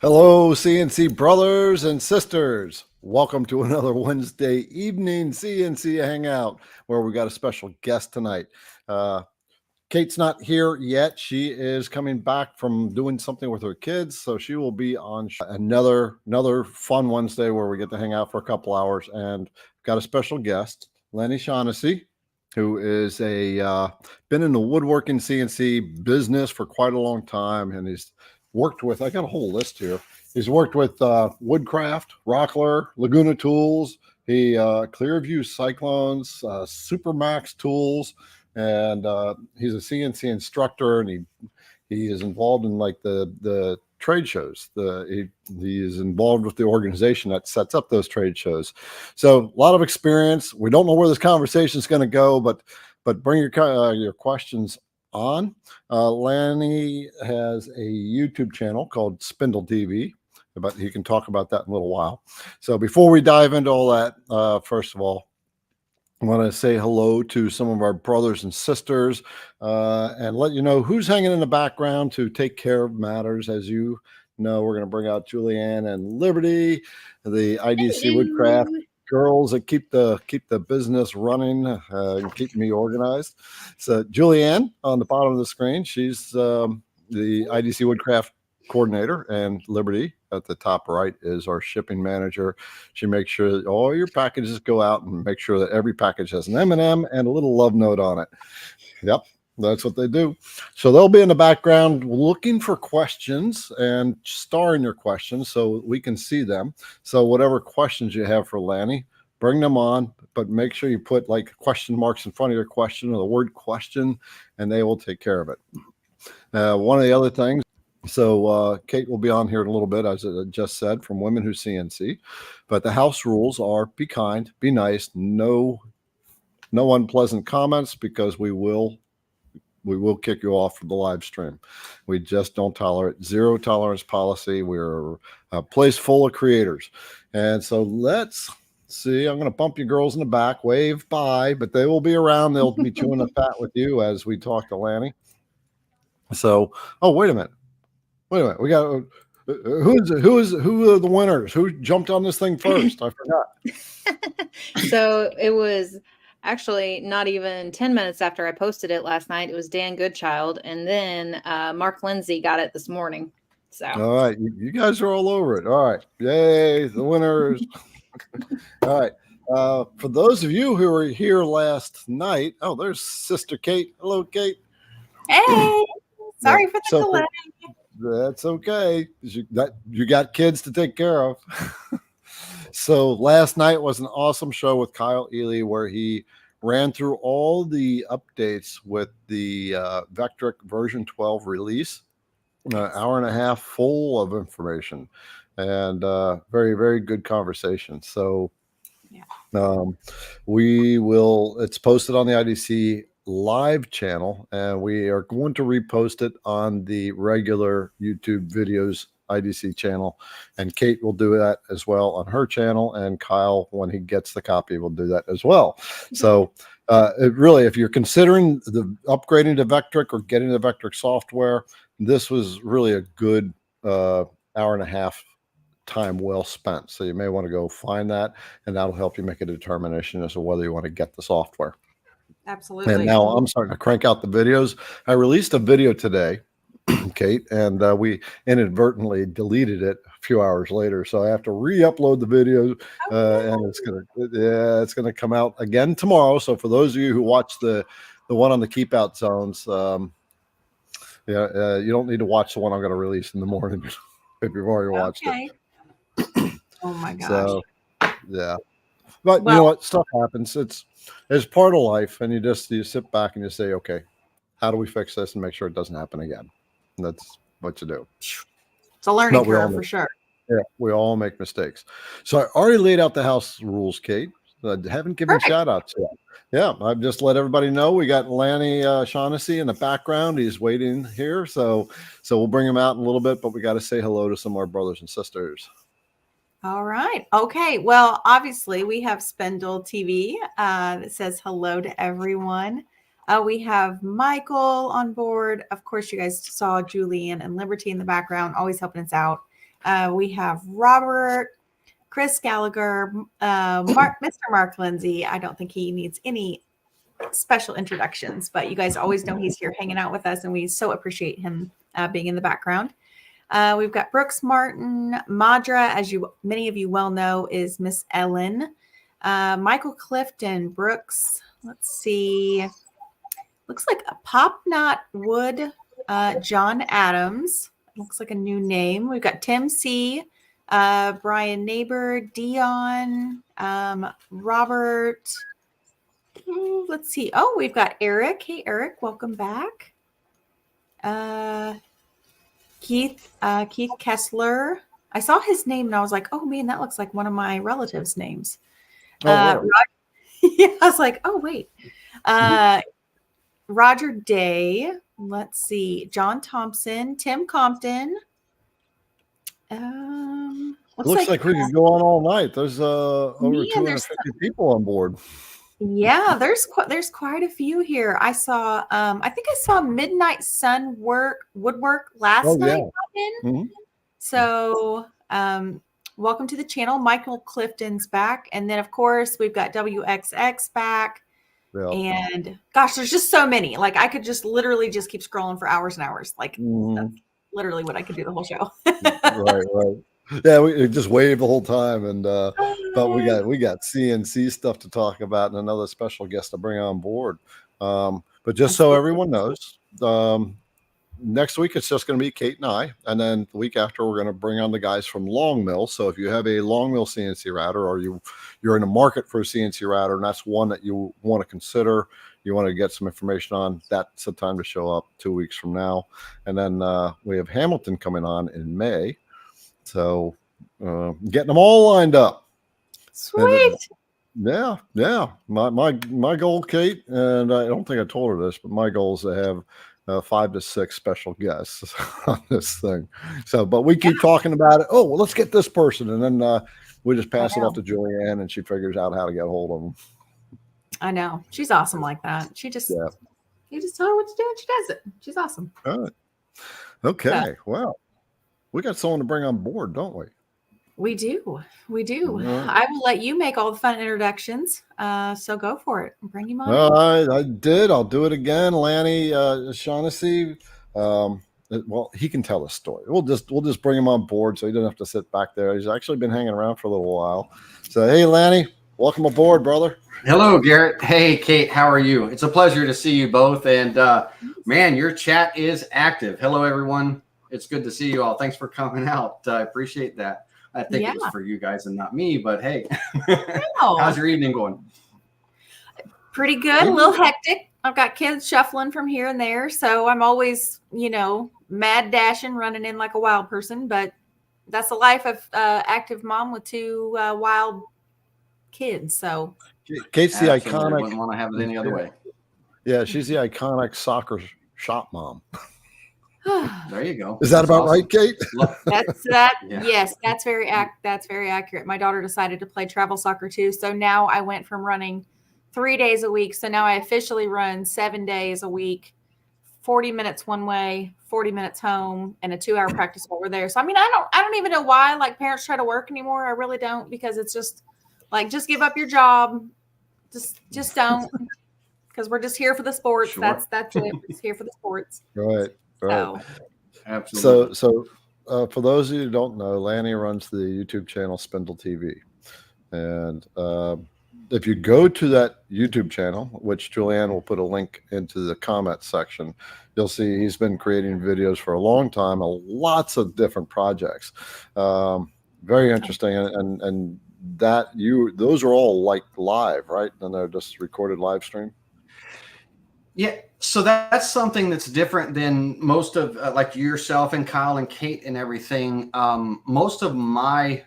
Hello, CNC brothers and sisters. Welcome to another Wednesday evening CNC Hangout, where we got a special guest tonight. Kate's not here yet. She is coming back from doing something with her kids, so she will be on another fun Wednesday where we get to hang out for a couple hours. And got a special guest, Laney Shaugnessy, who is been in the woodworking CNC business for quite a long time, and he's worked with, I got a whole list here. He's worked with Woodcraft, Rockler, Laguna Tools, Clearview Cyclones, Supermax Tools, and he's a CNC instructor, and he is involved in like the trade shows. He is involved with the organization that sets up those trade shows. So a lot of experience. We don't know where this conversation is going to go, but bring your questions on. Lanny has a YouTube channel called SpindleTV, but he can talk about that in a little while. So before we dive into all that, first of all, I want to say hello to some of our brothers and sisters and let you know who's hanging in the background to take care of matters. As you know, we're going to bring out Julianne and Liberty, the IDC Woodcraft girls that keep the business running and keep me organized. So Julianne on the bottom of the screen, she's the IDC Woodcraft coordinator, and Liberty at the top right is our shipping manager. She makes sure that all your packages go out and make sure that every package has an M&M and a little love note on it. Yep, that's what they do. So they'll be in the background looking for questions and starring your questions so we can see them. So whatever questions you have for Lanny, bring them on, but make sure you put like question marks in front of your question or the word question, and they will take care of it. One of the other things, so Kate will be on here in a little bit, as I just said, from Women Who CNC. But the house rules are be kind, be nice, no unpleasant comments, because we will kick you off from the live stream. We just don't tolerate, zero tolerance policy. We're a place full of creators. And so let's see. I'm going to bump you girls in the back, wave bye, but they will be around. They'll be chewing the fat with you as we talk to Lanny. So, oh, wait a minute. We got who are the winners? Who jumped on this thing first? I forgot. So it was actually not even 10 minutes after I posted it last night. It was Dan Goodchild, and then Mark Lindsay got it this morning. So all right, you guys are all over it. All right, yay, the winners. All right. For those of you who were here last night, oh, there's Sister Kate. Hello, Kate. Hey, sorry for the delay. That's okay. You got kids to take care of. So last night was an awesome show with Kyle Ely, where he ran through all the updates with the VECTRIC version 12 release. An hour and a half full of information, and very, very good conversation. So it's posted on the IDC live channel, and we are going to repost it on the regular YouTube videos IDC channel, and Kate will do that as well on her channel, and Kyle, when he gets the copy, will do that as well. So really, if you're considering upgrading to VECTRIC or getting the VECTRIC software, this was really a good hour and a half time well spent. So you may want to go find that, and that'll help you make a determination as to whether you want to get the software. Absolutely. And now I'm starting to crank out the videos. I released a video today, Kate, and we inadvertently deleted it a few hours later. So I have to re-upload the video, and it's gonna come out again tomorrow. So for those of you who watch the one on the keep out zones, you don't need to watch the one I'm going to release in the morning if you've already watched it. Oh my gosh. So yeah, but you know what? Stuff happens. It's part of life, and you sit back and you say, okay, how do we fix this and make sure it doesn't happen again? And that's what you do. It's a learning curve for sure. Yeah, we all make mistakes. So I already laid out the house rules, Kate. I haven't given shout outs yet. Yeah, I've just let everybody know we got Laney Shaugnessy in the background. He's waiting here, so we'll bring him out in a little bit, but we got to say hello to some of our brothers and sisters. All right. Okay. Well, obviously we have SpindleTV that says hello to everyone. We have Michael on board. Of course, you guys saw Julian and Liberty in the background, always helping us out. We have Robert, Chris Gallagher, Mr. Mark Lindsay. I don't think he needs any special introductions, but you guys always know he's here hanging out with us, and we so appreciate him being in the background. We've got Brooks Martin, Madra, as many of you well know, is Miss Ellen, Michael Clifton, Brooks. Let's see, looks like a Pop Knot Wood, John Adams. Looks like a new name. We've got Tim C, Brian Neighbor, Dion, Robert. Ooh, let's see. Oh, we've got Eric. Hey, Eric, welcome back. Keith Kessler. I saw his name and I was like, oh man, that looks like one of my relatives' names. Oh, Yeah, I was like, oh wait. Roger Day. Let's see. John Thompson, Tim Compton. looks like we could go on all night. There's over 250 people on board. Yeah, there's quite a few here. I saw I think I saw Midnight Sun Woodwork last night. Mm-hmm. So welcome to the channel. Michael Clifton's back. And then of course we've got WXX back. Yeah. And gosh, there's just so many. Like I could just literally just keep scrolling for hours and hours. Like that's literally what I could do the whole show. Right. Yeah, we just waved the whole time, and but we got CNC stuff to talk about and another special guest to bring on board. But just so everyone knows, next week it's just going to be Kate and I, and then the week after we're going to bring on the guys from Long Mill. So if you have a Long Mill CNC router, or you're in the market for a CNC router, and that's one that you want to consider, you want to get some information on, that's the time to show up 2 weeks from now. And then we have Hamilton coming on in May. So getting them all lined up. Sweet. Yeah. My goal, Kate, and I don't think I told her this, but my goal is to have 5 to 6 special guests on this thing. So, but we keep talking about it. Oh, well, let's get this person, and then we just pass it off to Julianne, and she figures out how to get a hold of them. I know, she's awesome like that. She just you just tell her what to do, and she does it. She's awesome. All right. Okay. Well, we got someone to bring on board, don't we? We do. I will let you make all the fun introductions. So go for it. Bring him on. I did. I'll do it again. Laney Shaugnessy. Well, he can tell a story. We'll just bring him on board so he doesn't have to sit back there. He's actually been hanging around for a little while. So hey, Lanny, welcome aboard, brother. Hello, Garrett. Hey, Kate. How are you? It's a pleasure to see you both. And man, your chat is active. Hello, everyone. It's good to see you all. Thanks for coming out. I appreciate that. I think it was for you guys and not me, but hey, how's your evening going? Pretty good. A little hectic. I've got kids shuffling from here and there. So I'm always, mad dashing, running in like a wild person. But that's the life of active mom with 2 wild kids. So Kate's the iconic. Wouldn't want to have it any other way. Yeah, she's the iconic soccer shop mom. There you go. Is that about right, Kate? That's that. Yeah. Yes, that's very accurate. My daughter decided to play travel soccer too. So now I went from running 3 days a week. So now I officially run 7 days a week, 40 minutes one way, 40 minutes home, and a 2-hour practice while we're there. So I mean, I don't even know why like parents try to work anymore. I really don't, because it's just like, just give up your job. Just don't, because we're just here for the sports. Sure. That's it. We're just here for the sports. Right. So. Absolutely. So for those of you who don't know, Lanny runs the YouTube channel SpindleTV, and if you go to that YouTube channel, which Julianne will put a link into the comment section, you'll see he's been creating videos for a long time, lots of different projects. Very interesting, and those are all like live, right? And they're just recorded live stream. Yeah, so that's something that's different than most of like yourself and Kyle and Kate and everything. Most of my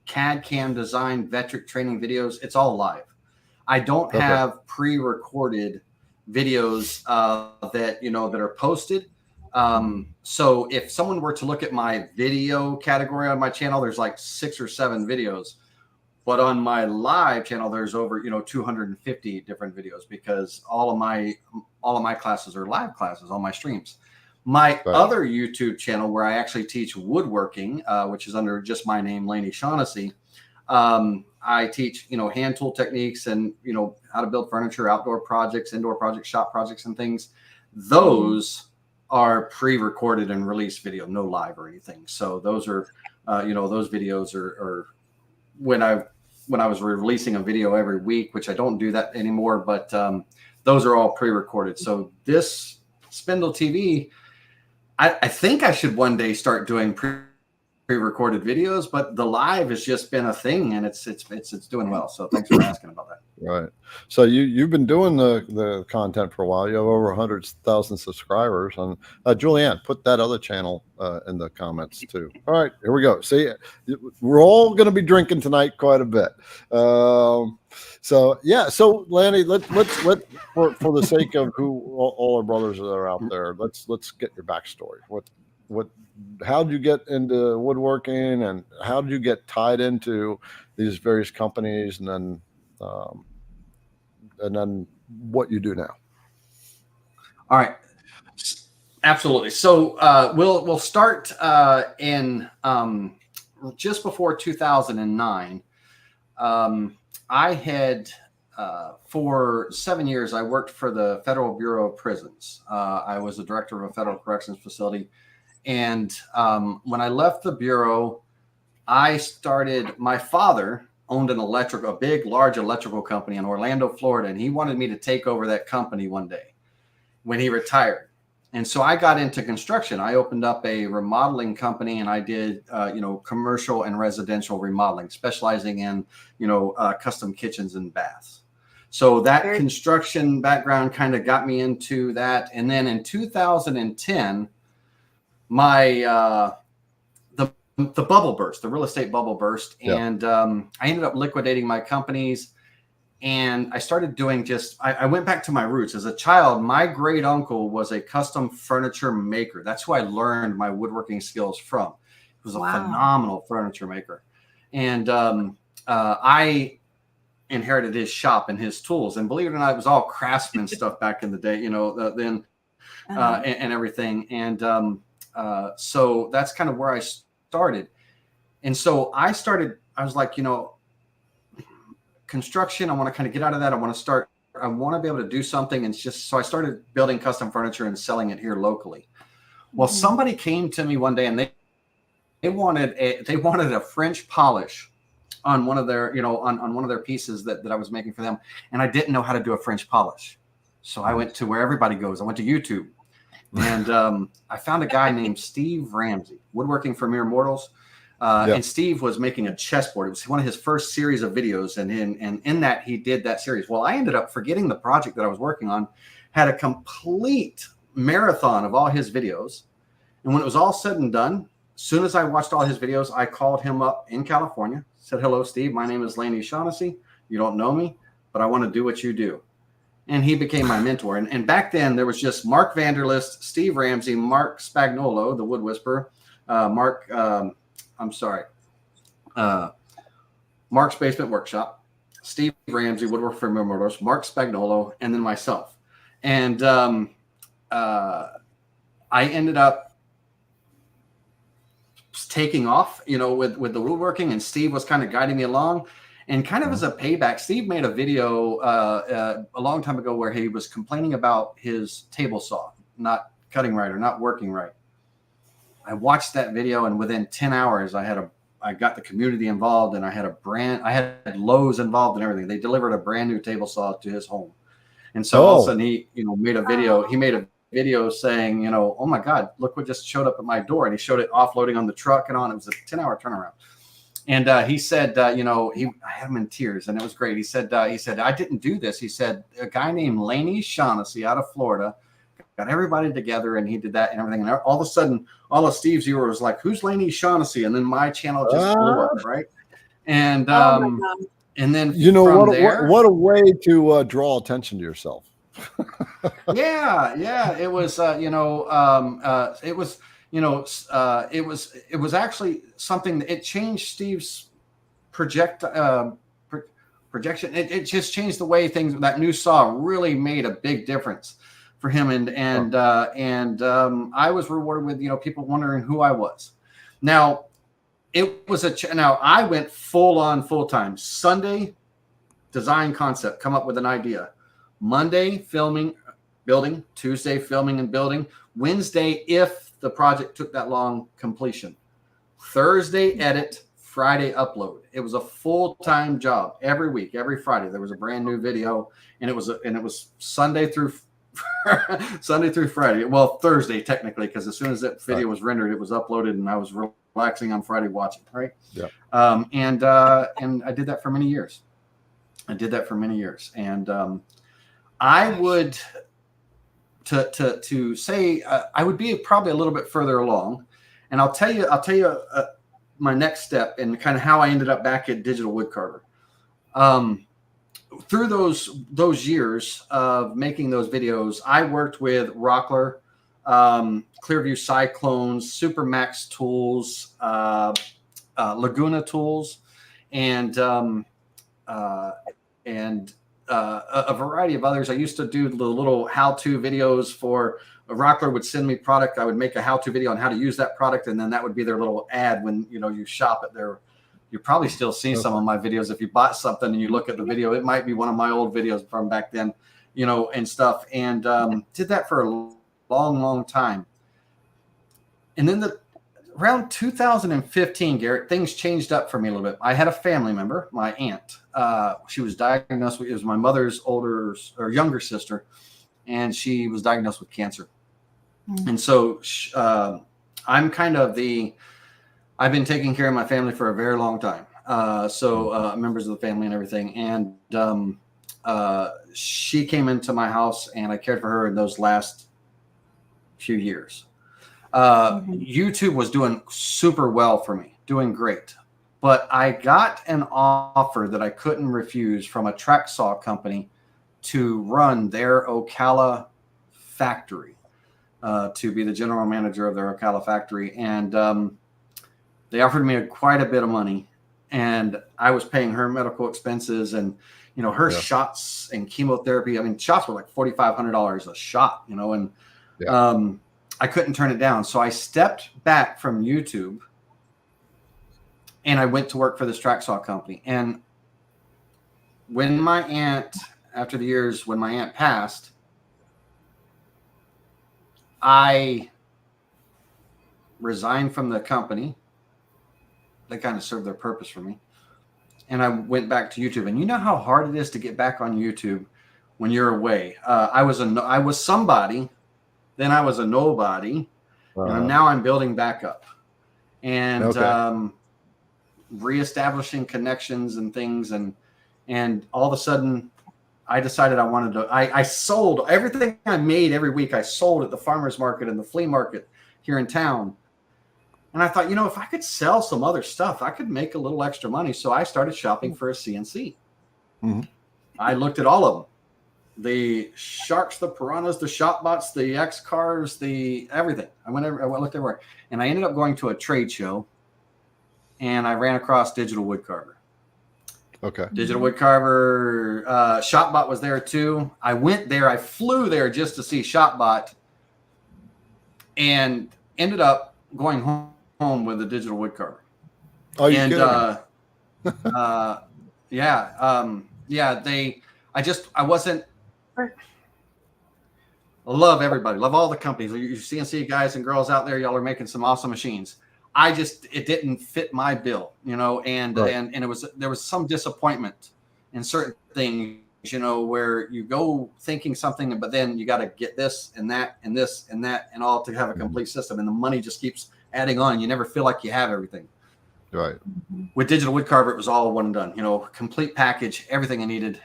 CAD CAM design VECTRIC training videos, it's all live. I don't have pre-recorded videos that that are posted. So if someone were to look at my video category on my channel, there's like 6 or 7 videos. But on my live channel, there's over 250 different videos, because all of my classes are live classes on my streams. My Right. other YouTube channel where I actually teach woodworking, which is under just my name, Laney Shaugnessy. I teach, hand tool techniques and, how to build furniture, outdoor projects, indoor projects, shop projects and things. Those are pre-recorded and released video, no live or anything. So those are, those videos are when I was releasing a video every week, which I don't do that anymore, but those are all pre-recorded. So this SpindleTV, I think I should one day start doing pre-recorded videos, but the live has just been a thing, and it's doing well. So thanks for asking about that. Right. So you've been doing the content for a while. You have over 100,000 subscribers. And Julianne, put that other channel in the comments too. All right, here we go. See, we're all going to be drinking tonight quite a bit. So yeah. So Lanny, let's for the sake of all our brothers that are out there, let's get your backstory. How did you get into woodworking, and how did you get tied into these various companies, and then what you do now? All right. Absolutely. So we'll start in just before 2009. I had for 7 years, I worked for the Federal Bureau of Prisons. I was the director of a federal corrections facility. And when I left the Bureau, my father owned a big, large electrical company in Orlando, Florida. And he wanted me to take over that company one day when he retired. And so I got into construction. I opened up a remodeling company, and I did, commercial and residential remodeling, specializing in, custom kitchens and baths. So that construction background kind of got me into that. And then in 2010, the bubble burst, the real estate bubble burst. Yeah. And I ended up liquidating my companies, and I started doing I went back to my roots. As a child, my great uncle was a custom furniture maker. That's who I learned my woodworking skills from. He was a phenomenal furniture maker. And I inherited his shop and his tools. And believe it or not, it was all Craftsman stuff back in the day, and everything. And so that's kind of where I started. And so I was like, construction, I want to kind of get out of that. I want to be able to do something. And so I started building custom furniture and selling it here locally. Well, somebody came to me one day, and they wanted a French polish on one of their, on one of their pieces that I was making for them. And I didn't know how to do a French polish. So I went to where everybody goes. I went to YouTube. And I found a guy named Steve Ramsey, Woodworking for Mere Mortals. And Steve was making a chessboard. It was one of his first series of videos. And in that, he did that series. Well, I ended up forgetting the project that I was working on, had a complete marathon of all his videos. And when it was all said and done, as soon as I watched all his videos, I called him up in California, said, "Hello, Steve. My name is Laney Shaugnessy. You don't know me, but I want to do what you do." And he became my mentor. And back then, there was just Mark Vanderlist, Steve Ramsey, Mark Spagnolo, the Wood Whisperer, Mark's Basement Workshop, Steve Ramsey, Woodwork for Mere Mortals, Mark Spagnolo, and then myself. And I ended up taking off, with the woodworking, and Steve was kind of guiding me along. And kind of as a payback, Steve made a video a long time ago where he was complaining about his table saw not cutting right or not working right. I watched that video, and within 10 hours, I got the community involved, and I had Lowe's involved and everything. They delivered a brand new table saw to his home. And so all of a sudden he made a video. He made a video saying, "Oh my God, look what just showed up at my door." And he showed it offloading on the truck and on. It was a 10-hour turnaround. And he said, I had him in tears, and it was great. He said, "I didn't do this." He said, "A guy named Laney Shaugnessy out of Florida got everybody together, and he did that and everything." And all of a sudden, all of Steve's viewers was like, "Who's Laney Shaugnessy?" And then my channel just blew up, right? And and then what a way to draw attention to yourself. yeah, it was it was actually something that it changed Steve's projection. It just changed the way things. That new saw really made a big difference for him, and I was rewarded with people wondering who I was. Now it was now I went full time. Sunday, design concept, come up with an idea. Monday, filming, building. Tuesday, filming and building. Wednesday, if the project took that long, completion. Thursday, edit. Friday, upload. It was a full-time job every week. Every Friday there was a brand new video, and it was Sunday through Friday. Well, Thursday technically, because as soon as that video was rendered, it was uploaded, and I was relaxing on Friday watching. Right. Yeah. And I did that for many years. And I would to say I would be probably a little bit further along, and I'll tell you my next step and kind of how I ended up back at Digital Woodcarver. Through those years of making those videos, I worked with Rockler, Clearview Cyclones, Supermax tools, Laguna tools, and a variety of others. I used to do the little how-to videos for Rockler would send me product. I would make a how-to video on how to use that product, and then that would be their little ad when you shop at their. You're probably still seeing some of my videos. If you bought something and you look at the video, it might be one of my old videos from back then, and stuff. And did that for a long time. And then around 2015, Garrett, things changed up for me a little bit. I had a family member, my aunt. She was diagnosed with, it was my mother's younger sister, and she was diagnosed with cancer. And so I'm kind of I've been taking care of my family for a very long time. Members of the family and everything. And she came into my house, and I cared for her in those last few years. YouTube was doing super well for me, doing great. But I got an offer that I couldn't refuse from a track saw company to run their Ocala factory, to be the general manager of their Ocala factory. And they offered me quite a bit of money, and I was paying her medical expenses and, her shots and chemotherapy. I mean, shots were like $4,500 a shot, and I couldn't turn it down. So I stepped back from YouTube, and I went to work for this track saw company. And when my aunt, after the years, when my aunt passed, I resigned from the company. They kind of served their purpose for me. And I went back to YouTube. And you know how hard it is to get back on YouTube when you're away. I was somebody, then I was a nobody, and now I'm building back up. And reestablishing connections and things, and all of a sudden I decided I wanted to I sold everything I made every week. I sold at the farmers market and the flea market here in town. And I thought, if I could sell some other stuff, I could make a little extra money. So I started shopping for a CNC. Mm-hmm. I looked at all of them. The Sharks, the Piranhas, the ShopBots, the X-Cars, the everything. I looked everywhere. And I ended up going to a trade show, and I ran across Digital Woodcarver. Okay. Digital Woodcarver, ShopBot was there too. I went there. I flew there just to see ShopBot, and ended up going home with a Digital Woodcarver. Oh, you and kidding? I wasn't. I love everybody. Love all the companies. You CNC guys and girls out there. Y'all are making some awesome machines. It didn't fit my bill, and there was some disappointment in certain things, where you go thinking something, but then you got to get this and that and this and that and all to have a complete system. And the money just keeps adding on. You never feel like you have everything. Right. With Digital Woodcarver, it was all one and done, complete package, everything I needed,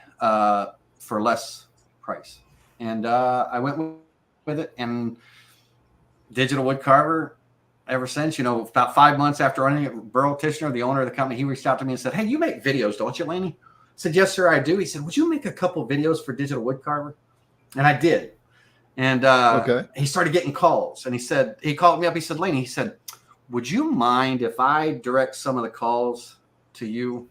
for less price. And I went with it, and Digital Woodcarver, ever since, about 5 months after running it, Burl Tishner, the owner of the company, he reached out to me and said, "Hey, you make videos, don't you, Laney?" I said, "Yes, sir, I do." He said, "Would you make a couple videos for Digital Woodcarver?" And I did. And he started getting calls, and he called me up. He said, "Laney," he said, "would you mind if I direct some of the calls to you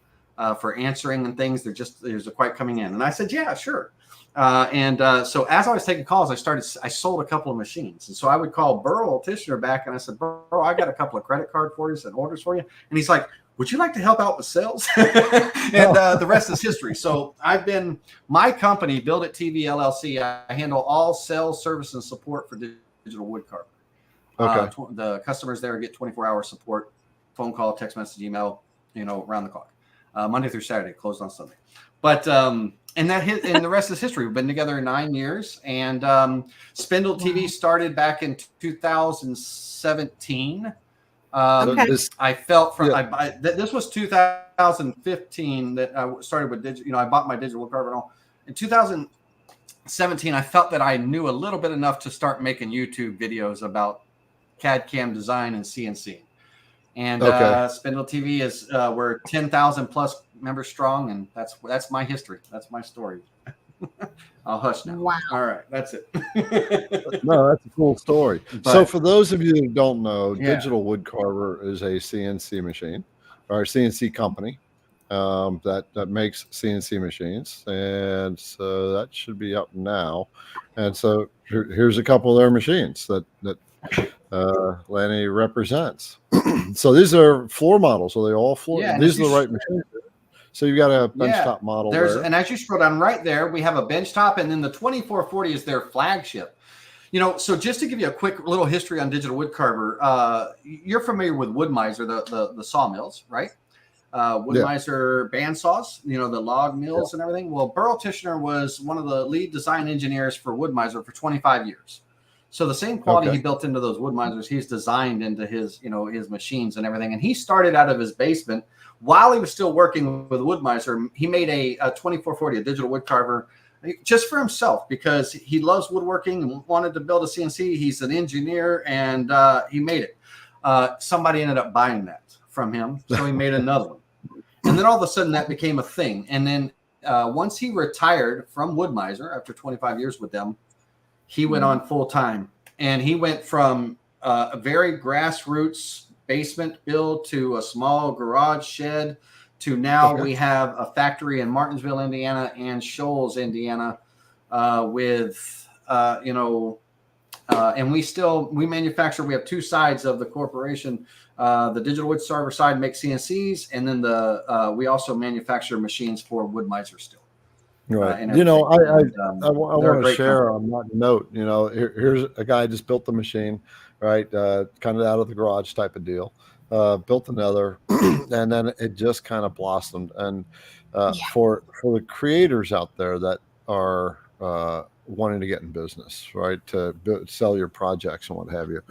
for answering and things? There's quite coming in." And I said, "Yeah, sure." So as I was taking calls, I sold a couple of machines. And so I would call Burl Tishner back and I said, Burl, I got a couple of credit card for you and orders for you. And he's like, would you like to help out with sales? And the rest is history. So my company, Build It TV LLC, I handle all sales, service, and support for digital woodcarver. Okay. The customers there get 24-hour support, phone call, text message, email, around the clock, Monday through Saturday, closed on Sunday. But and the rest is history. We've been together 9 years, and SpindleTV started back in 2017. I felt from this was 2015 that I started with digital. I bought my digital woodcarver and all. In 2017, I felt that I knew a little bit enough to start making YouTube videos about CAD CAM design and CNC. And SpindleTV is we're 10,000 plus members strong, and that's my history. That's my story. I'll hush now. Wow. All right, that's it. No, that's a cool story. So for those of you who don't know, Digital Woodcarver is a CNC machine or a CNC company that makes CNC machines, and so that should be up now. And so here's a couple of their machines that Lanny represents. So these are floor models. So they all floor. Yeah, these are the right machines. So you got a benchtop model. And as you scroll down right there, we have a benchtop, and then the 2440 is their flagship. So just to give you a quick little history on digital woodcarver, you're familiar with Wood-Mizer, the sawmills, right? Wood-Mizer bandsaws, the log mills and everything. Well, Burl Tishner was one of the lead design engineers for Wood-Mizer for 25 years. So the same quality he built into those Wood-Mizers, he's designed into his, his machines and everything. And he started out of his basement while he was still working with Wood-Mizer. He made a 2440, a digital woodcarver, just for himself because he loves woodworking and wanted to build a CNC. He's an engineer, and he made it. Somebody ended up buying that from him, so he made another one. And then all of a sudden that became a thing. And then once he retired from Wood-Mizer after 25 years with them, he went on full time, and he went from a very grassroots basement build to a small garage shed to now we have a factory in Martinsville, Indiana, and Shoals, Indiana, and we manufacture. We have two sides of the corporation. The digital wood carver side makes CNCs, and then we also manufacture machines for Wood-Mizer still. Right. I want to share on that note. Here's a guy just built the machine, right? Kind of out of the garage type of deal. Built another, and then it just kind of blossomed. And for the creators out there that are wanting to get in business, right, to sell your projects and what have you,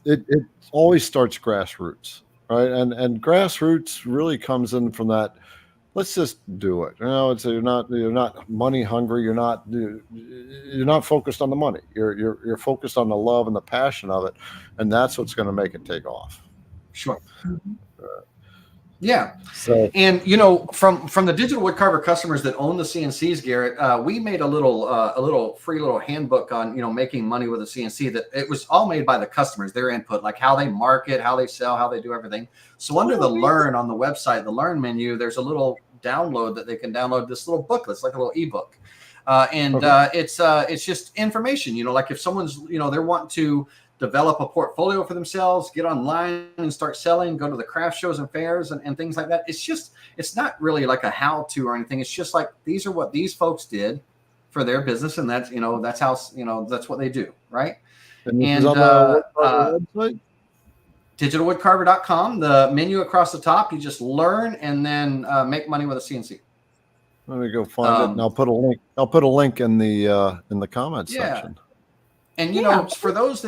it always starts grassroots, right? And grassroots really comes in from that. Let's just do it. You're not money hungry. You're not focused on the money. You're focused on the love and the passion of it, and that's what's going to make it take off. Sure. So, and from the digital woodcarver customers that own the CNCs, Garrett, we made a little free handbook on making money with a CNC. That it was all made by the customers, their input, like how they market, how they sell, how they do everything. So under the Learn on the website, the Learn menu, there's a little download that they can download this little booklet. It's like a little ebook, it's just information. Like if someone's they're wanting to develop a portfolio for themselves, get online and start selling, go to the craft shows and fairs and things like that. It's not really like a how-to or anything. It's just like these are what these folks did for their business, and that's that's how that's what they do, right? And website? digitalwoodcarver.com, the menu across the top, you just learn and then make money with a CNC. Let me go find it, and I'll put a link. I'll put a link in the comments section. And for those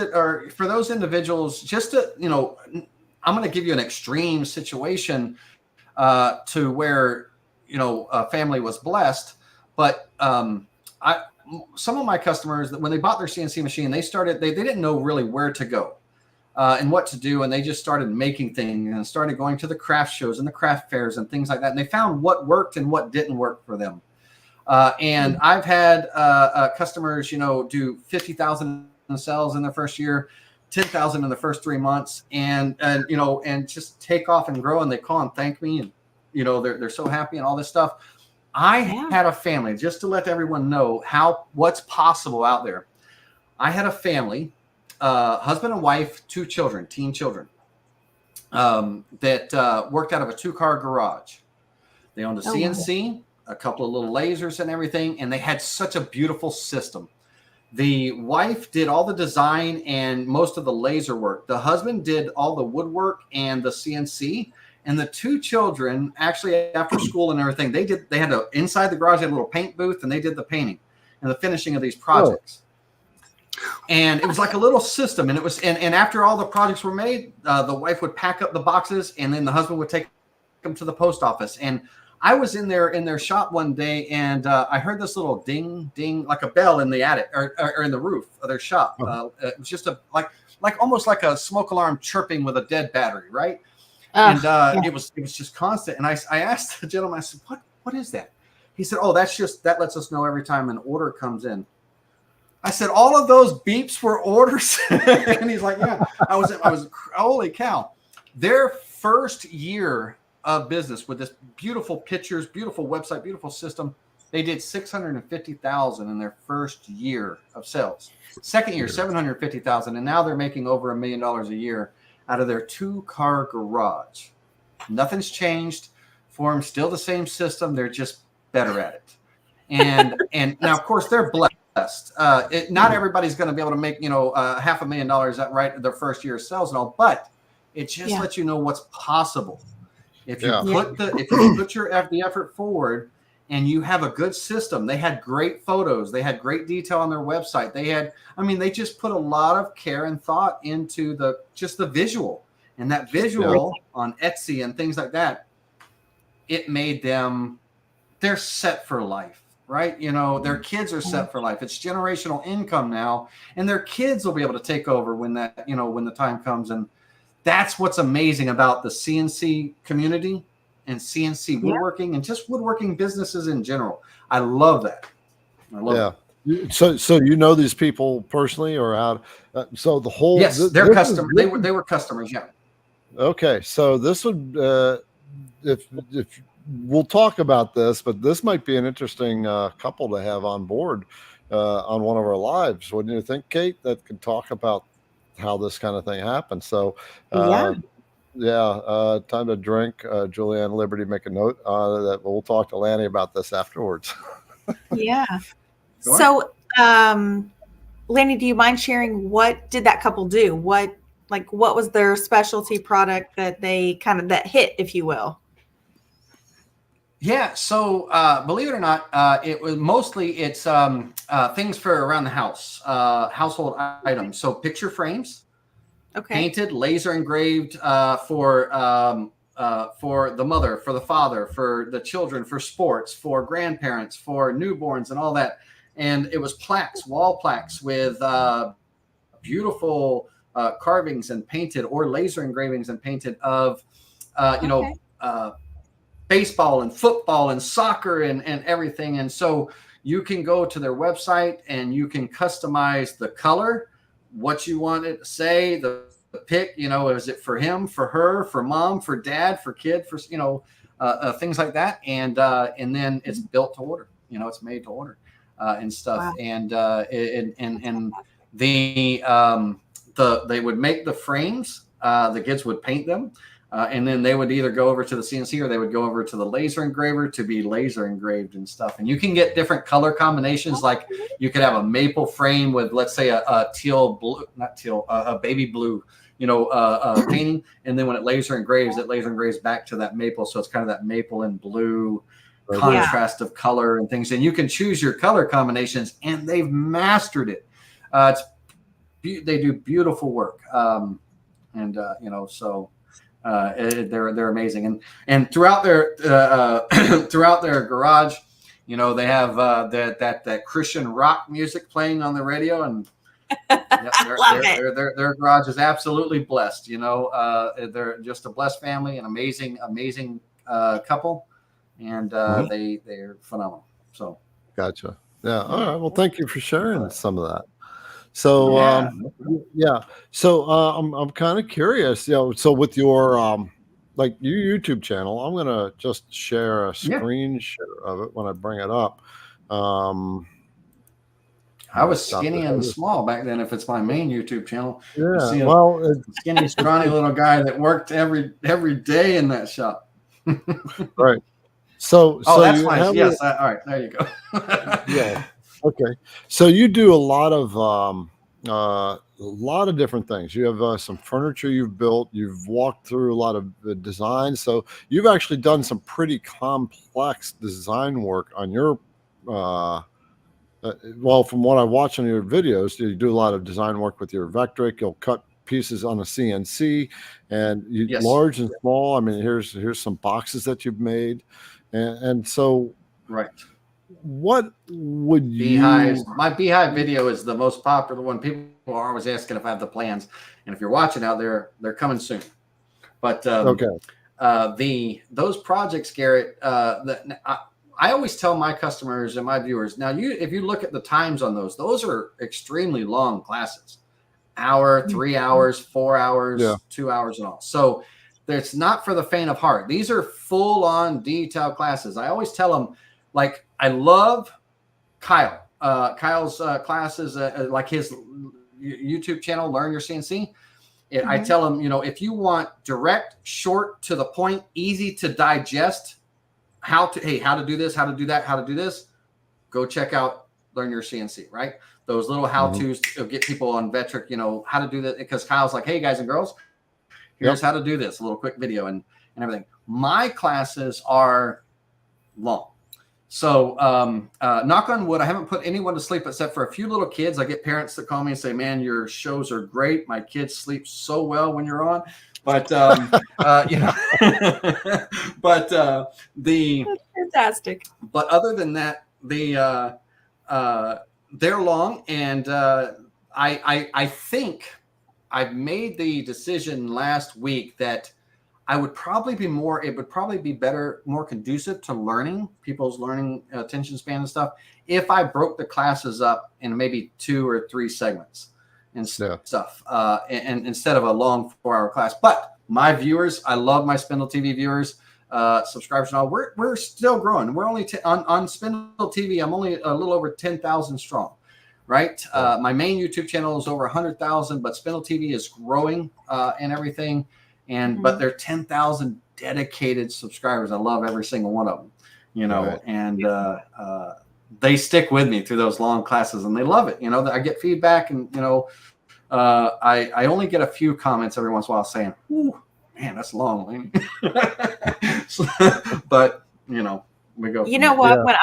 individuals, just to I'm going to give you an extreme situation to where a family was blessed, but some of my customers, that when they bought their CNC machine, they didn't know really where to go. And what to do, and they just started making things and started going to the craft shows and the craft fairs and things like that. And they found what worked and what didn't work for them. And I've had customers, do 50,000 in sales in their first year, 10,000 in the first 3 months, and just take off and grow. And they call and thank me, and they're so happy and all this stuff. I had a family, just to let everyone know what's possible out there. I had a family, husband and wife, 2 children, teen children, that worked out of a 2-car garage. They owned a CNC, a couple of little lasers and everything, and they had such a beautiful system. The wife did all the design and most of the laser work. The husband did all the woodwork and the CNC. And the 2 children, actually after school and everything, they had inside the garage, they had a little paint booth, and they did the painting and the finishing of these projects. And it was like a little system. And it was, and after all the projects were made, the wife would pack up the boxes, and then the husband would take them to the post office. And I was in their shop one day, and I heard this little ding, ding, like a bell in the attic or in the roof of their shop. It was just almost like a smoke alarm chirping with a dead battery, right? It was just constant. And I asked the gentleman, I said, what is that? He said, oh, that lets us know every time an order comes in. I said, all of those beeps were orders? And he's like, yeah. I was holy cow. Their first year of business with this beautiful pictures, beautiful website, beautiful system, they did $650,000 in their first year of sales. Second year, $750,000, and now they're making over $1 million a year out of their 2-car garage. Nothing's changed for them. Still the same system. They're just better at it. And now, of course, they're blessed. Not everybody's going to be able to make, $500,000 right their first year of sales and all, but it just lets you know what's possible. If you put the effort forward and you have a good system. They had great photos. They had great detail on their website. They just put a lot of care and thought into the visual, and that visual on Etsy and things like that. It made them, they're set for life, right? Their kids are set for life. It's generational income now, and their kids will be able to take over when the time comes. And that's what's amazing about the CNC community and CNC woodworking and just woodworking businesses in general. I love that. So these people personally, or how? So the whole they're customers. They were customers. Yeah. Okay, so this would if we'll talk about this, but this might be an interesting couple to have on board on one of our lives. Wouldn't you think, Kate? That could talk about how this kind of thing happens. So time to drink. Julianne Liberty, make a note that we'll talk to Lanny about this afterwards. So Lanny, do you mind sharing what did that couple do? What was their specialty product that they that hit, if you will? Yeah. So believe it or not, it was mostly things for around the house, household items. So picture frames, painted, laser engraved for the mother, for the father, for the children, for sports, for grandparents, for newborns, and all that. And it was plaques, wall plaques with beautiful carvings and painted, or laser engravings and painted of baseball and football and soccer and everything. And so you can go to their website and you can customize the color, what you want it to say, the pick, is it for him, for her, for mom, for dad, for kid, for, things like that. And then it's built to order, it's made to order and stuff. Wow. And they would make the frames, the kids would paint them. And then they would either go over to the CNC or they would go over to the laser engraver to be laser engraved and stuff. And you can get different color combinations. Like you could have a maple frame with, let's say, a teal blue, not teal, a baby blue, painting. And then when it laser engraves back to that maple. So it's kind of that maple and blue contrast of color and things. And you can choose your color combinations, and they've mastered it. They do beautiful work. They're amazing, and throughout their garage, they have that Christian rock music playing on the radio, and their garage is absolutely blessed. They're just a blessed family, an amazing couple, and they're phenomenal. So gotcha. Yeah. All right. Well, thank you for sharing some of that. So So I'm kind of curious, so with your like your YouTube channel, I'm gonna just share a Yeah. screen share of it when I bring it up. I was stop skinny this. and small back then. If it's my main YouTube channel, you Yeah, see a well, skinny, scrawny little guy that worked every day in that shop. right. So, Oh, so that's you fine. have Yes. All right. There you go. yeah. Okay. So you do a lot of different things. You have some furniture you've built. You've walked through a lot of the design. So you've actually done some pretty complex design work on your. Well, from what I watch on your videos, you do a lot of design work with your VECTRIC. You'll cut pieces on a CNC, and you Yes. large and small. I mean, here's some boxes that you've made, and so Right. what would Beehives. you? My beehive video is the most popular one. People are always asking if I have the plans, and if you're watching out there, they're coming soon. But Okay. those projects, Garrett, I always tell my customers and my viewers, now if you look at the times on those are extremely long classes, hour, 3 hours, 4 hours, Yeah. 2 hours and all. So it's not for the faint of heart. These are full on detailed classes. I always tell them, like, I love Kyle. Kyle's classes, like his YouTube channel, Learn Your CNC. I tell him, if you want direct, short, to the point, easy to digest, how to do this, how to do that, how to do this, go check out Learn Your CNC, right? Those little how-tos to get people on VECTRIC, how to do that. Because Kyle's like, hey, guys and girls, here's how to do this, a little quick video and everything. My classes are long. So knock on wood, I haven't put anyone to sleep except for a few little kids. I get parents that call me and say, man, your shows are great. My kids sleep so well when you're on. But but That's fantastic. But other than that, they're long, and I think I've made the decision last week that it would probably be better, more conducive to people's learning attention span and stuff, if I broke the classes up in maybe 2 or 3 segments and stuff, and instead of a long 4-hour class. But my viewers, I love my SpindleTV viewers, subscribers and all. We're still growing. We're only on SpindleTV. I'm only a little over 10,000 strong. Right. My main YouTube channel is over 100,000, but SpindleTV is growing and everything. But they're 10,000 dedicated subscribers. I love every single one of them, Right. and they stick with me through those long classes, and they love it. I get feedback, and I only get a few comments every once in a while saying, "Ooh, man, that's long." But we go. You know what? When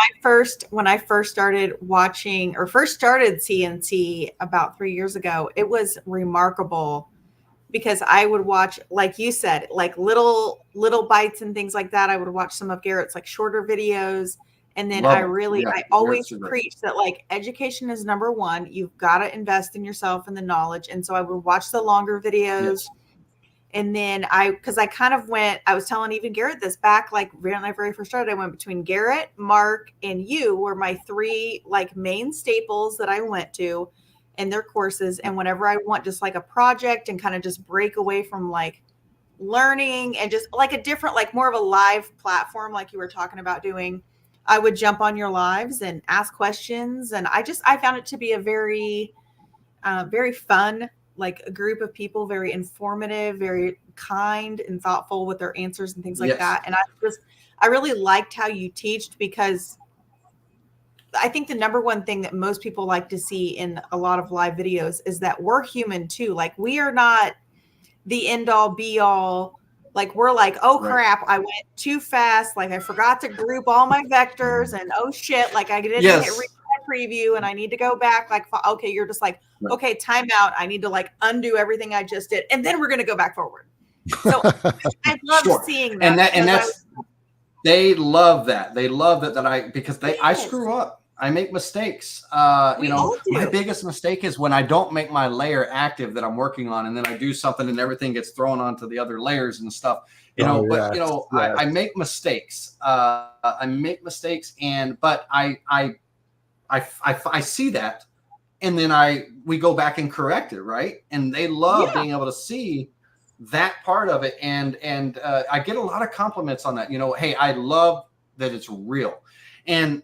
I first started watching or first started CNC about 3 years ago, it was remarkable because I would watch, like you said, like little bites and things like that. I would watch some of Garrett's like shorter videos. And then I always preach that like education is number one. You've got to invest in yourself and the knowledge. And so I would watch the longer videos. Yes. And then I was telling even Garrett this back, like when I very first started, I went between Garrett, Mark, and you were my 3 like main staples that I went to in their courses. And whenever I want just like a project and kind of just break away from like learning and just like a different, like more of a live platform, like you were talking about doing, I would jump on your lives and ask questions. And I found it to be a very, very fun, like a group of people, very informative, very kind and thoughtful with their answers and things like that. And I really liked how you teached, because I think the number one thing that most people like to see in a lot of live videos is that we're human too. Like we are not the end all be all. Like we're like, oh crap, I went too fast. Like I forgot to group all my vectors, and oh shit, like I didn't hit preview and I need to go back. Like, okay, you're just like, okay, time out. I need to like undo everything I just did. And then we're going to go back forward. So I love seeing that. And that's, they love that. They love that because I screw up. I make mistakes. My biggest mistake is when I don't make my layer active that I'm working on, and then I do something and everything gets thrown onto the other layers and stuff. I make mistakes. I make mistakes, but I see that, and then we go back and correct it, right? And they love being able to see that part of it. And I get a lot of compliments on that. You know, hey, I love that it's real. And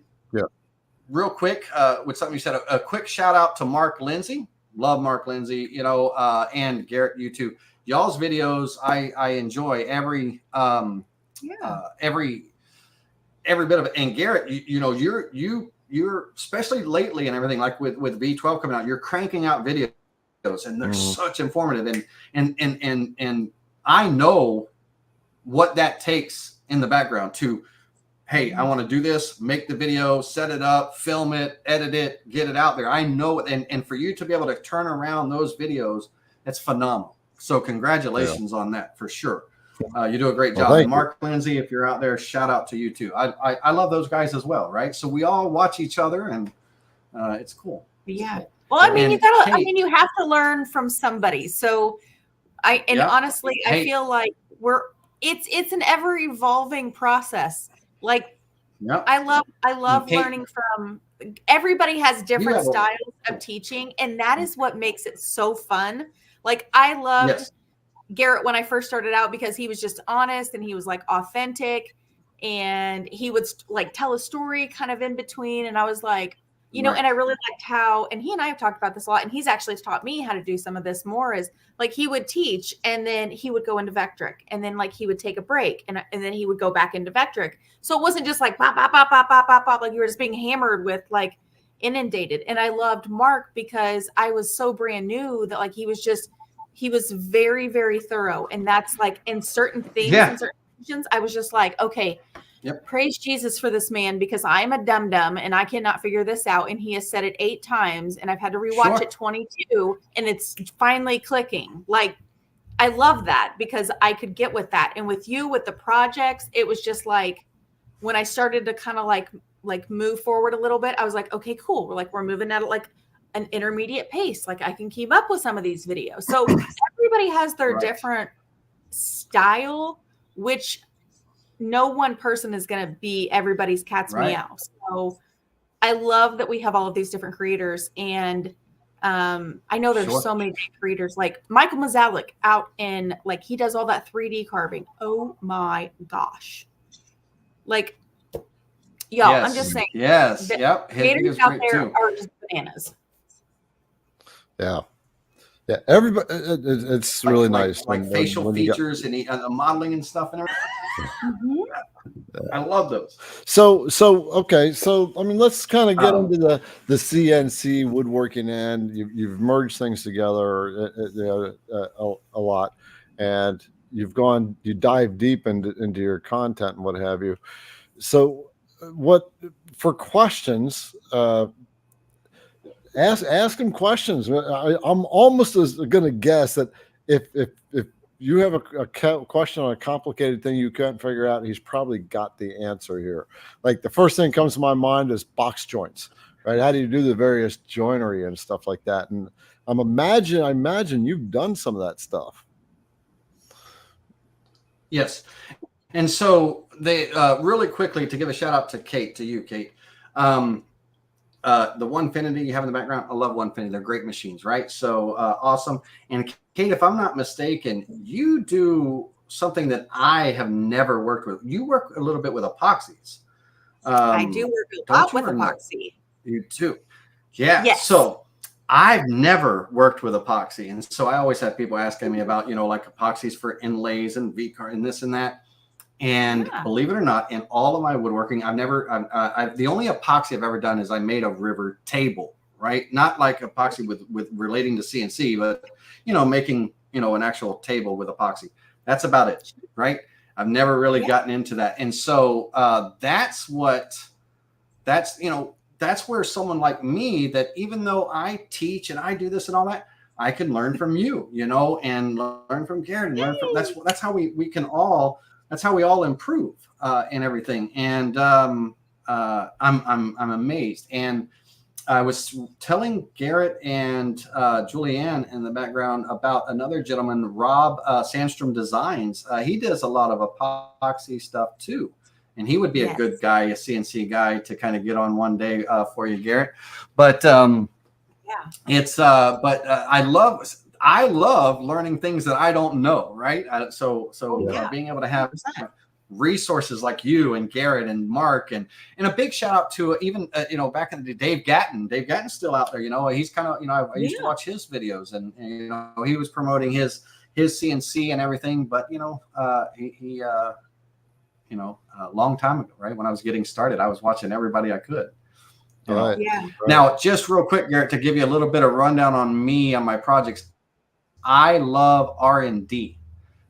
real quick, with something you said, a quick shout out to Mark Lindsay. Love Mark Lindsay, you know, and Garrett, you too. Y'all's videos, I enjoy every bit of it. And Garrett, you know, you're especially lately and everything, like with V12 coming out, you're cranking out videos, and they're such informative. And I know what that takes in the background to, hey, I want to do this, make the video, set it up, film it, edit it, get it out there. I know, and for you to be able to turn around those videos, that's phenomenal. So congratulations on that, for sure. You do a great job. Well, Mark Lindsay, if you're out there, shout out to you too. I love those guys as well, right? So we all watch each other, and it's cool. Yeah. Well, I mean, you have to learn from somebody. So honestly, I feel like it's an ever evolving process. Like, I love learning from everybody. Has different styles of teaching, and that is what makes it so fun. Like, I loved Garrett when I first started out, because he was just honest and he was like authentic, and he would like tell a story kind of in between. And I was like, you know, and I really liked how, and he and I have talked about this a lot, and he's actually taught me how to do some of this more, is like, he would teach and then he would go into VECTRIC, and then like he would take a break and then he would go back into VECTRIC. So it wasn't just like pop, pop, pop, pop, pop, pop, pop, like you were just being hammered with, like, inundated. And I loved Mark because I was so brand new that, like, he was very, very thorough. And that's like in certain things, in certain situations, I was just like, okay, praise Jesus for this man, because I'm a dum-dum and I cannot figure this out. And he has said it 8 times and I've had to rewatch it 22, and it's finally clicking. Like, I love that, because I could get with that. And with you, with the projects, it was just like, when I started to kind of like move forward a little bit, I was like, okay, cool. We're moving at like an intermediate pace. Like, I can keep up with some of these videos. So everybody has their different style, which no one person is going to be everybody's cat's meow. So I love that we have all of these different creators. And I know there's so many great creators, like Michael Mazalik out in, like, he does all that 3D carving. Oh my gosh. Like, y'all, I'm just saying. Yes. Creators out there are just bananas. Yeah. Yeah. Everybody, it's really nice. Like facial features and the modeling and stuff and everything. I love those. So okay. So I mean, let's kind of get into the CNC woodworking end. You've merged things together a lot, and you dive deep into your content and what have you. So what for questions? Ask them questions. I'm almost going to guess that if you have a question on a complicated thing you can't figure out, he's probably got the answer here. Like, the first thing that comes to my mind is box joints, right? How do you do the various joinery and stuff like that? And I imagine you've done some of that stuff. Yes. And so they really quickly, to give a shout out to Kate, the Onefinity you have in the background, I love Onefinity. They're great machines, right? So awesome. And Kate, if I'm not mistaken, you do something that I have never worked with. You work a little bit with epoxies. I do work a lot with epoxy. You too. Yeah. Yes. So I've never worked with epoxy. And so I always have people asking me about, like epoxies for inlays and V-car and this and that. And believe it or not, in all of my woodworking, the only epoxy I've ever done is I made a river table, right? Not like epoxy with relating to CNC, but, making, an actual table with epoxy. That's about it, right? I've never really gotten into that. And so that's where someone like me, that even though I teach and I do this and all that, I can learn from you, and learn from Garrett, and learn from, that's how we can all, that's how we all improve and everything. And I'm amazed. And I was telling Garrett and Julianne in the background about another gentleman, Rob Sandstrom Designs. He does a lot of epoxy stuff too. And he would be a good guy, a CNC guy, to kind of get on one day for you, Garrett. But I I love learning things that I don't know, right? So Yeah. being able to have 100%. resources like you and Garrett and Mark, and a big shout out to even back in the day, Dave Gatton. Dave Gatton's still out there. He's kind of I used to watch his videos, and he was promoting his CNC and everything. But he a long time ago, right when I was getting started, I was watching everybody I could. Right. Yeah. Right. Now, just real quick, Garrett, to give you a little bit of rundown on me on my projects, I love R&D.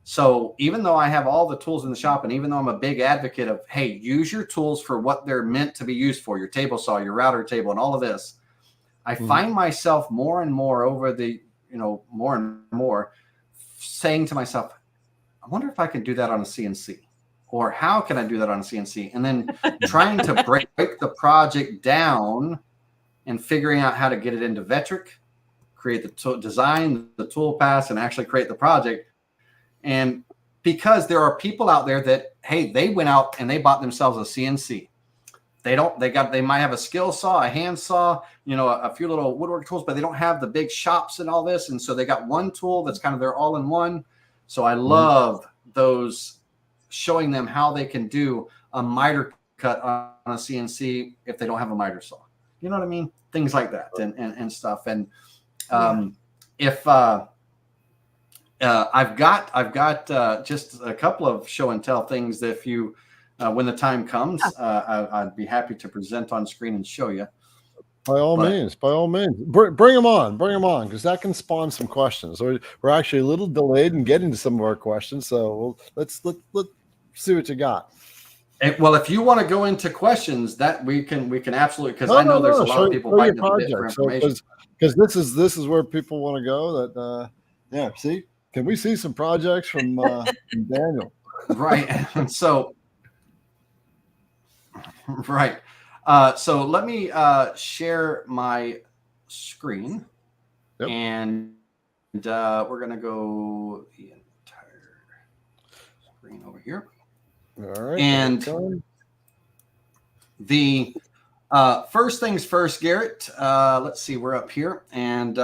So even though I have all the tools in the shop, and even though I'm a big advocate of, hey, use your tools for what they're meant to be used for, your table saw, your router table, and all of this, I find myself more and more over the, more and more saying to myself, I wonder if I can do that on a CNC, or how can I do that on a CNC? And then trying to break the project down and figuring out how to get it into VECTRIC, create the design, the tool paths, and actually create the project. And because there are people out there that, hey, they went out and they bought themselves a CNC. They might have a skill saw, a hand saw, a few little woodwork tools, but they don't have the big shops and all this. And so they got one tool that's kind of their all-in-one. So I love those, showing them how they can do a miter cut on a CNC if they don't have a miter saw. You know what I mean? Things like that and stuff. And if I've got just a couple of show and tell things that if you, when the time comes, I'd be happy to present on screen and show you. By all means, bring them on, because that can spawn some questions. We're actually a little delayed in getting to some of our questions, so let's see what you got. Well, if you want to go into questions, that we can absolutely, because I know there's a lot of people biting at the bit for information. Because this is where people want to go. That see, can we see some projects from Daniel? Right, and so right. So let me share my screen, and we're going to go the entire screen over here. All right. And the first things first, Garrett, let's see, we're up here, and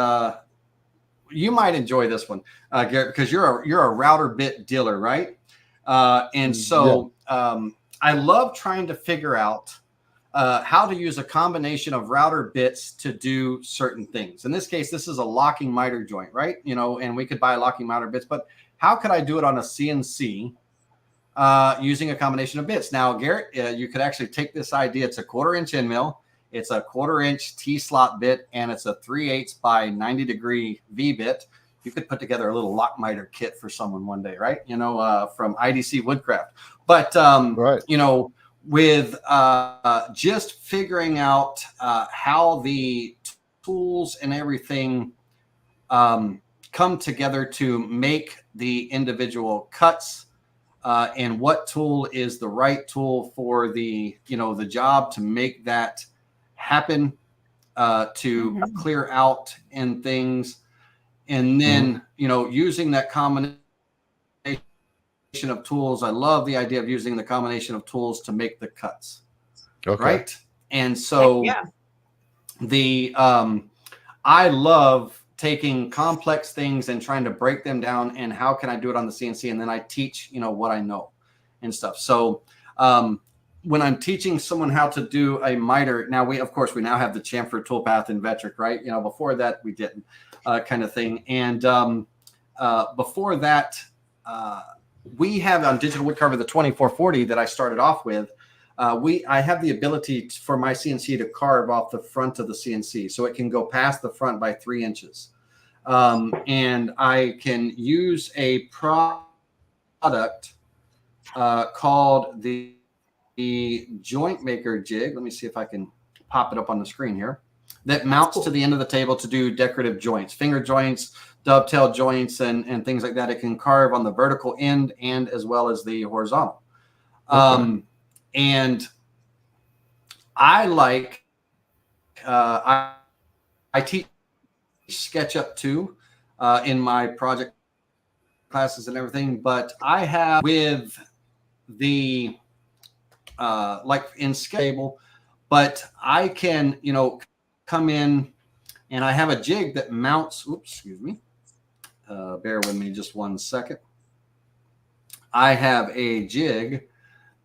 you might enjoy this one, Garrett, because you're a router bit dealer, right? And so I love trying to figure out how to use a combination of router bits to do certain things. In this case, this is a locking miter joint, right? And we could buy locking miter bits, but how could I do it on a CNC using a combination of bits? Now, Garrett, you could actually take this idea. It's a 1/4 inch end mill. It's a 1/4 inch T-slot bit, and it's a 3/8 by 90 degree V bit. You could put together a little lock miter kit for someone one day, right? From IDC Woodcraft. But, with just figuring out how the tools and everything come together to make the individual cuts, and what tool is the right tool for the job to make that happen, to clear out and things. And then, using that combination of tools. I love the idea of using the combination of tools to make the cuts. Okay. Right. And so I love taking complex things and trying to break them down, and how can I do it on the CNC? And then I teach, what I know and stuff. So when I'm teaching someone how to do a miter, now we now have the chamfer toolpath in VECTRIC, right? Before that we didn't, kind of thing. And before that, we have on Digital Woodcarver the 2440 that I started off with. I have the ability for my CNC to carve off the front of the CNC, so it can go past the front by 3 inches. And I can use a product called the Joint Maker Jig. Let me see if I can pop it up on the screen here. That mounts to the end of the table to do decorative joints, finger joints, dovetail joints, and things like that. It can carve on the vertical end and as well as the horizontal. Okay. And I like, I teach SketchUp too in my project classes and everything, but I have with the, like in Sketchable, but I can, come in and I have a jig that mounts, Bear with me just 1 second. I have a jig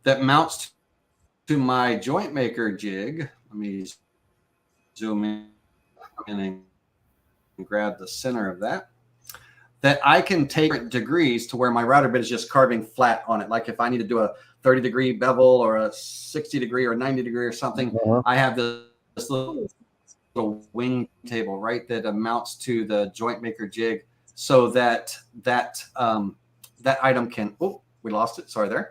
that mounts to my joint maker jig. Let me zoom in and grab the center of that. That I can take degrees to where my router bit is just carving flat on it. Like if I need to do a 30-degree bevel or a 60-degree or 90-degree or something, I have this little wing table, right, that mounts to the joint maker jig, so that that item can. Oh, we lost it. Sorry there.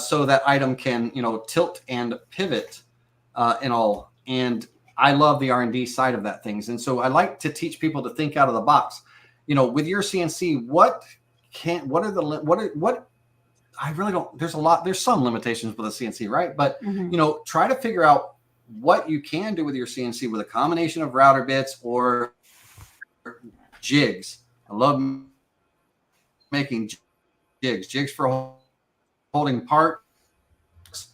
So that item can, you know, tilt and pivot and all. And I love the R&D side of that things. And so I like to teach people to think out of the box. You know, with your CNC, I really don't, there's some limitations with a CNC, right? But, you know, try to figure out what you can do with your CNC with a combination of router bits or jigs. I love making jigs for holding parts,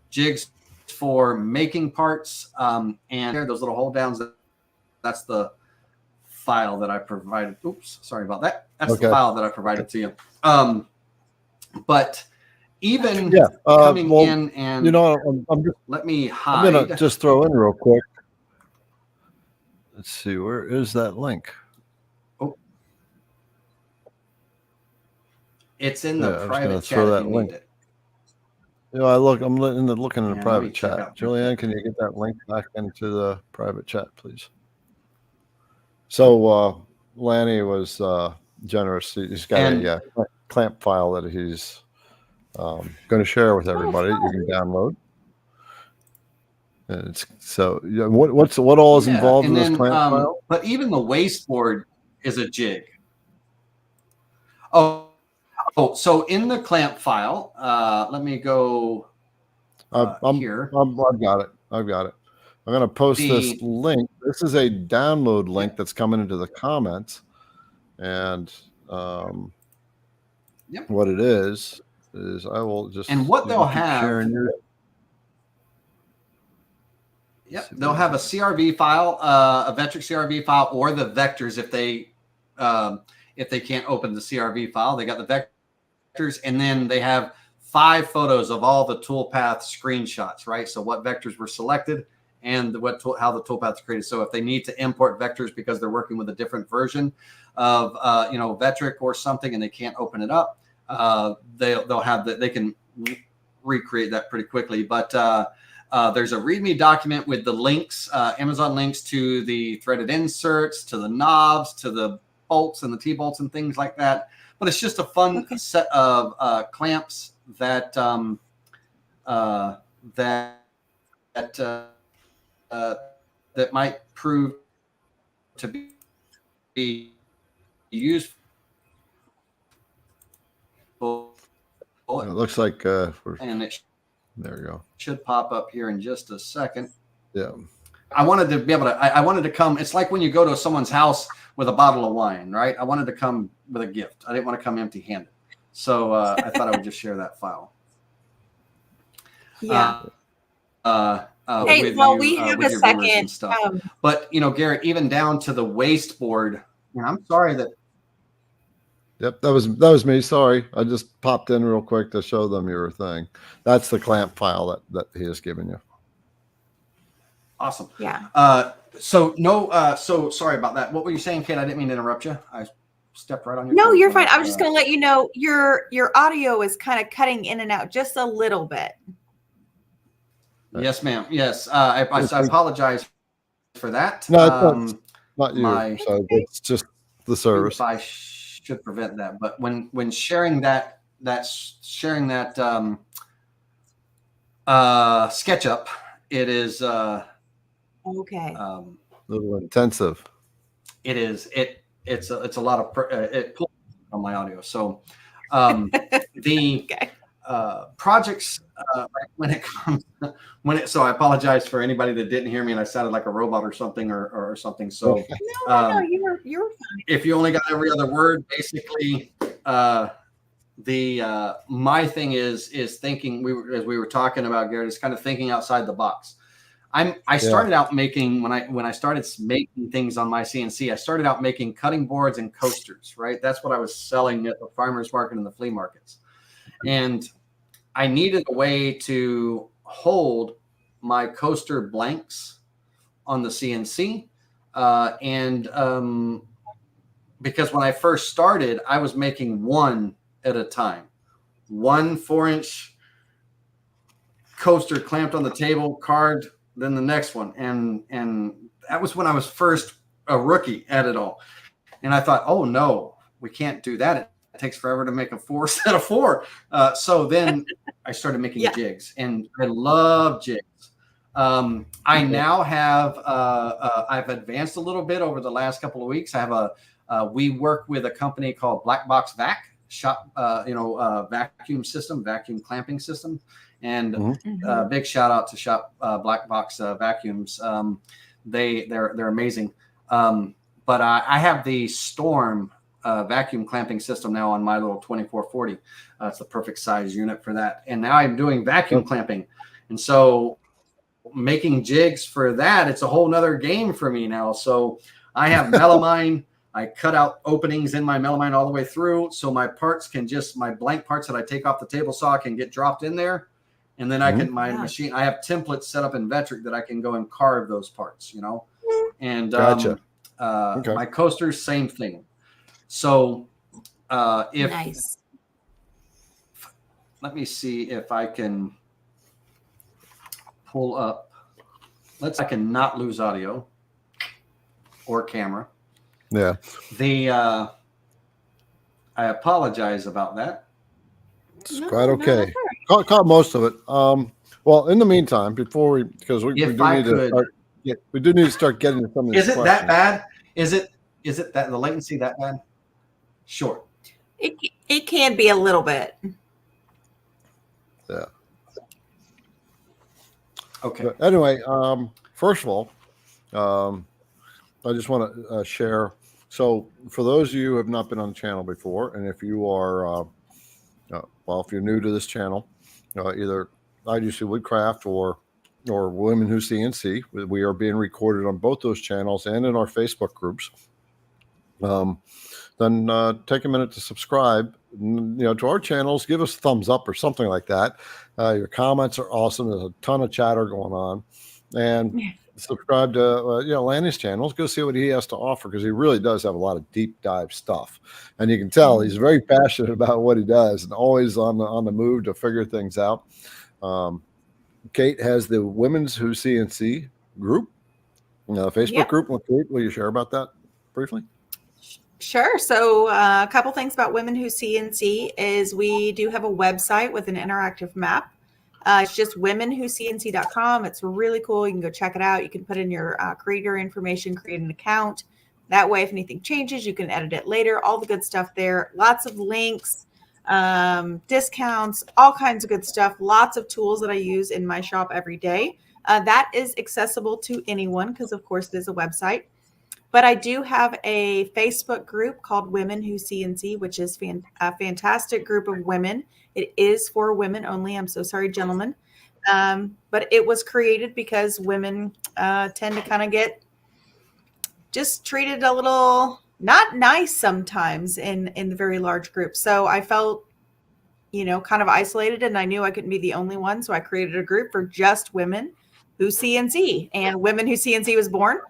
jigs for making parts, and those little hold downs. That's the file that I provided. Oops, sorry about that. That's the file that I provided to you. But even coming in and, you know, let me hide. I'm gonna just throw in real quick. Let's see, where is that link? Oh, it's in the private chat. Throw that link. You know, I'm looking in the private chat. Julianne, can you get that link back into the private chat, please? So Lanny was generous. He's got a clamp file that he's going to share with everybody. You can download. And it's so what all is involved in this clamp file? But even the wasteboard is a jig. Oh, so in the clamp file, let me go here. I've got it. I'm going to post this link. This is a download link that's coming into the comments. And what it is I will just... And what they'll have... they'll have a CRV file, a VECTRIC CRV file, or the vectors if they can't open the CRV file. They got the vectors, and then they have 5 photos of all the toolpath screenshots, right? So what vectors were selected and how the toolpath is created. So if they need to import vectors because they're working with a different version of VECTRIC or something and they can't open it up, they'll have that. They can recreate that pretty quickly. But there's a README document with the links, Amazon links to the threaded inserts, to the knobs, to the bolts and the T-bolts and things like that. But it's just a fun set of clamps that that might prove to be useful. It looks like and there you go. Should pop up here in just a second. Yeah. I wanted to be able to, I wanted to come. It's like when you go to someone's house with a bottle of wine, right? I wanted to come with a gift. I didn't want to come empty handed. So I thought I would just share that file. Yeah. Hey, we have a second. But, Garrett, even down to the wasteboard, and I'm sorry that. Yep, that was me. Sorry, I just popped in real quick to show them your thing. That's the clamp file that he has given you. Awesome. Yeah. So sorry about that. What were you saying, Kate? I didn't mean to interrupt you. I stepped right on your. No, you're fine. I was just going to let you know your audio is kind of cutting in and out just a little bit. Yes, ma'am. Yes, I apologize for that. No, it's not you. So it's just the service. I should prevent that. But when sharing that SketchUp, it is okay. A little intensive. It is. It's a lot of it pulls on my audio. So the projects so I apologize for anybody that didn't hear me and I sounded like a robot or something or something. So no, you were fine. If you only got every other word, basically my thing is thinking, as we were talking about, Garrett, is kind of thinking outside the box. I started out making when I started making things on my CNC, I started out making cutting boards and coasters, right? That's what I was selling at the farmers market and the flea markets. And I needed a way to hold my coaster blanks on the CNC. Because when I first started, I was making one at a time, 1 4-inch coaster clamped on the table, carved, then the next one. And that was when I was first a rookie at it all. And I thought, oh no, we can't do that. It takes forever to make a 4 set of 4. So then I started making jigs, and I love jigs. I now have, I've advanced a little bit over the last couple of weeks. I have we work with a company called Black Box vacuum system, vacuum clamping system. And big shout out to Shop Black Box Vacuums. They're amazing. But I have the Storm vacuum clamping system now on my little 2440. It's the perfect size unit for that. And now I'm doing vacuum clamping. And so making jigs for that, it's a whole nother game for me now. So I have melamine. I cut out openings in my melamine all the way through, so my parts can my blank parts that I take off the table saw can get dropped in there. And then I can, machine, I have templates set up in VECTRIC that I can go and carve those parts, And my coasters, same thing. So let me see if I can pull up. I can not lose audio or camera. Yeah. I apologize about that. It's quite okay. Caught most of it. Well, in the meantime, before because we do need to start getting to some of these questions. That bad? Is it that the latency that bad? Sure. It can be a little bit. Yeah. Okay. But anyway, first of all, I just want to share. So for those of you who have not been on the channel before, and if you are, if you're new to this channel, either IGC Woodcraft or Women Who CNC, we are being recorded on both those channels and in our Facebook groups. Then take a minute to subscribe, to our channels. Give us a thumbs up or something like that. Your comments are awesome. There's a ton of chatter going on, and subscribe to Lanny's channels. Go see what he has to offer, because he really does have a lot of deep dive stuff, and you can tell he's very passionate about what he does and always on the move to figure things out. Kate has the Women's Who CNC group, Facebook group. Kate, will you share about that briefly? Sure. So a couple things about Women Who CNC is we do have a website with an interactive map. It's just womenwhocnc.com. It's really cool. You can go check it out. You can put in your creator information, create an account. That way, if anything changes, you can edit it later. All the good stuff there. Lots of links, discounts, all kinds of good stuff. Lots of tools that I use in my shop every day. That is accessible to anyone because, of course, it is a website. But I do have a Facebook group called Women Who CNC, which is a fantastic group of women. It is for women only. I'm so sorry, gentlemen. But it was created because women tend to kind of get just treated a little not nice sometimes in the very large group. So I felt, kind of isolated, and I knew I couldn't be the only one. So I created a group for just Women Who CNC, and Women Who CNC was born.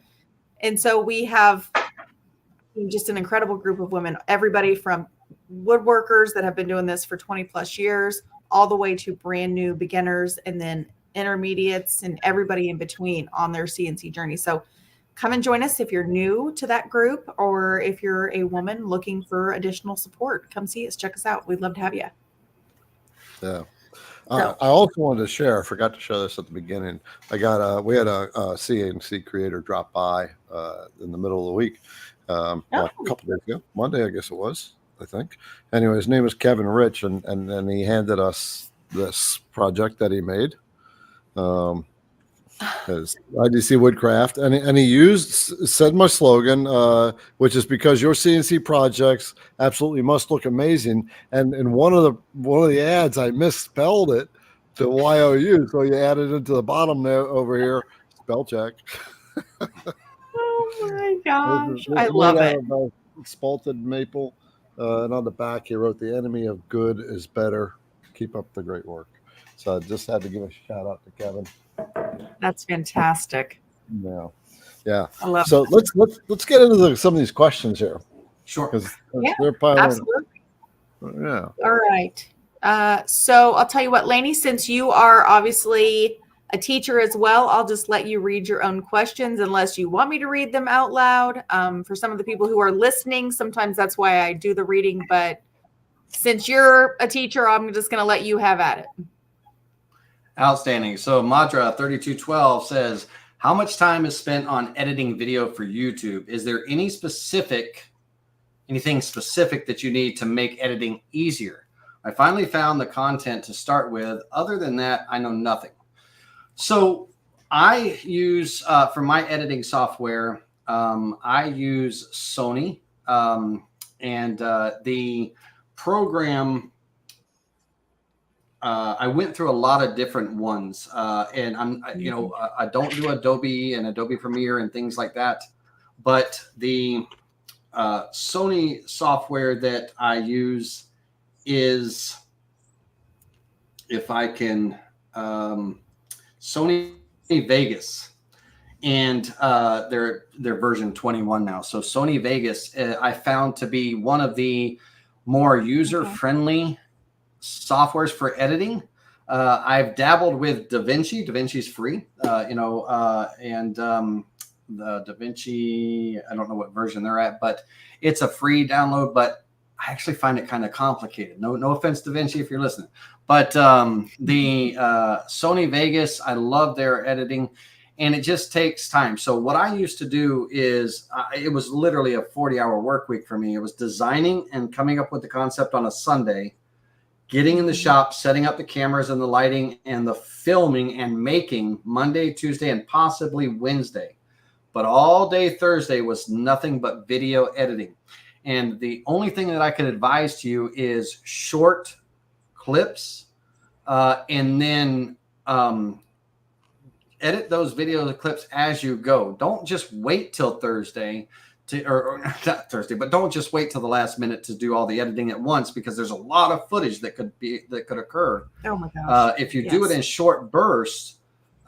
And so we have just an incredible group of women, everybody from woodworkers that have been doing this for 20 plus years, all the way to brand new beginners, and then intermediates and everybody in between on their CNC journey. So come and join us if you're new to that group, or if you're a woman looking for additional support, come see us, check us out. We'd love to have you. Yeah. I also wanted to share, I forgot to share this at the beginning. We had a CNC creator drop by in the middle of the week, a couple days ago, Monday, I guess it was, I think. Anyway, his name is Kevin Rich, and he handed us this project that he made. His IDC Woodcraft, and he said my slogan, which is because your CNC projects absolutely must look amazing. And in one of the ads, I misspelled it to YOU, so you added it to the bottom there over here. belt jack. Oh my gosh. It's I made love out it. of, spalted maple. And on the back, he wrote, "The enemy of good is better. Keep up the great work." So I just had to give a shout out to Kevin. That's fantastic. Yeah. I love So let's get into some of these questions here, Sure. because Yeah, they're piling. absolutely. Yeah. All right. So I'll tell you what, Laney, since you are obviously a teacher as well, I'll just let you read your own questions unless you want me to read them out loud. For some of the people who are listening, sometimes that's why I do the reading. But since you're a teacher, I'm just going to let you have at it. Outstanding. So Madra 3212 says, how much time is spent on editing video for YouTube? Is there anything specific that you need to make editing easier? I finally found the content to start with. Other than that, I know nothing. So I use, for my editing software, I use Sony, and the program, I went through a lot of different ones, and I don't do Adobe and Adobe Premiere and things like that, but the Sony software that I use is, if I can, Sony Vegas, and they're version 21 now. So Sony Vegas, I found to be one of the more user-friendly softwares for editing. I've dabbled with DaVinci. DaVinci's free, and the DaVinci, I don't know what version they're at, but it's a free download. But I actually find it kind of complicated. No offense, DaVinci, if you're listening. But the Sony Vegas, I love their editing, and it just takes time. So what I used to do is, it was literally a 40-hour work week for me. It was designing and coming up with the concept on a Sunday, getting in the shop, setting up the cameras and the lighting and the filming and making Monday, Tuesday, and possibly Wednesday. But all day Thursday was nothing but video editing. And the only thing that I could advise to you is short clips, and then edit those video clips as you go. Don't just wait till Thursday or not Thursday, but don't just wait till the last minute to do all the editing at once, because there's a lot of footage that could occur. Oh my gosh. If you do it in short bursts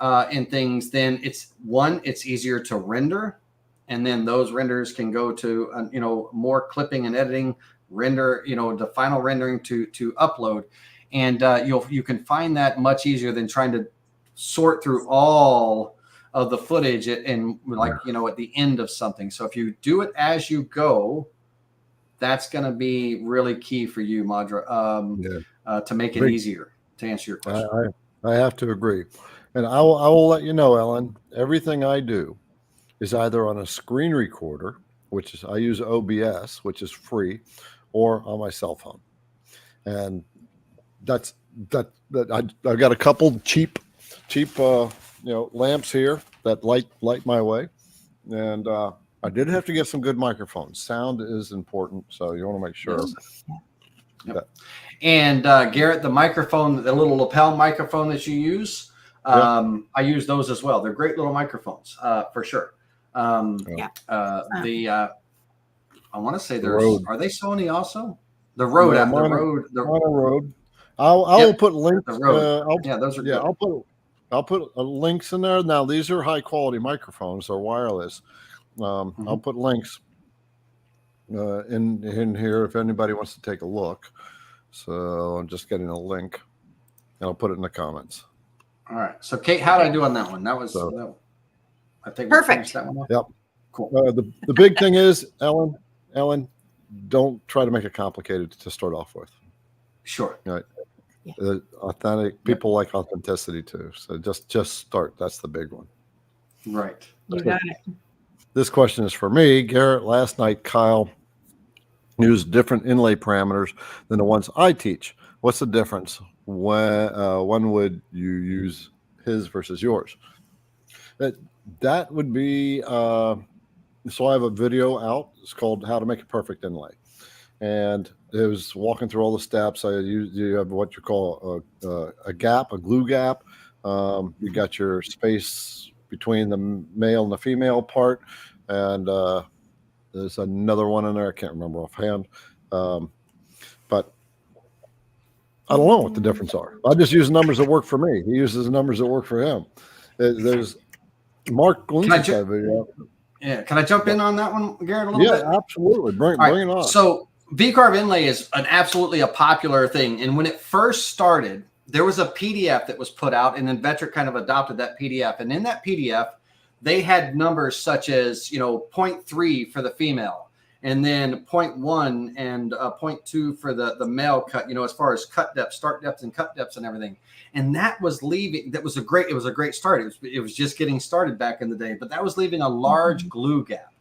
and things, then it's easier to render, and then those renders can go to more clipping and editing, render, the final rendering to upload, and you can find that much easier than trying to sort through all of the footage and at the end of something. So if you do it as you go, that's going to be really key for you, Madra, to make it easier, to answer your question. I have to agree. And I will let you know, Ellen, everything I do is either on a screen recorder, which is, I use OBS, which is free, or on my cell phone. And I've got a couple cheap lamps here that light my way. And I did have to get some good microphones. Sound is important, so you want to make sure. Yep. And Garrett, the microphone, the little lapel microphone that you use, I use those as well. They're great little microphones, for sure. I want to say are they Sony also? The Rode, the Rode. I'll put links. The Rode. Those are good. I'll put links in there. Now these are high quality microphones. They're wireless. I'll put links in here if anybody wants to take a look. So I'm just getting a link, and I'll put it in the comments. All right. So Kate, how did I do on that one? That was I think perfect. That one off. Yep. Cool. The big thing is, Ellen, don't try to make it complicated to start off with. Sure. Right. Authentic people like authenticity too. So just start. That's the big one. Right. You got it. This question is for me, Garrett. Last night, Kyle used different inlay parameters than the ones I teach. What's the difference? When would you use his versus yours? That would be. So I have a video out. It's called "How to Make a Perfect Inlay," and it was walking through all the steps. You have what you call a gap, a glue gap. You got your space between the male and the female part. And there's another one in there. I can't remember offhand. But I don't know what the difference are. I just use numbers that work for me. He uses numbers that work for him. There's Mark Lindsay's video. Yeah, can I jump in on that one, Garrett, a little bit? Yeah, absolutely. Bring it on. So V-carve inlay is absolutely a popular thing. And when it first started, there was a PDF that was put out, and then VECTRIC kind of adopted that PDF. And in that PDF, they had numbers such as, 0.3 for the female, and then 0.1 and 0.2 for the male cut, as far as cut depth, start depth, and cut depths and everything. And that was a great start. It was just getting started back in the day, but that was leaving a large glue gap,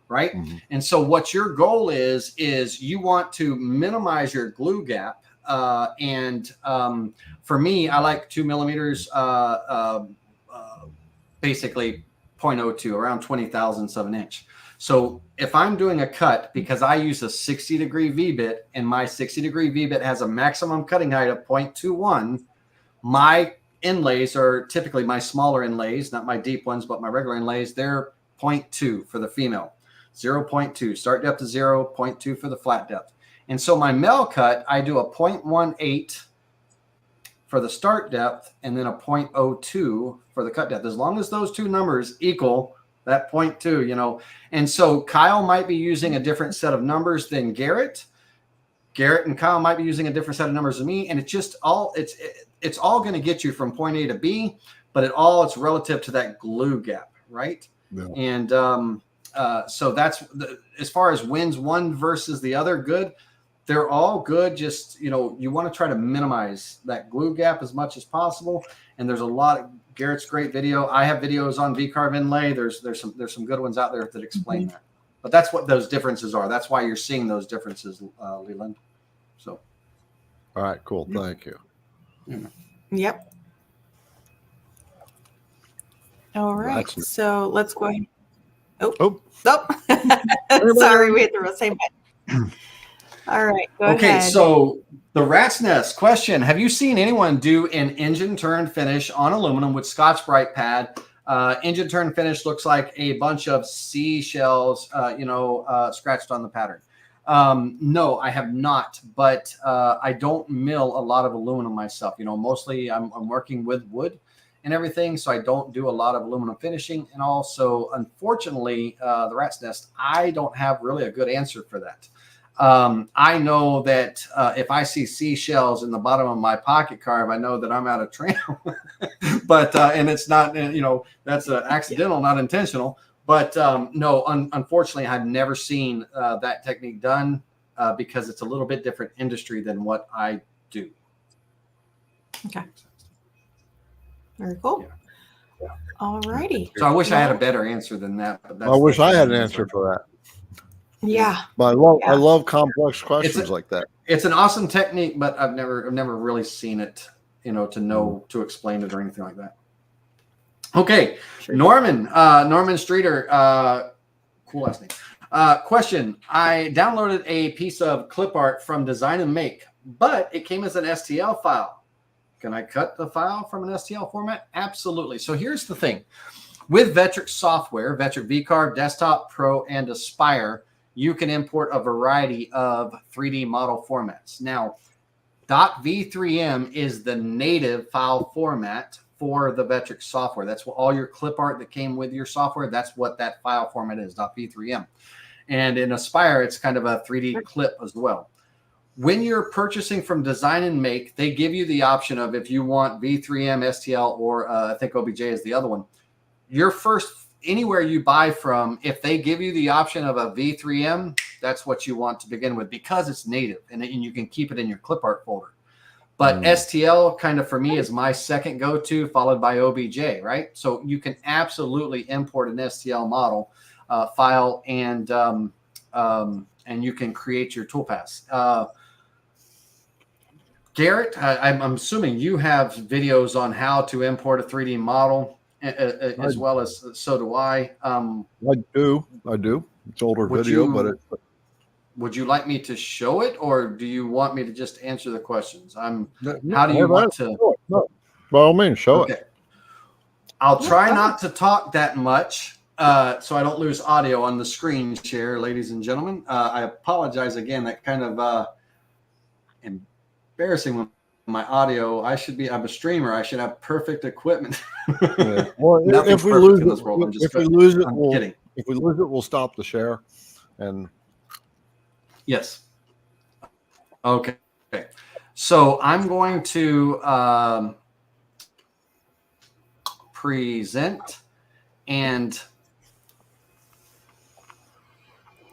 right? Mm-hmm. And so what your goal is you want to minimize your glue gap. For me, I like 2 millimeters, basically 0.02, around 20 thousandths of an inch. So if I'm doing a cut, because I use a 60-degree V-bit, and my 60-degree V-bit has a maximum cutting height of 0.21, my inlays are typically my smaller inlays, not my deep ones, but my regular inlays, they're 0.2 for the female, 0.2. Start depth is 0, 0.2 for the flat depth. And so my male cut, I do a 0.18 for the start depth, and then a 0.02 for the cut depth. As long as those two numbers equal that 0.2, And so Kyle might be using a different set of numbers than Garrett. Garrett and Kyle might be using a different set of numbers than me. And it's just it's all going to get you from point A to B, but it's relative to that glue gap, right? Yeah. And so that's as far as wins one versus the other good. They're all good. Just, you want to try to minimize that glue gap as much as possible. And there's a lot of Garrett's great video. I have videos on V-carve inlay. There's some good ones out there that explain that. But that's what those differences are. That's why you're seeing those differences, Leland. So. All right, cool. Thank you. Yep. All right. So let's go ahead. Oh. Sorry, we had the same button. All right, go ahead. Okay, so the rat's nest question. Have you seen anyone do an engine turn finish on aluminum with Scotch-Brite pad? Engine turn finish looks like a bunch of seashells, scratched on the pattern. No, I have not, but I don't mill a lot of aluminum myself. Mostly I'm working with wood and everything, so I don't do a lot of aluminum finishing. And also, unfortunately, the rat's nest, I don't have really a good answer for that. I know that if I see seashells in the bottom of my pocket carve, I know that I'm out of trim. But and it's not, that's an accidental, not intentional. But no, unfortunately, I've never seen that technique done because it's a little bit different industry than what I do. Okay. Very cool. Yeah. All righty. So I wish I had a better answer than that. But I wish I had an answer for that. Yeah. But I love complex questions like that. It's an awesome technique, but I've never really seen it, to explain it or anything like that. Okay. Sure. Norman Streeter, cool last name. Question. I downloaded a piece of clip art from Design and Make, but it came as an STL file. Can I cut the file from an STL format? Absolutely. So here's the thing. With VECTRIC software, VECTRIC VCarve, Desktop, Pro, and Aspire, you can import a variety of 3D model formats. Now, .v3m is the native file format for the VECTRIC software. That's what all your clip art that came with your software, that's what that file format is, .v3m. And in Aspire, it's kind of a 3D clip as well. When you're purchasing from Design and Make, they give you the option of if you want V3M, STL, or I think OBJ is the other one. Your first, anywhere you buy from, if they give you the option of a V3M, that's what you want to begin with because it's native and you can keep it in your clip art folder. But STL kind of for me is my second go-to, followed by OBJ, right? So you can absolutely import an STL model file and you can create your toolpaths. Garrett, I'm assuming you have videos on how to import a 3D model as well as so do I. I do. It's older video, but would you like me to show it or do you want me to just answer the questions? How do you want to? No, by all means, show it. I'll try not to talk that much so I don't lose audio on the screen share, ladies and gentlemen. I apologize again. That kind of embarrassing with my audio. I'm a streamer. I should have perfect equipment. Yeah. Well, Nothing's if we perfect lose in this world. it, if we lose it, I'm kidding. If we lose it, we'll stop the share. And yes. Okay. So I'm going to present, and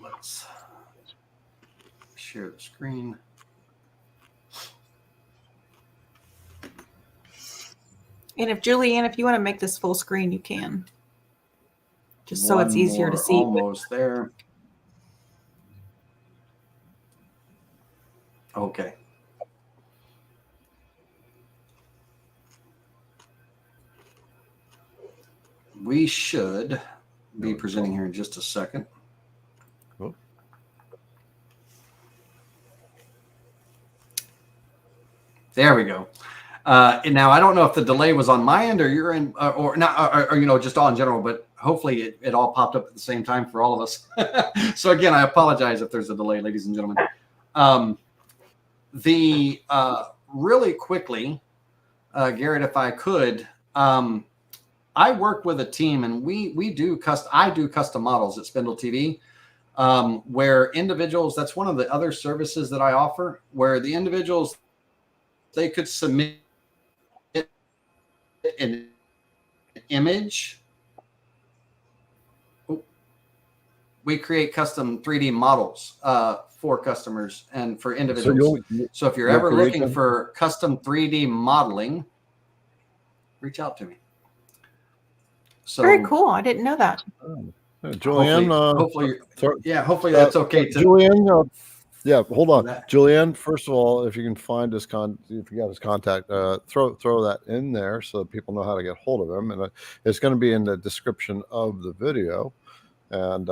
let's share the screen. And if Julianne, if you want to make this full screen, you can. Just so it's easier to see. Almost there. Okay. We should be presenting here in just a second. Oh. There we go. And now I don't know if the delay was on my end or your end, or not, or just all in general, but hopefully it all popped up at the same time for all of us. So again, I apologize if there's a delay, ladies and gentlemen. Really quickly, Garrett, if I could, I work with a team, and I do custom models at SpindleTV, where individuals, that's one of the other services that I offer, where the individuals, they could submit an image. We create custom 3D models for customers and for individuals. So if you're ever looking for custom 3D modeling, reach out to me. So very cool. I didn't know that. Julianne, hopefully that's okay. Julianne, yeah, hold on, Julianne. First of all, if you can find if you got his contact, throw that in there so that people know how to get hold of him, and it's going to be in the description of the video. And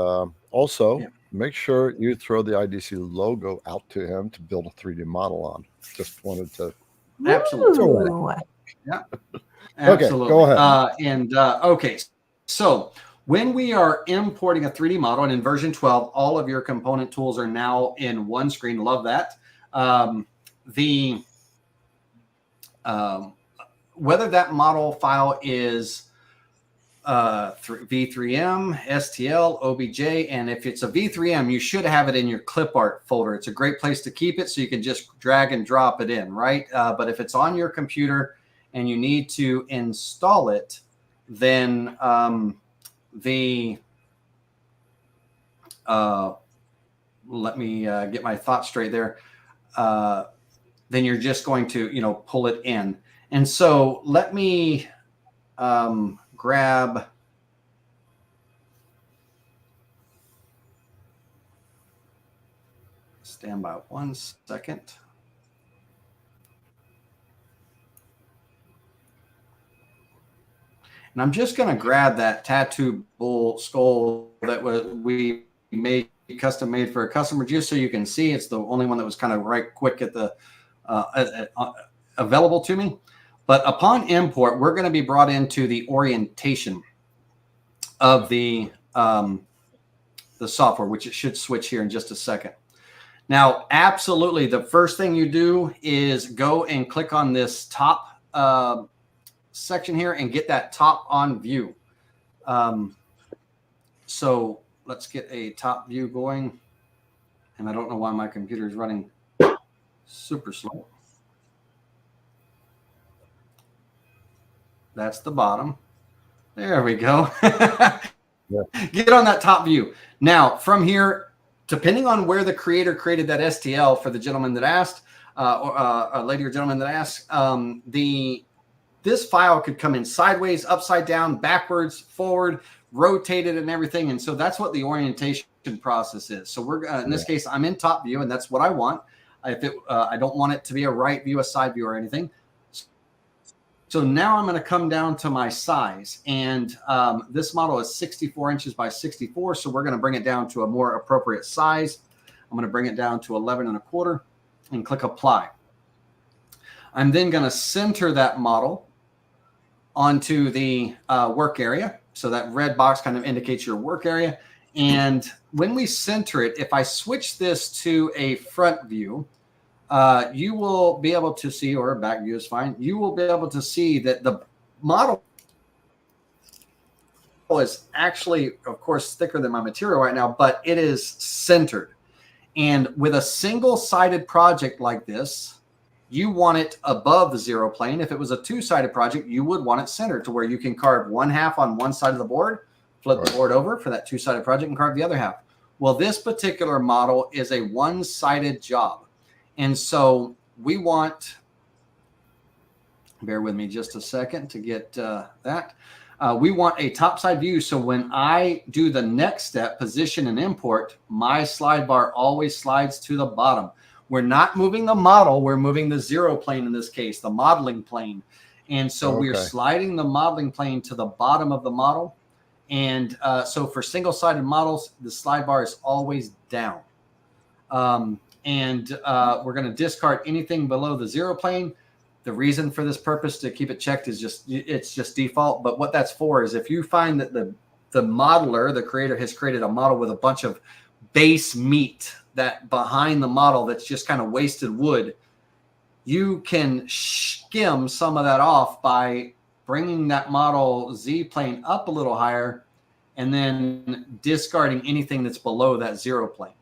also, make sure you throw the IDC logo out to him to build a 3D model on. Just wanted to absolutely, yeah, absolutely. Okay, go ahead. Okay, so when we are importing a 3D model, and in version 12, all of your component tools are now in one screen. Love that. Whether that model file is V3M, STL, OBJ, and if it's a V3M, you should have it in your clip art folder. It's a great place to keep it, so you can just drag and drop it in, right? But if it's on your computer and you need to install it, then let me get my thoughts straight there. Then you're just going to, pull it in. And so let me grab stand by 1 second. And I'm just going to grab that tattoo bull skull that we made, custom made for a customer, just so you can see. It's the only one that was kind of right quick at the available to me. But upon import, we're going to be brought into the orientation of the software, which it should switch here in just a second. Now, absolutely, the first thing you do is go and click on this top section here and get that top on view. So let's get a top view going. And I don't know why my computer is running super slow. That's the bottom. There we go. Get on that top view. Now, from here, depending on where the creator created that STL for the gentleman that asked, or a lady or gentleman that asked, this file could come in sideways, upside down, backwards, forward, rotated, and everything. And so that's what the orientation process is. So we're in this case, I'm in top view, and that's what I want. I don't want it to be a right view, a side view, or anything. So now I'm going to come down to my size, and this model is 64 inches by 64. So we're going to bring it down to a more appropriate size. I'm going to bring it down to 11 1/4 and click apply. I'm then going to center that model onto the work area. So that red box kind of indicates your work area. And when we center it, if I switch this to a front view, you will be able to see, or a back view is fine, you will be able to see that the model is actually, of course, thicker than my material right now, but it is centered. And with a single-sided project like this, you want it above the zero plane. If it was a two-sided project, you would want it centered to where you can carve one half on one side of the board, flip the board over for that two-sided project, and carve the other half. Well, this particular model is a one-sided job. And so we want, bear with me just a second to get that. We want a top side view. So when I do the next step, position and import, my slide bar always slides to the bottom. We're not moving the model. We're moving the zero plane in this case, the modeling plane. And so we're sliding the modeling plane to the bottom of the model. And so for single-sided models, the slide bar is always down. We're going to discard anything below the zero plane. The reason for this purpose to keep it checked is it's just default. But what that's for is if you find that the modeler, the creator, has created a model with a bunch of base meat that behind the model that's just kind of wasted wood, you can skim some of that off by bringing that model Z plane up a little higher and then discarding anything that's below that zero plane.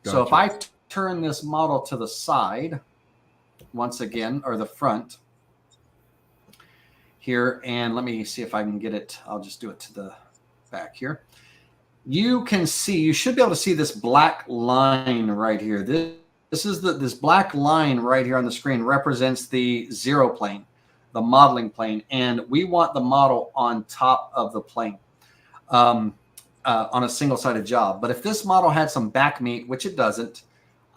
Gotcha. So if I turn this model to the side, once again, or the front here, and let me see if I can get it. I'll just do it to the back here. You can see, you should be able to see this black line right here. This black line right here on the screen represents the zero plane, the modeling plane, and we want the model on top of the plane on a single-sided job. But if this model had some back meat, which it doesn't,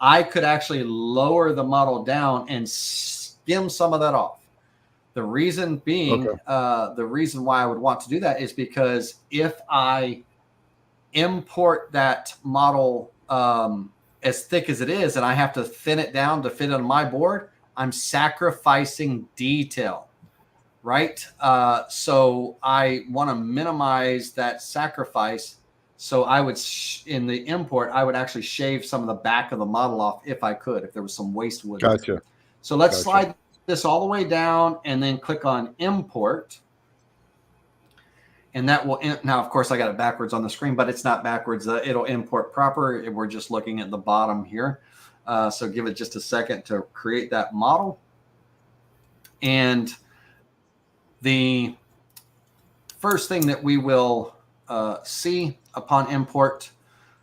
I could actually lower the model down and skim some of that off. The reason being, the reason why I would want to do that is because if I import that model as thick as it is and I have to thin it down to fit on my board, I'm sacrificing detail, right? So I want to minimize that sacrifice. So I would, in the import, I would actually shave some of the back of the model off if I could, if there was some waste wood. Gotcha. So let's slide this all the way down and then click on import. And that will, now of course I got it backwards on the screen, but it's not backwards. It'll import proper. We're just looking at the bottom here. So give it just a second to create that model. And the first thing that we will see upon import,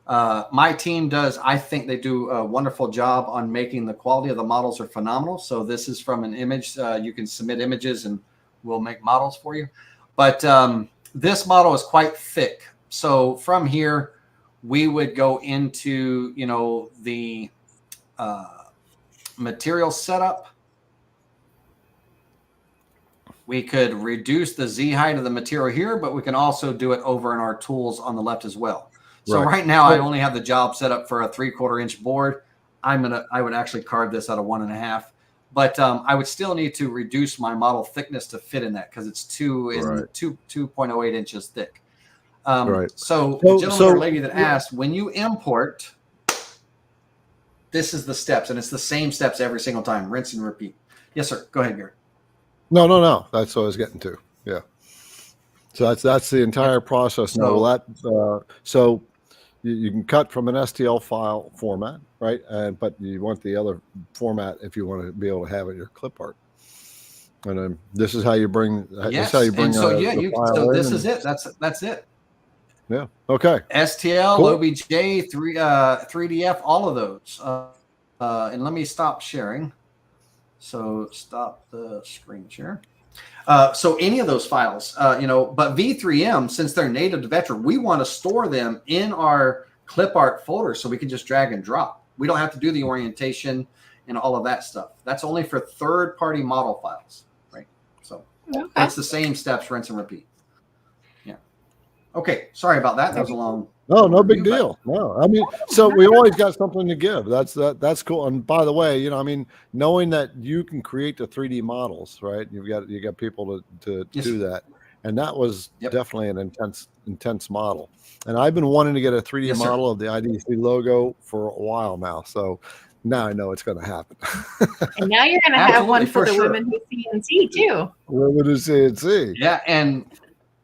my team does, I think they do a wonderful job on making the quality of the models are phenomenal. So this is from an image. You can submit images and we'll make models for you. But this model is quite thick. So from here, we would go into, you know, the material setup. We could reduce the Z height of the material here, but we can also do it over in our tools on the left as well. So right now I only have the job set up for a 3/4 inch board. I would actually carve this out of 1.5, but I would still need to reduce my model thickness to fit in that because it's 2.08 inches thick. So the gentleman or lady that asked, when you import, this is the steps, and it's the same steps every single time. Rinse and repeat. Yes, sir. Go ahead, Garrett. No. That's what I was getting to. Yeah. So that's the entire process. So you can cut from an STL file format, right? But you want the other format if you want to be able to have it in your clip art. And then this is how you bring. Yes. This is how you bring. So this is it. That's it. Yeah. Okay. STL, cool. OBJ, 3DF, all of those. And let me stop sharing. So stop the screen share. So any of those files, but V3M, since they're native to VECTRIC, we want to store them in our clip art folder so we can just drag and drop. We don't have to do the orientation and all of that stuff. That's only for third-party model files, right? So it's the same steps, rinse and repeat. Yeah. Okay. Sorry about that. That was a long No, no big You bet. deal. No, I mean, so we always got something to give. That's cool. And by the way, I mean, knowing that you can create the 3D models, right? You got people to Yes, do sir. that, and that was Yep. definitely an intense model. And I've been wanting to get a 3D Yes, sir. model of the IDC logo for a while now. So now I know it's going to happen. And now you're going to have one Absolutely, for for the sure. women who CNC too. Women who CNC. Yeah, and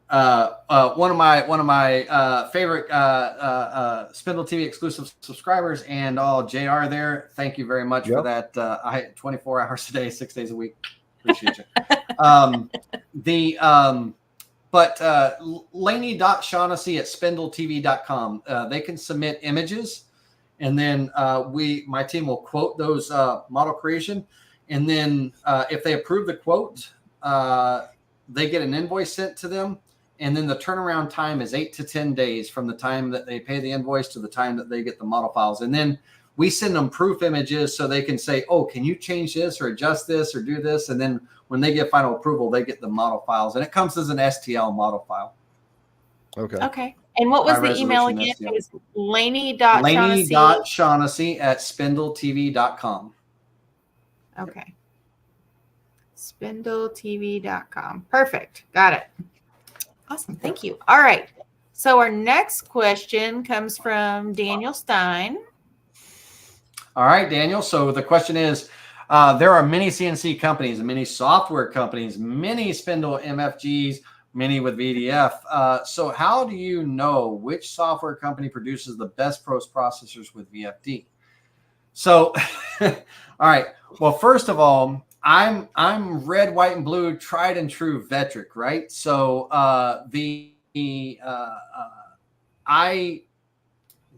one of my favorite Spindle TV exclusive subscribers and all JR there. Thank you very much for that. I 24 hours a day, 6 days a week. Appreciate you. But laney.shaughnessy at SpindleTV.com. They can submit images, and then my team will quote those model creation, and then if they approve the quote, they get an invoice sent to them. And then the turnaround time is 8 to 10 days from the time that they pay the invoice to the time that they get the model files. And then we send them proof images so they can say, oh, can you change this or adjust this or do this? And then when they get final approval, they get the model files. And it comes as an STL model file. Okay. Okay. And what was High the email resolution again? STL. It was laney.shaughnessy. laney.shaughnessy at SpindleTV.com. Okay. SpindleTV.com. Perfect. Got it. Awesome. Thank you. All right. So our next question comes from Daniel Stein. All right, Daniel. So the question is, there are many CNC companies, many software companies, many spindle MFGs, many with VDF. So how do you know which software company produces the best post processors with VFD? So, all right. Well, first of all, I'm red, white, and blue, tried and true VECTRIC, right? So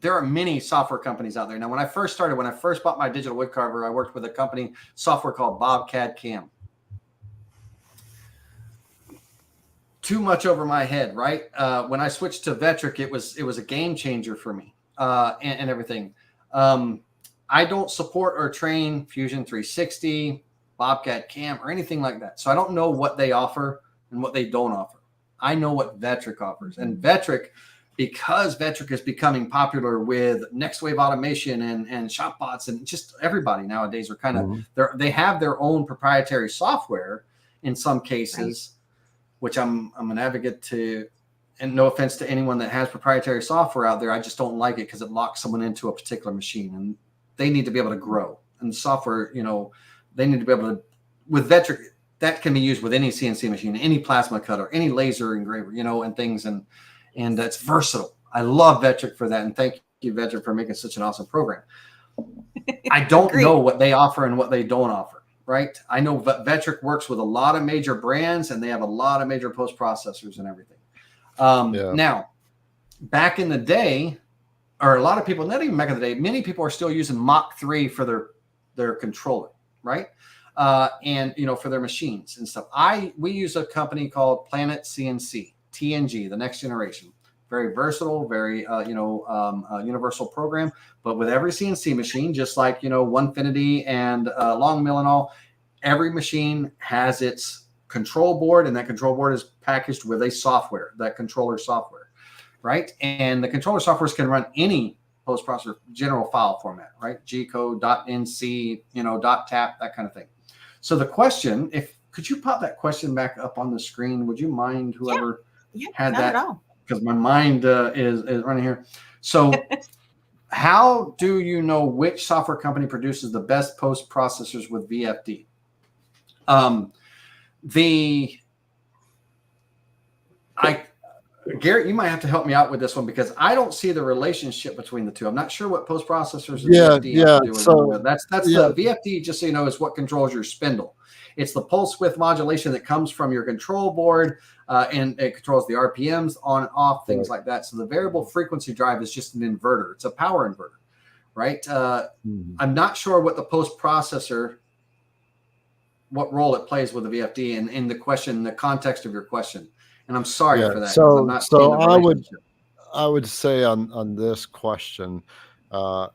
there are many software companies out there. Now, when I first bought my digital wood carver, I worked with a company software called CAD. Too much over my head, right? When I switched to VECTRIC, it was a game changer for me and everything. I don't support or train Fusion 360, Bobcat Cam, or anything like that. So I don't know what they offer and what they don't offer. I know what VECTRIC offers. And VECTRIC, because VECTRIC is becoming popular with next wave automation and shop bots, and just everybody nowadays are kind of, they have their own proprietary software in some cases, which I'm an advocate to, and no offense to anyone that has proprietary software out there. I just don't like it because it locks someone into a particular machine, and they need to be able to grow. And software, they need to be able to, with VECTRIC, that can be used with any CNC machine, any plasma cutter, any laser engraver, and things. And that's versatile. I love VECTRIC for that. And thank you, VECTRIC, for making such an awesome program. I don't know what they offer and what they don't offer, right? I know VECTRIC works with a lot of major brands, and they have a lot of major post processors and everything. Now, back in the day, or a lot of people, not even back in the day, many people are still using Mach 3 for their controller, right? And for their machines and stuff. We use a company called Planet CNC, TNG, the next generation. Very versatile, very universal program. But with every CNC machine, just like Onefinity and Long Mill and all, every machine has its control board, and that control board is packaged with a software, that controller software. Right. And the controller softwares can run any post processor general file format, right? G-code, .nc, .tap, that kind of thing. So the question, could you pop that question back up on the screen? Would you mind, whoever had that? Because my mind is running here. So how do you know which software company produces the best post processors with VFD? Garrett, you might have to help me out with this one because I don't see the relationship between the two. I'm not sure what post processors and VFD have to do with one. That's the VFD, just so you know, is what controls your spindle. It's the pulse width modulation that comes from your control board, and it controls the RPMs on and off, things like that. So the variable frequency drive is just an inverter. It's a power inverter, right? I'm not sure what the post processor, what role it plays with the VFD, and in the context of your question. And I'm sorry for that. I would say on this question,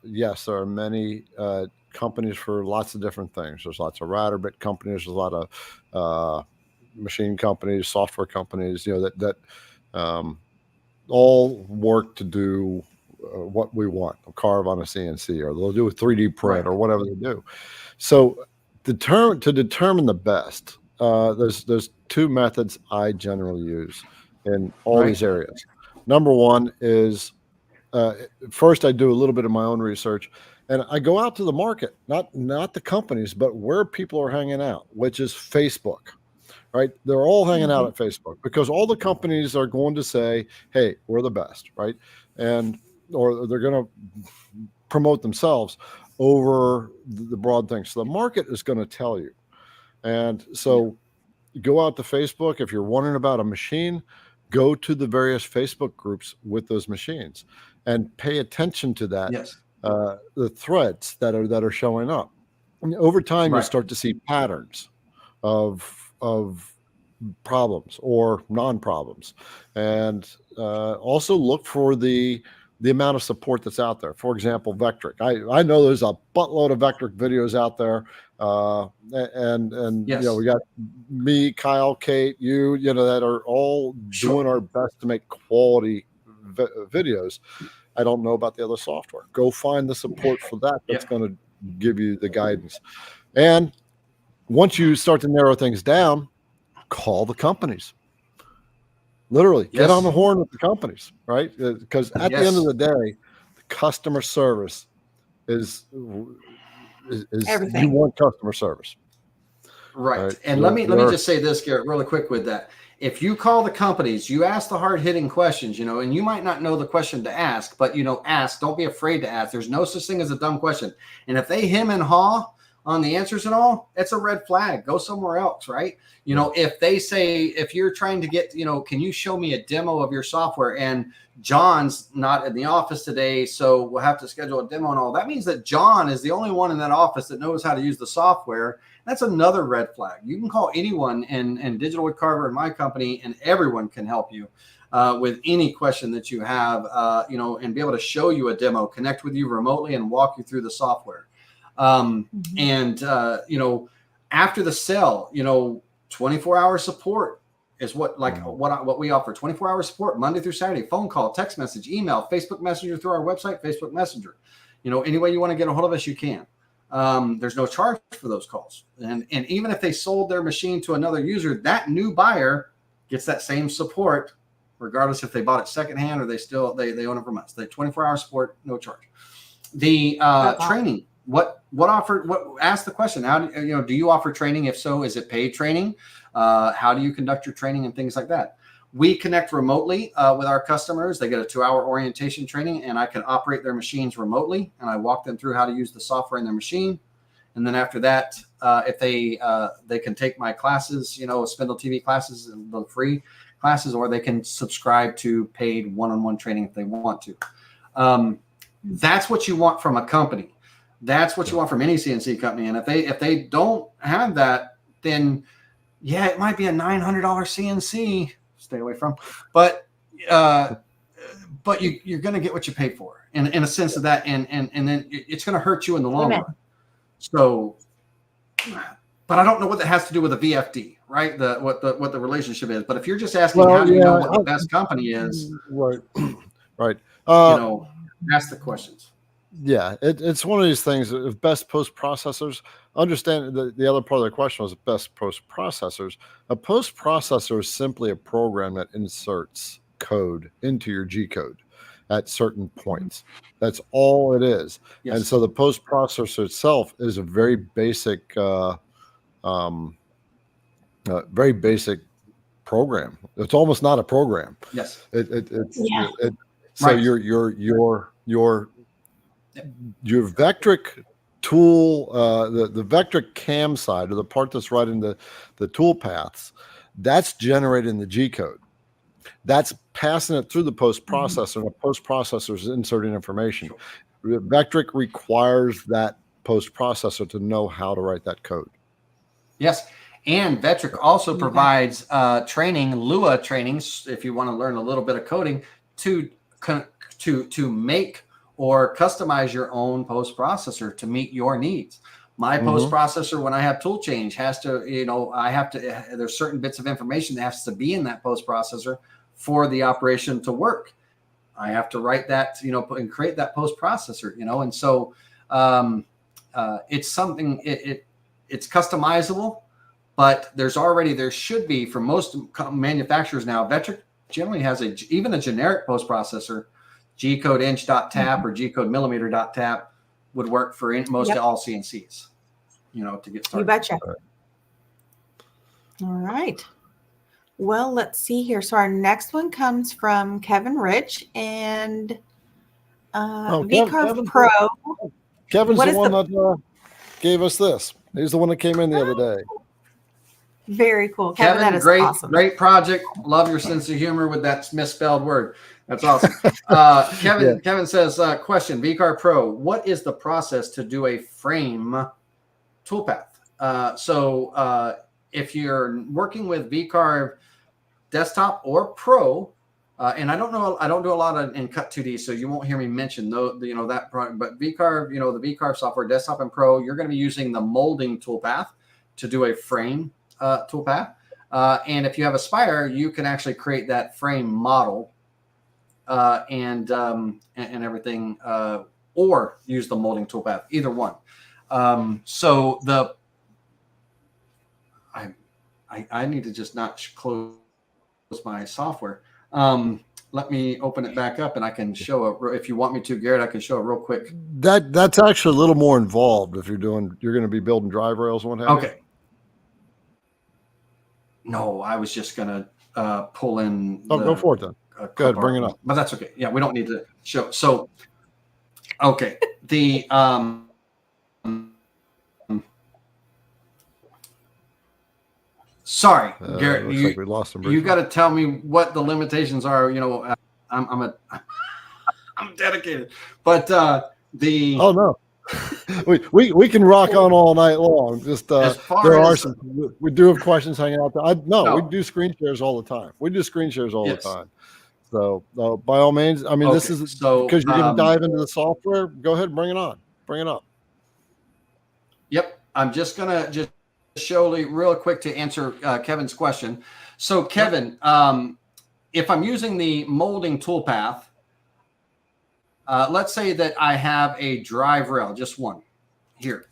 yes, there are many companies for lots of different things. There's lots of router bit companies. There's a lot of machine companies, software companies, that all work to do what we want. They'll carve on a CNC, or they'll do a 3D print, or whatever they do. So to determine the best, there's two methods I generally use in all these areas. Number one is, first I do a little bit of my own research, and I go out to the market, not the companies, but where people are hanging out, which is Facebook. Right? They're all hanging out at Facebook, because all the companies are going to say, hey, we're the best, right? Or they're going to promote themselves over the broad thing. So the market is going to tell you. And so go out to Facebook. If you're wondering about a machine, go to the various Facebook groups with those machines and pay attention to that. Yes. The threads that are showing up. And over time, you start to see patterns of problems or non-problems, and also look for the amount of support that's out there. For example, VECTRIC. I know there's a buttload of VECTRIC videos out there, and yes. We got me, Kyle, Kate, you know, that are all doing our best to make quality videos. I don't know about the other software. Go find the support for that. That's going to give you the guidance. And once you start to narrow things down, call the companies. Literally, get on the horn with the companies, right? Because at the end of the day, the customer service is everything. You want customer service, right? And let me just say this, Garrett, really quick with that. If you call the companies, you ask the hard-hitting questions, you know, and you might not know the question to ask, but, you know, ask. Don't be afraid to ask. There's no such thing as a dumb question. And if they hem and haw on the answers and all, it's a red flag. Go somewhere else, right? You know, if they say, if you're trying to get, you know, can you show me a demo of your software? And John's not in the office today, so we'll have to schedule a demo and all. That means that John is the only one in that office that knows how to use the software. That's another red flag. You can call anyone in Digital Wood Carver in my company, and everyone can help you with any question that you have, you know, and be able to show you a demo, connect with you remotely, and walk you through the software. And, you know, after the sale, you know, 24-hour support is what we offer. 24-hour support, Monday through Saturday, phone call, text message, email, Facebook Messenger through our website, Facebook Messenger. You know, any way you want to get a hold of us, you can. There's no charge for those calls. And even if they sold their machine to another user, that new buyer gets that same support, regardless if they bought it secondhand or they own it from us. They 24-hour support, no charge. The training. Ask the question. How do you offer training? If so, is it paid training? How do you conduct your training and things like that? We connect remotely with our customers. They get a 2-hour orientation training, and I can operate their machines remotely, and I walk them through how to use the software in their machine. And then after that, if they can take my classes, you know, SpindleTV classes, the free classes, or they can subscribe to paid one-on-one training if they want to. That's what you want from a company. That's what you want from any CNC company. And if they don't have that, then yeah, it might be a $900 CNC. Stay away from, but you're going to get what you pay for in a sense of that, and then it's going to hurt you in the long run. So, but I don't know what that has to do with a VFD, right? What the relationship is. But if you're just asking how do you know what the best company is, right? You know, ask the questions. Yeah, it's one of these things. If best post processors, understand the other part of the question was best post processors. A post processor is simply a program that inserts code into your G code at certain points. That's all it is. Yes. And so the post processor itself is a very basic, program. It's almost not a program. Yes. So your VECTRIC tool, the VECTRIC cam side, or the part that's right in the tool paths, that's generating the G code. That's passing it through the post processor, and the post processor is inserting information. Sure. VECTRIC requires that post processor to know how to write that code. Yes. And VECTRIC also provides training, Lua trainings, if you want to learn a little bit of coding, to make or customize your own post processor to meet your needs. My post processor, when I have tool change, has to, you know, there's certain bits of information that has to be in that post processor for the operation to work. I have to write that, and create that post processor, and so it's something, it's customizable, but there should be, for most manufacturers now, VECTRIC generally has even a generic post processor, G-code inch.tap or G-code millimeter.tap would work for most all CNCs, to get started. You betcha. All right. Well, let's see here. So our next one comes from Kevin Rich and VCarve Pro. Kevin's the one that gave us this. He's the one that came in the other day. Very cool. Kevin, that is awesome. Great project. Love your sense of humor with that misspelled word. That's awesome. Kevin says, question, VCarve Pro, what is the process to do a frame toolpath? So if you're working with VCarve Desktop or Pro, and I don't do a lot in Cut 2D, so you won't hear me mention that product, but VCarve, the VCarve software, Desktop and Pro, you're going to be using the molding toolpath to do a frame toolpath. And if you have Aspire, you can actually create that frame model and everything, or use the molding toolpath, either one. So I need to just not close my software. Let me open it back up and I can show it. If you want me to, Garrett, I can show it real quick. That's actually a little more involved if you're going to be building drive rails and what have you. Okay. No, I was just going to pull in. Go for it then. Go ahead, bring it up. But that's okay. Yeah, we don't need to show. So, okay. The sorry, Garrett, like we lost him. You got to tell me what the limitations are. I'm dedicated, but oh no, we can rock on all night long. Just there are some. We do have questions hanging out there. No, we do screen shares all the time. We do screen shares all the time. So by all means, I mean this is because you're going to dive into the software. Go ahead, and bring it on. Bring it up. Yep, I'm just gonna show real quick to answer Kevin's question. So Kevin, if I'm using the molding toolpath, let's say that I have a drive rail, just one here,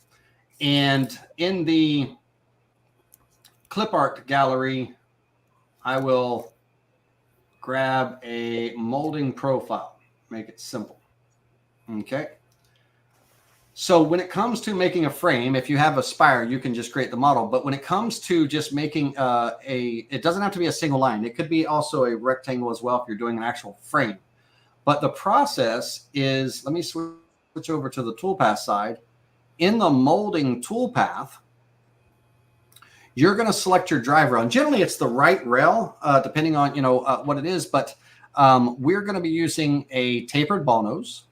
and in the clip art gallery, I will grab a molding profile, make it simple. Okay. So when it comes to making a frame, if you have Aspire, you can just create the model. But when it comes to just making it doesn't have to be a single line. It could be also a rectangle as well if you're doing an actual frame. But the process is, let me switch over to the toolpath side. In the molding toolpath, you're going to select your drive rail. And generally, it's the right rail, depending on what it is. But we're going to be using a tapered ball nose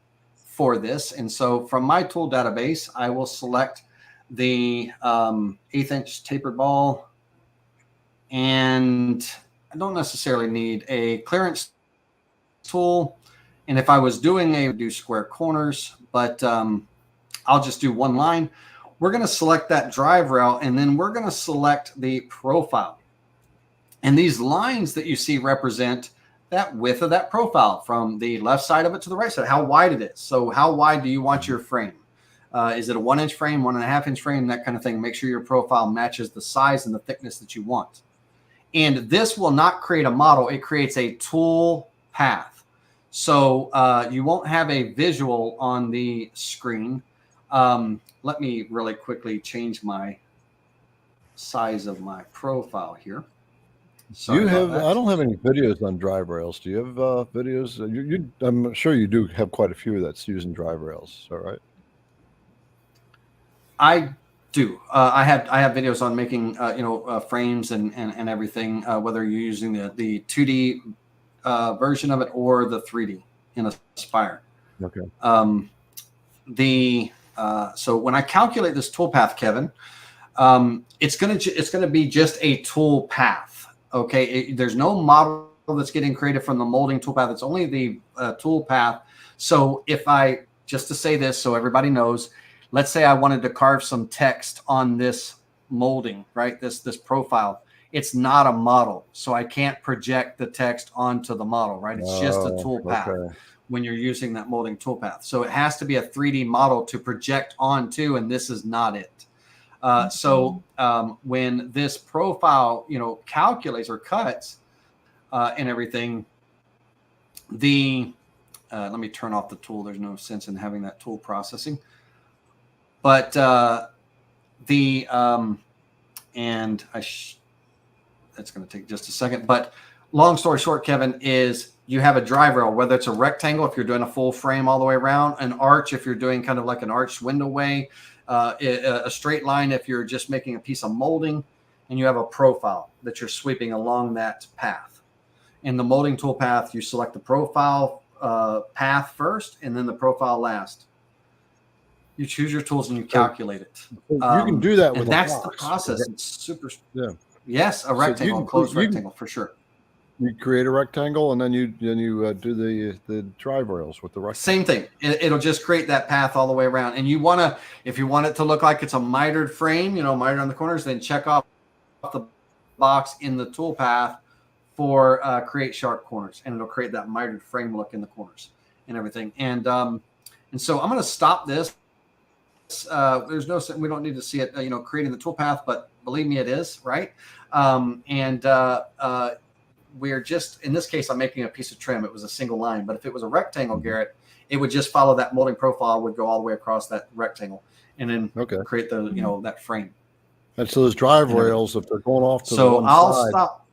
for this. And so from my tool database, I will select the 1/8 inch tapered ball. And I don't necessarily need a clearance tool. And if I was doing do square corners, but I'll just do one line. We're going to select that drive rail, and then we're going to select the profile. And these lines that you see represent that width of that profile from the left side of it to the right side, how wide it is. So how wide do you want your frame? Is it a 1 inch frame, 1.5 inch frame, that kind of thing? Make sure your profile matches the size and the thickness that you want. And this will not create a model. It creates a tool path. So you won't have a visual on the screen. Let me really quickly change my size of my profile here. I don't have any videos on drive rails. Do you have videos? I'm sure you do have quite a few that's using drive rails. All right. I do. I have videos on making frames and everything. Whether you're using the 2D version of it or the 3D in Aspire. Okay. So when I calculate this toolpath, Kevin, it's gonna be just a tool path. Okay, there's no model that's getting created from the molding toolpath. It's only the tool path. So if I, just to say this so everybody knows, let's say I wanted to carve some text on this molding, right? This profile. it's not a model. So I can't project the text onto the model, right? It's just a toolpath when you're using that molding toolpath. So it has to be a 3D model to project onto, and this is not it. So when this profile, calculates or cuts and everything, let me turn off the tool. There's no sense in having that tool processing. But that's going to take just a second. But long story short, Kevin, is you have a drive rail, whether it's a rectangle if you're doing a full frame all the way around, an arch if you're doing kind of like an arched window way, a straight line if you're just making a piece of molding, and you have a profile that you're sweeping along that path. In the molding tool path, you select the profile path first and then the profile last. You choose your tools and you calculate it. You can do that with and that's the process. It's super. Yeah. Yes, a rectangle, closed rectangle for sure. You create a rectangle and then you do the drive rails with the rectangle. Same thing. It'll just create that path all the way around. And if you want it to look like it's a mitered frame, mitered on the corners, then check off the box in the tool path for create sharp corners, and it'll create that mitered frame look in the corners and everything. And so I'm going to stop this. There's no, we don't need to see it, creating the tool path, but believe me, it is, right? We're just, in this case, I'm making a piece of trim. It was a single line, but if it was a rectangle, Garrett, it would just follow that molding profile, would go all the way across that rectangle, and then create the, that frame. And so those drive rails, if they're going off to so one I'll side, stop.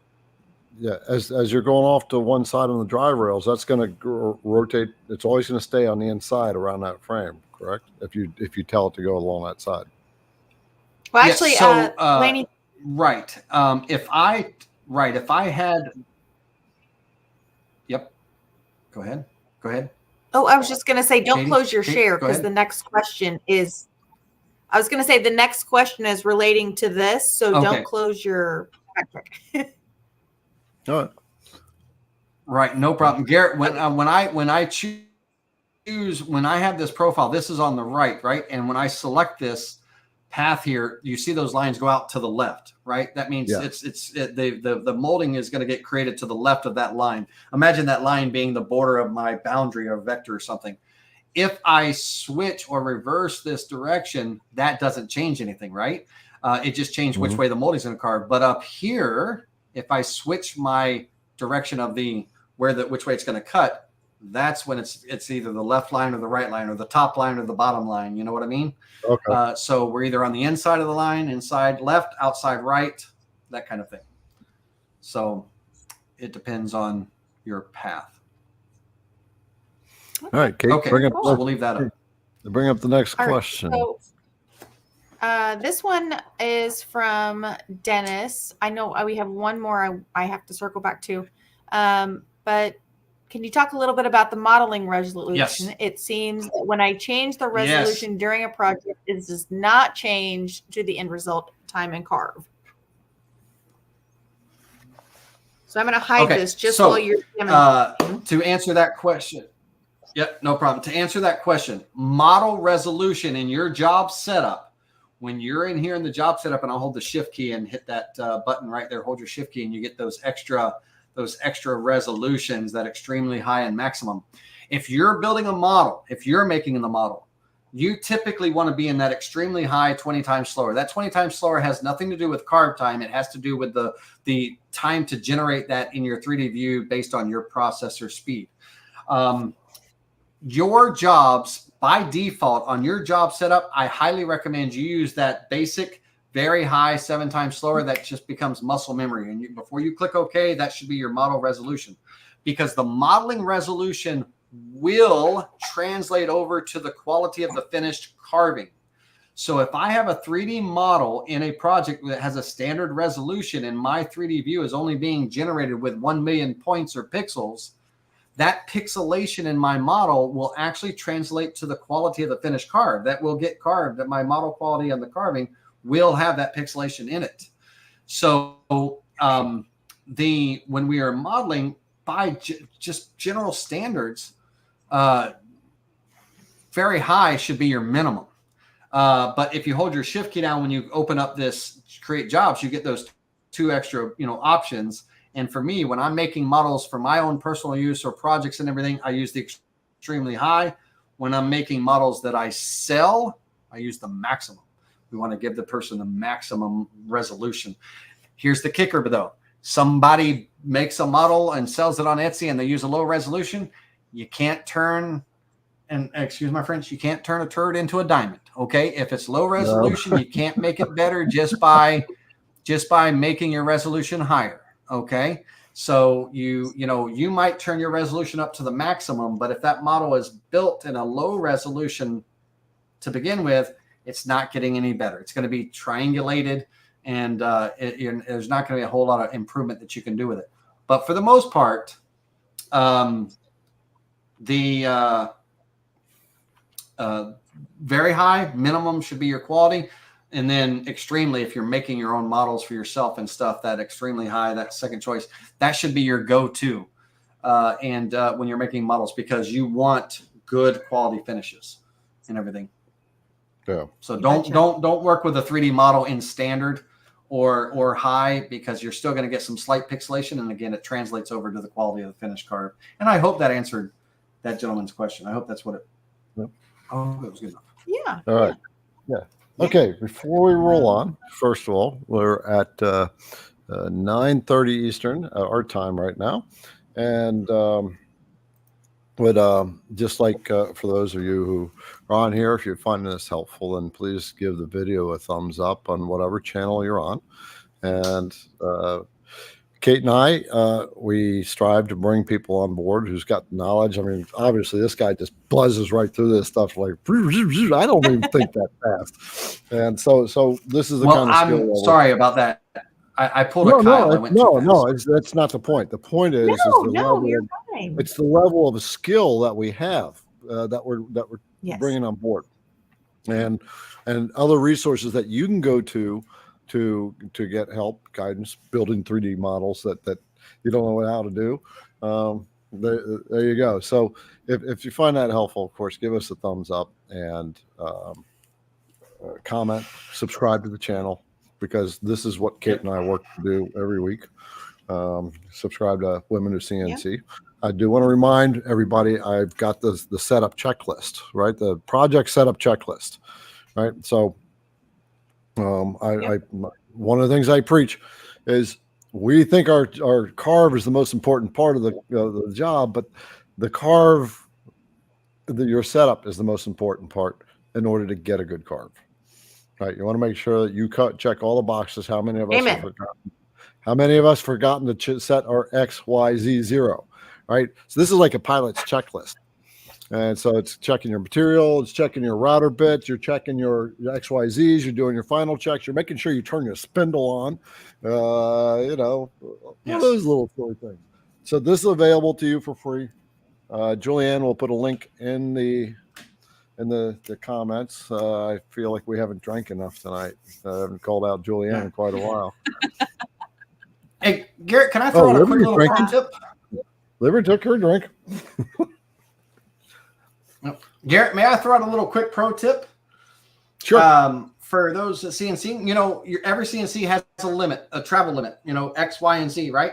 Yeah, as you're going off to one side on the drive rails, that's going to rotate. It's always going to stay on the inside around that frame, correct? If you tell it to go along that side. Well, actually, Laney. Right. If I had. Yep. Go ahead. Oh, I was just going to say, don't Katie, close your share, because the next question is. I was going to say the next question is relating to this, so don't close your VECTRIC. All right. Right, no problem, Garrett. When I choose, when I have this profile, this is on the right, and when I select this path here, you see those lines go out to the left, right? That means the molding is going to get created to the left of that line. Imagine that line being the border of my boundary or vector or something. If I switch or reverse this direction, that doesn't change anything, right? It just changed which way the molding is going to carve. But up here, if I switch my direction of which way it's going to cut, that's when it's either the left line or the right line, or the top line or the bottom line. You know what I mean? Okay. So we're either on the inside of the line, inside left, outside right, that kind of thing. So it depends on your path. All right, Kate. Okay, so we'll leave that up. Bring up the next question. So, this one is from Dennis. I know we have one more I have to circle back to. But can you talk a little bit about the modeling resolution? Yes. It seems that when I change the resolution during a project, it does not change to the end result time and carve. So I'm going to hide this just while you're to answer that question. Yep, no problem. To answer that question, model resolution in your job setup, when you're in here in the job setup, and I'll hold the shift key and hit that button right there, hold your shift key, and you get those extra resolutions, that extremely high and maximum. If you're building a model, if you're making the model, you typically want to be in that extremely high 20 times slower. That 20 times slower has nothing to do with carve time. It has to do with the time to generate that in your 3D view based on your processor speed. Your jobs, by default, on your job setup, I highly recommend you use that basic, very high 7 times slower. That just becomes muscle memory. And before you click OK, that should be your model resolution, because the modeling resolution will translate over to the quality of the finished carving. So if I have a 3D model in a project that has a standard resolution and my 3D view is only being generated with 1 million points or pixels, that pixelation in my model will actually translate to the quality of the finished carve that will get carved. That my model quality on the carving will have that pixelation in it. So when we are modeling by just general standards, very high should be your minimum. But if you hold your shift key down when you open up this create jobs, you get those two extra, options. And for me, when I'm making models for my own personal use or projects and everything, I use the extremely high. When I'm making models that I sell, I use the maximum. We want to give the person the maximum resolution. Here's the kicker, though. Somebody makes a model and sells it on Etsy and they use a low resolution. You can't turn, and excuse my French, you can't turn a turd into a diamond. Okay. If it's low resolution, no. You can't make it better just by making your resolution higher. Okay. So you might turn your resolution up to the maximum, but if that model is built in a low resolution to begin with, it's not getting any better. It's going to be triangulated, and there's not going to be a whole lot of improvement that you can do with it. But for the most part, the very high minimum should be your quality. And then extremely, if you're making your own models for yourself and stuff, that extremely high, that second choice, that should be your go-to. When you're making models, because you want good quality finishes and everything. Yeah. So don't work with a 3D model in standard or high, because you're still going to get some slight pixelation. And again, it translates over to the quality of the finished carve. And I hope that answered that gentleman's question. I hope that's what it. Yep. I hope it was good enough. Yeah. All right. Yeah. Okay. Before we roll on, first of all, we're at 9:30 Eastern, our time right now, and just like for those of you who are on here, if you're finding this helpful, then please give the video a thumbs up on whatever channel you're on. And Kate and I, we strive to bring people on board who's got knowledge. I mean, obviously, this guy just buzzes right through this stuff like, I don't even think that fast. And so this is the kind of skill level. Sorry about that. I pulled a Kyle. That's not the point. The point is, you're fine. It's the level of skill that we have that we're bringing on board, and other resources that you can go to get help, guidance, building 3D models that you don't know how to do. There you go. So if you find that helpful, of course, give us a thumbs up and comment, subscribe to the channel, because this is what Kate and I work to do every week. Subscribe to Women Who CNC. Yep. I do want to remind everybody, I've got the setup checklist, right? The project setup checklist, right? So one of the things I preach is we think our carve is the most important part of the job, but the carve, your setup is the most important part in order to get a good carve. Right, you want to make sure that you check all the boxes. How many of us have forgotten? How many of us forgotten to set our X, Y, Z 0? Right, so this is like a pilot's checklist, and so it's checking your material, it's checking your router bits, you're checking your X, Y, Z's, you're doing your final checks, you're making sure you turn your spindle on, all those little silly things. So this is available to you for free. Julianne will put a link in the comments. I feel like we haven't drank enough tonight. I haven't called out Julianne in quite a while. Hey, Garrett, can I throw out a quick little pro tip? Liver took her drink. Garrett, may I throw out a little quick pro tip? Sure. For those that CNC, every CNC has a limit, a travel limit, X, Y, and Z, right?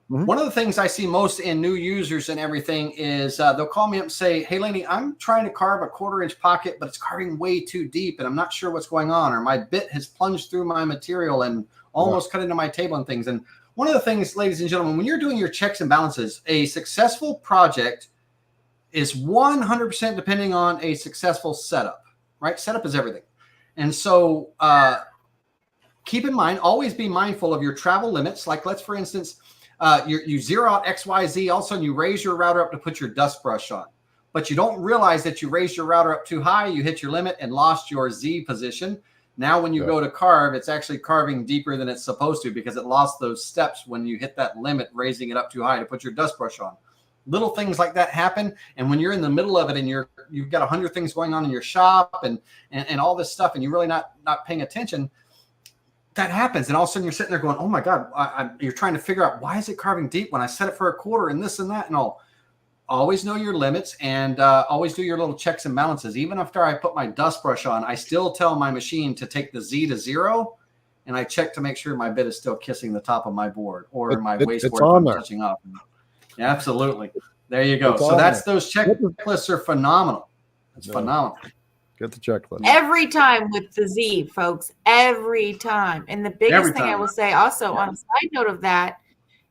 Mm-hmm. One of the things I see most in new users and everything is they'll call me up and say, hey, Laney, I'm trying to carve a 1/4-inch pocket, but it's carving way too deep and I'm not sure what's going on, or my bit has plunged through my material and almost cut into my table and things. And one of the things, ladies and gentlemen, when you're doing your checks and balances, a successful project is 100% depending on a successful setup, right? Setup is everything. And so keep in mind, always be mindful of your travel limits. Like for instance, you zero out X, Y, Z. All of a sudden, you raise your router up to put your dust brush on, but you don't realize that you raised your router up too high. You hit your limit and lost your Z position. Now, when you go to carve, it's actually carving deeper than it's supposed to, because it lost those steps when you hit that limit, raising it up too high to put your dust brush on. Little things like that happen, and when you're in the middle of it and you've got 100 things going on in your shop and all this stuff, and you're really not paying attention, that happens. And all of a sudden you're sitting there going, oh my God, you're trying to figure out, why is it carving deep when I set it for 1/4 and this and that and all. Always know your limits, and always do your little checks and balances. Even after I put my dust brush on, I still tell my machine to take the Z to 0 and I check to make sure my bit is still kissing the top of my board or my it's waste board on if I'm there. touching off. Yeah, absolutely. There you go. It's So on that's there. those checklists are phenomenal. It's Yeah. phenomenal. Get the checklist. Every time with the Z, folks, every time. And the biggest Every thing I time. will say also on a side note of that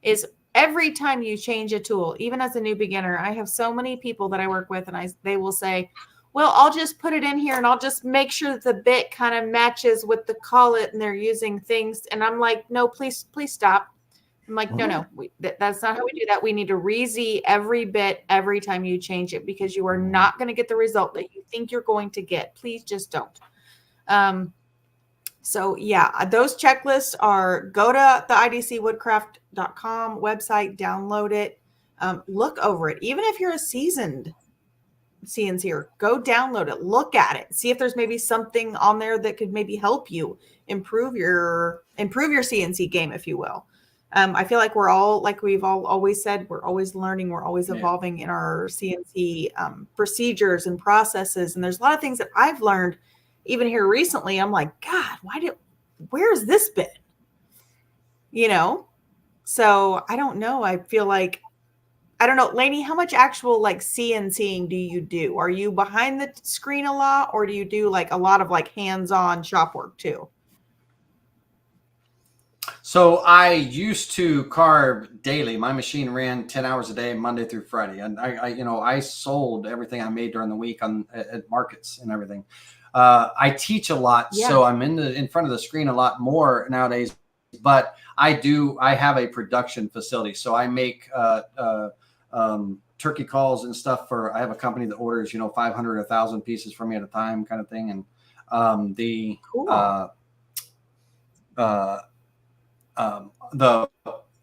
is every time you change a tool, even as a new beginner, I have so many people that I work with and they will say, well, I'll just put it in here and I'll just make sure that the bit kind of matches with the collet and they're using things. And I'm like, no, please stop. I'm like, no, that's not how we do that. We need to re-Z every bit every time you change it because you are not going to get the result that you think you're going to get. Please just don't. So yeah, those checklists are, go to the idcwoodcraft.com website, download it, look over it. Even if you're a seasoned CNCer, go download it, look at it, see if there's maybe something on there that could maybe help you improve your CNC game, if you will. I feel like we're all, like we've all always said, we're always learning, we're always evolving in our CNC procedures and processes. And there's a lot of things that I've learned even here recently. I'm like, God, where's this bit? You know? So I don't know. I feel like, I don't know, Laney, how much actual like CNCing do you do? Are you behind the screen a lot, or do you do like a lot of like hands-on shop work too? So I used to carve daily. My machine ran 10 hours a day, Monday through Friday. And I sold everything I made during the week at markets and everything. I teach a lot, so I'm in front of the screen a lot more nowadays, but I have a production facility. So I make, turkey calls and stuff I have a company that orders, 500, 1,000 pieces from me at a time kind of thing. And,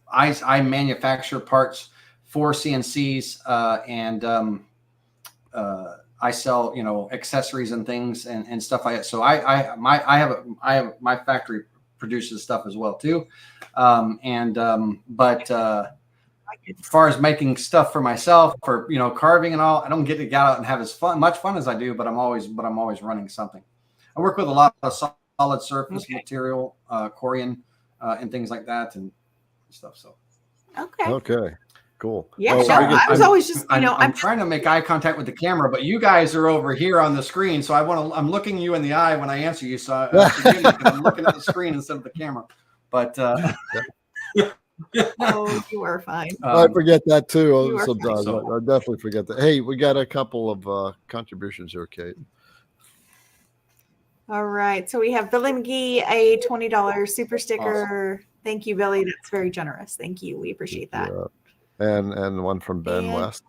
I manufacture parts for CNCs, and I sell, accessories and things and stuff like that. So I have my factory produces stuff as well too. But as far as making stuff for myself, for carving and all, I don't get to get out and have much fun as I do, but I'm always running something. I work with a lot of solid surface material, Corian, and things like that and stuff. So Okay, cool. Yeah, I was always just, I'm trying to make eye contact with the camera, but you guys are over here on the screen, so I'm looking you in the eye when I answer you. So I'm looking at the screen instead of the camera. But oh, you are fine. I forget that too are sometimes. fine. I definitely forget that. Hey, we got a couple of contributions here, Kate. All right. So we have Billy McGee, a $20 super sticker. Awesome. Thank you, Billy. That's very generous. Thank you. We appreciate that. Yeah. And one from Ben West.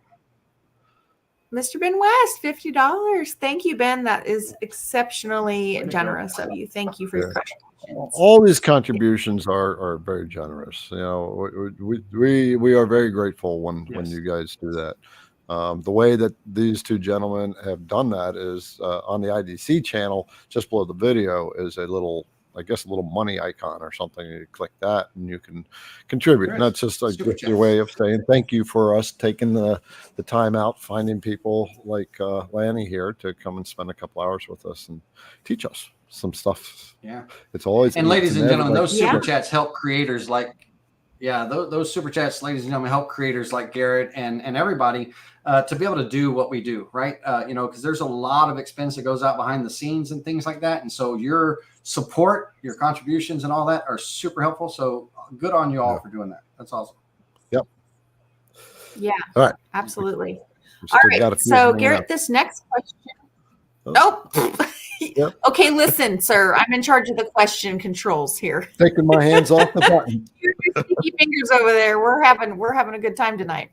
Mr. Ben West, $50. Thank you, Ben. That is exceptionally generous of you. Thank you for your questions. All these contributions are very generous. We are very grateful when you guys do that. The way that these two gentlemen have done that is on the IDC channel, just below the video is a little money icon or something. You click that and you can contribute. And that's just your way of saying thank you for us taking the time out, finding people like Lanny here to come and spend a couple hours with us and teach us some stuff. Yeah. It's always, and ladies and gentlemen, those super chats help creators like, those super chats, ladies and gentlemen, help creators like Garrett and everybody to be able to do what we do, right? Because there's a lot of expense that goes out behind the scenes and things like that. And so your support, your contributions and all that are super helpful. So good on you all for doing that. That's awesome. Yep. Yeah. All right. Absolutely. All right. So Garrett, this next question. Yep. Okay, listen, sir. I'm in charge of the question controls here. Taking my hands off the button. Your sticky fingers over there. We're having a good time tonight.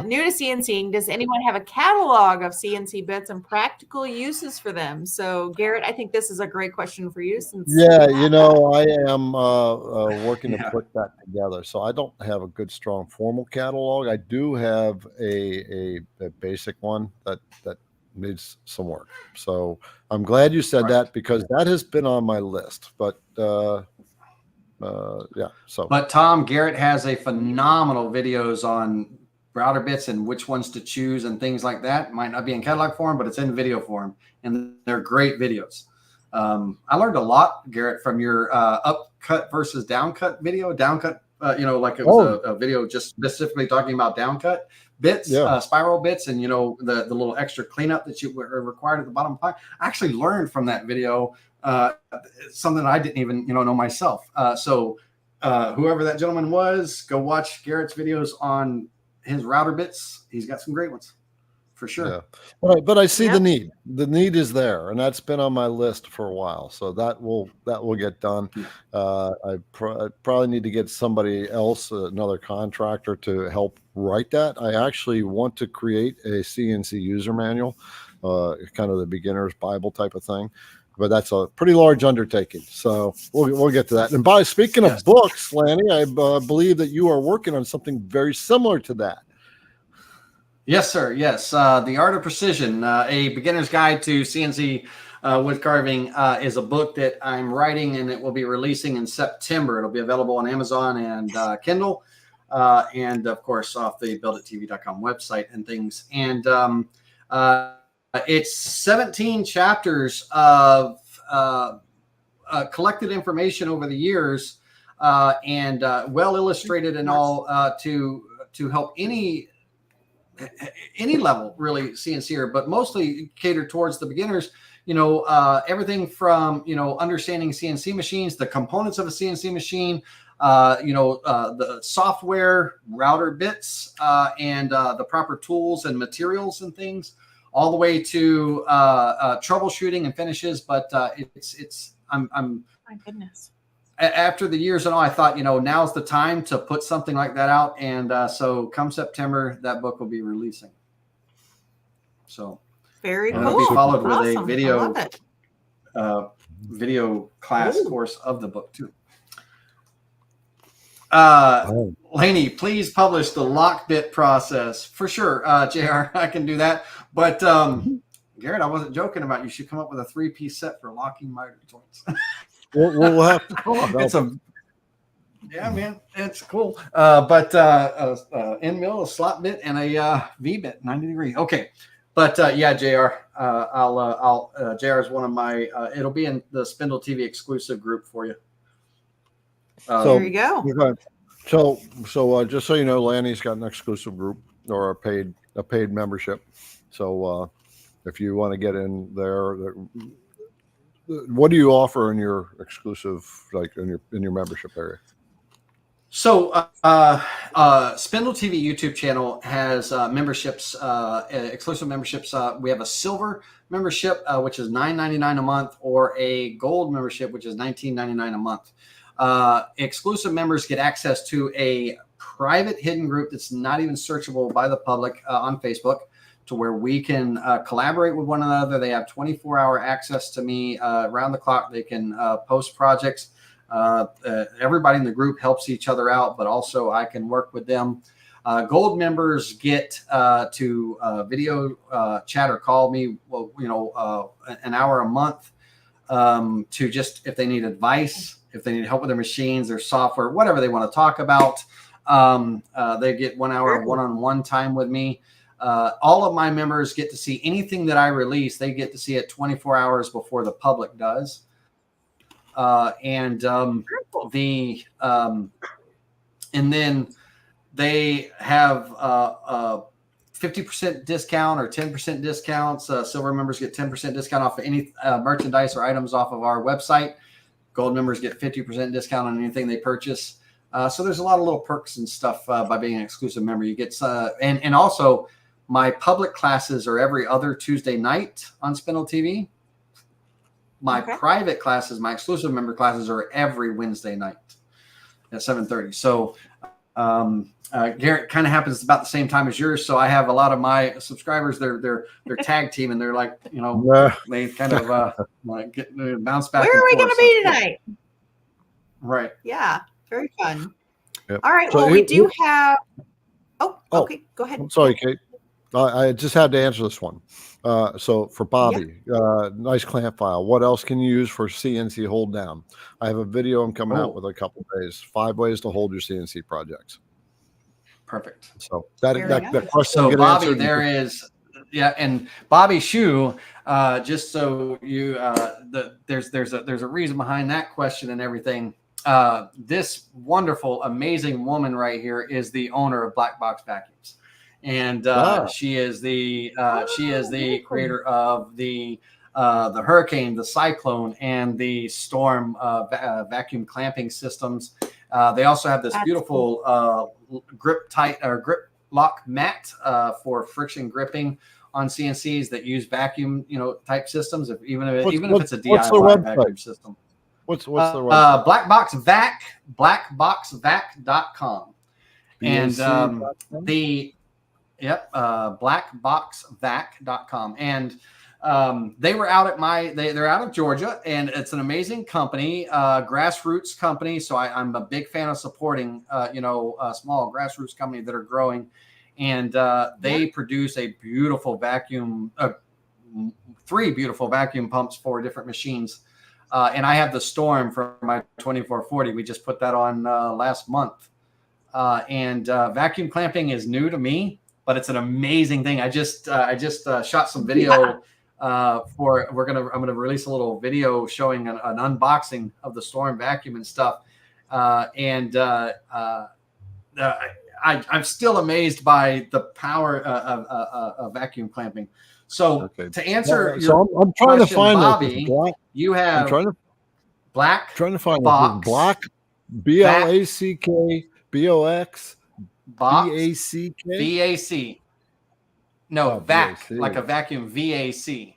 New to CNCing, does anyone have a catalog of CNC bits and practical uses for them? So, Garrett, I think this is a great question for you. I am working to put that together. So I don't have a good, strong, formal catalog. I do have a basic one that needs some work. So I'm glad you said that because that has been on my list. But But Tom, Garrett has a phenomenal videos on router bits and which ones to choose and things like that. Might not be in catalog form, but it's in video form, and they're great videos. I learned a lot, Garrett, from your upcut versus downcut video. Downcut, like it was a video just specifically talking about downcut bits, spiral bits, and the little extra cleanup that you were required at the bottom of the pipe. I actually learned from that video something I didn't even know myself. So whoever that gentleman was, go watch Garrett's videos on his router bits. He's got some great ones. For sure. Yeah. But I see the need. The need is there, and that's been on my list for a while. So that will get done. I probably need to get somebody else, another contractor, to help write that. I actually want to create a CNC user manual, kind of the beginner's Bible type of thing. But that's a pretty large undertaking. So we'll get to that. And speaking of books, Lanny, I believe that you are working on something very similar to that. Yes, sir. Yes. The Art of Precision, a beginner's guide to CNC wood carving is a book that I'm writing, and it will be releasing in September. It'll be available on Amazon and Kindle, and of course off the builditTV.com website and things. And it's 17 chapters of collected information over the years, and well illustrated and all to help any level really CNCer, but mostly catered towards the beginners. Everything from understanding CNC machines, the components of a CNC machine, the software, router bits, and the proper tools and materials and things, all the way to troubleshooting and finishes. But I'm my goodness. After the years and all, I thought, now's the time to put something like that out. And so come September, that book will be releasing. So very cool. It'll be followed with Awesome. a video class course of the book too. Laney, please publish the lock bit process for sure. JR, I can do that. But Garrett, I wasn't joking about you should come up with a 3-piece set for locking miter joints. We'll have to talk about yeah, man, it's cool. But end mill, a slot bit, and a V bit, 90 degree. Okay, but yeah, JR, JR is one of my. It'll be in the SpindleTV exclusive group for you. There you go. So just so you know, Lanny's got an exclusive group or a paid membership. So if you want to get in there. What do you offer in your exclusive, like in your membership area? So SpindleTV YouTube channel has memberships, exclusive memberships. We have a silver membership, which is $9.99 a month, or a gold membership, which is $19.99 a month. Exclusive members get access to a private hidden group that's not even searchable by the public on Facebook, to where we can collaborate with one another. They have 24-hour access to me around the clock. They can post projects. Everybody in the group helps each other out, but also I can work with them. Gold members get to video chat or call me, an hour a month to just, if they need advice, if they need help with their machines, their software, whatever they want to talk about. They get 1 hour of one-on-one time with me. All of my members get to see anything that I release. They get to see it 24 hours before the public does. And then they have 50% discount or 10% discounts. Silver members get 10% discount off of any merchandise or items off of our website. Gold members get 50% discount on anything they purchase. So there's a lot of little perks and stuff by being an exclusive member. You get and also my public classes are every other Tuesday night on SpindleTV. My private classes, my exclusive member classes, are every Wednesday night at 7:30. So Garrett kind of happens about the same time as yours. So I have a lot of my subscribers. They're tag team, and they're like, they kind of get bounce back. Where are we going to be tonight? Right. Yeah. Very fun. Yep. All right. So Well, we do have. Oh, okay. Go ahead. I'm sorry, Kate. I just had to answer this one. So for Bobby, nice clamp file. What else can you use for CNC hold down? I have a video I'm coming out with a couple of days. 5 ways to hold your CNC projects. Perfect. So that question. So Bobby, there is Yeah, and Bobby Shoe, just so you, there's a reason behind that question and everything. This wonderful, amazing woman right here is the owner of Black Box Vacuums, and she is the creator of the hurricane, the cyclone, and the storm vacuum clamping systems. They also have this beautiful grip lock mat for friction gripping on CNCs that use vacuum, type systems. Even if it's a DIY vacuum system. What's their website? blackboxvac.com. And blackboxvac.com. And they were out at they're out of Georgia, and it's an amazing company, grassroots company. So I'm a big fan of supporting, a small grassroots company that are growing, and they produce a beautiful vacuum, 3 beautiful vacuum pumps for different machines. And I have the Storm from my 2440. We just put that on last month. And vacuum clamping is new to me, but it's an amazing thing. I just shot some video. I'm gonna release a little video showing an unboxing of the Storm vacuum and stuff, I'm still amazed by the power of vacuum clamping. So to answer I'm trying to find Bobby, you have Black Box Black BLACK BOX VAC. No, VAC, like a vacuum, VAC.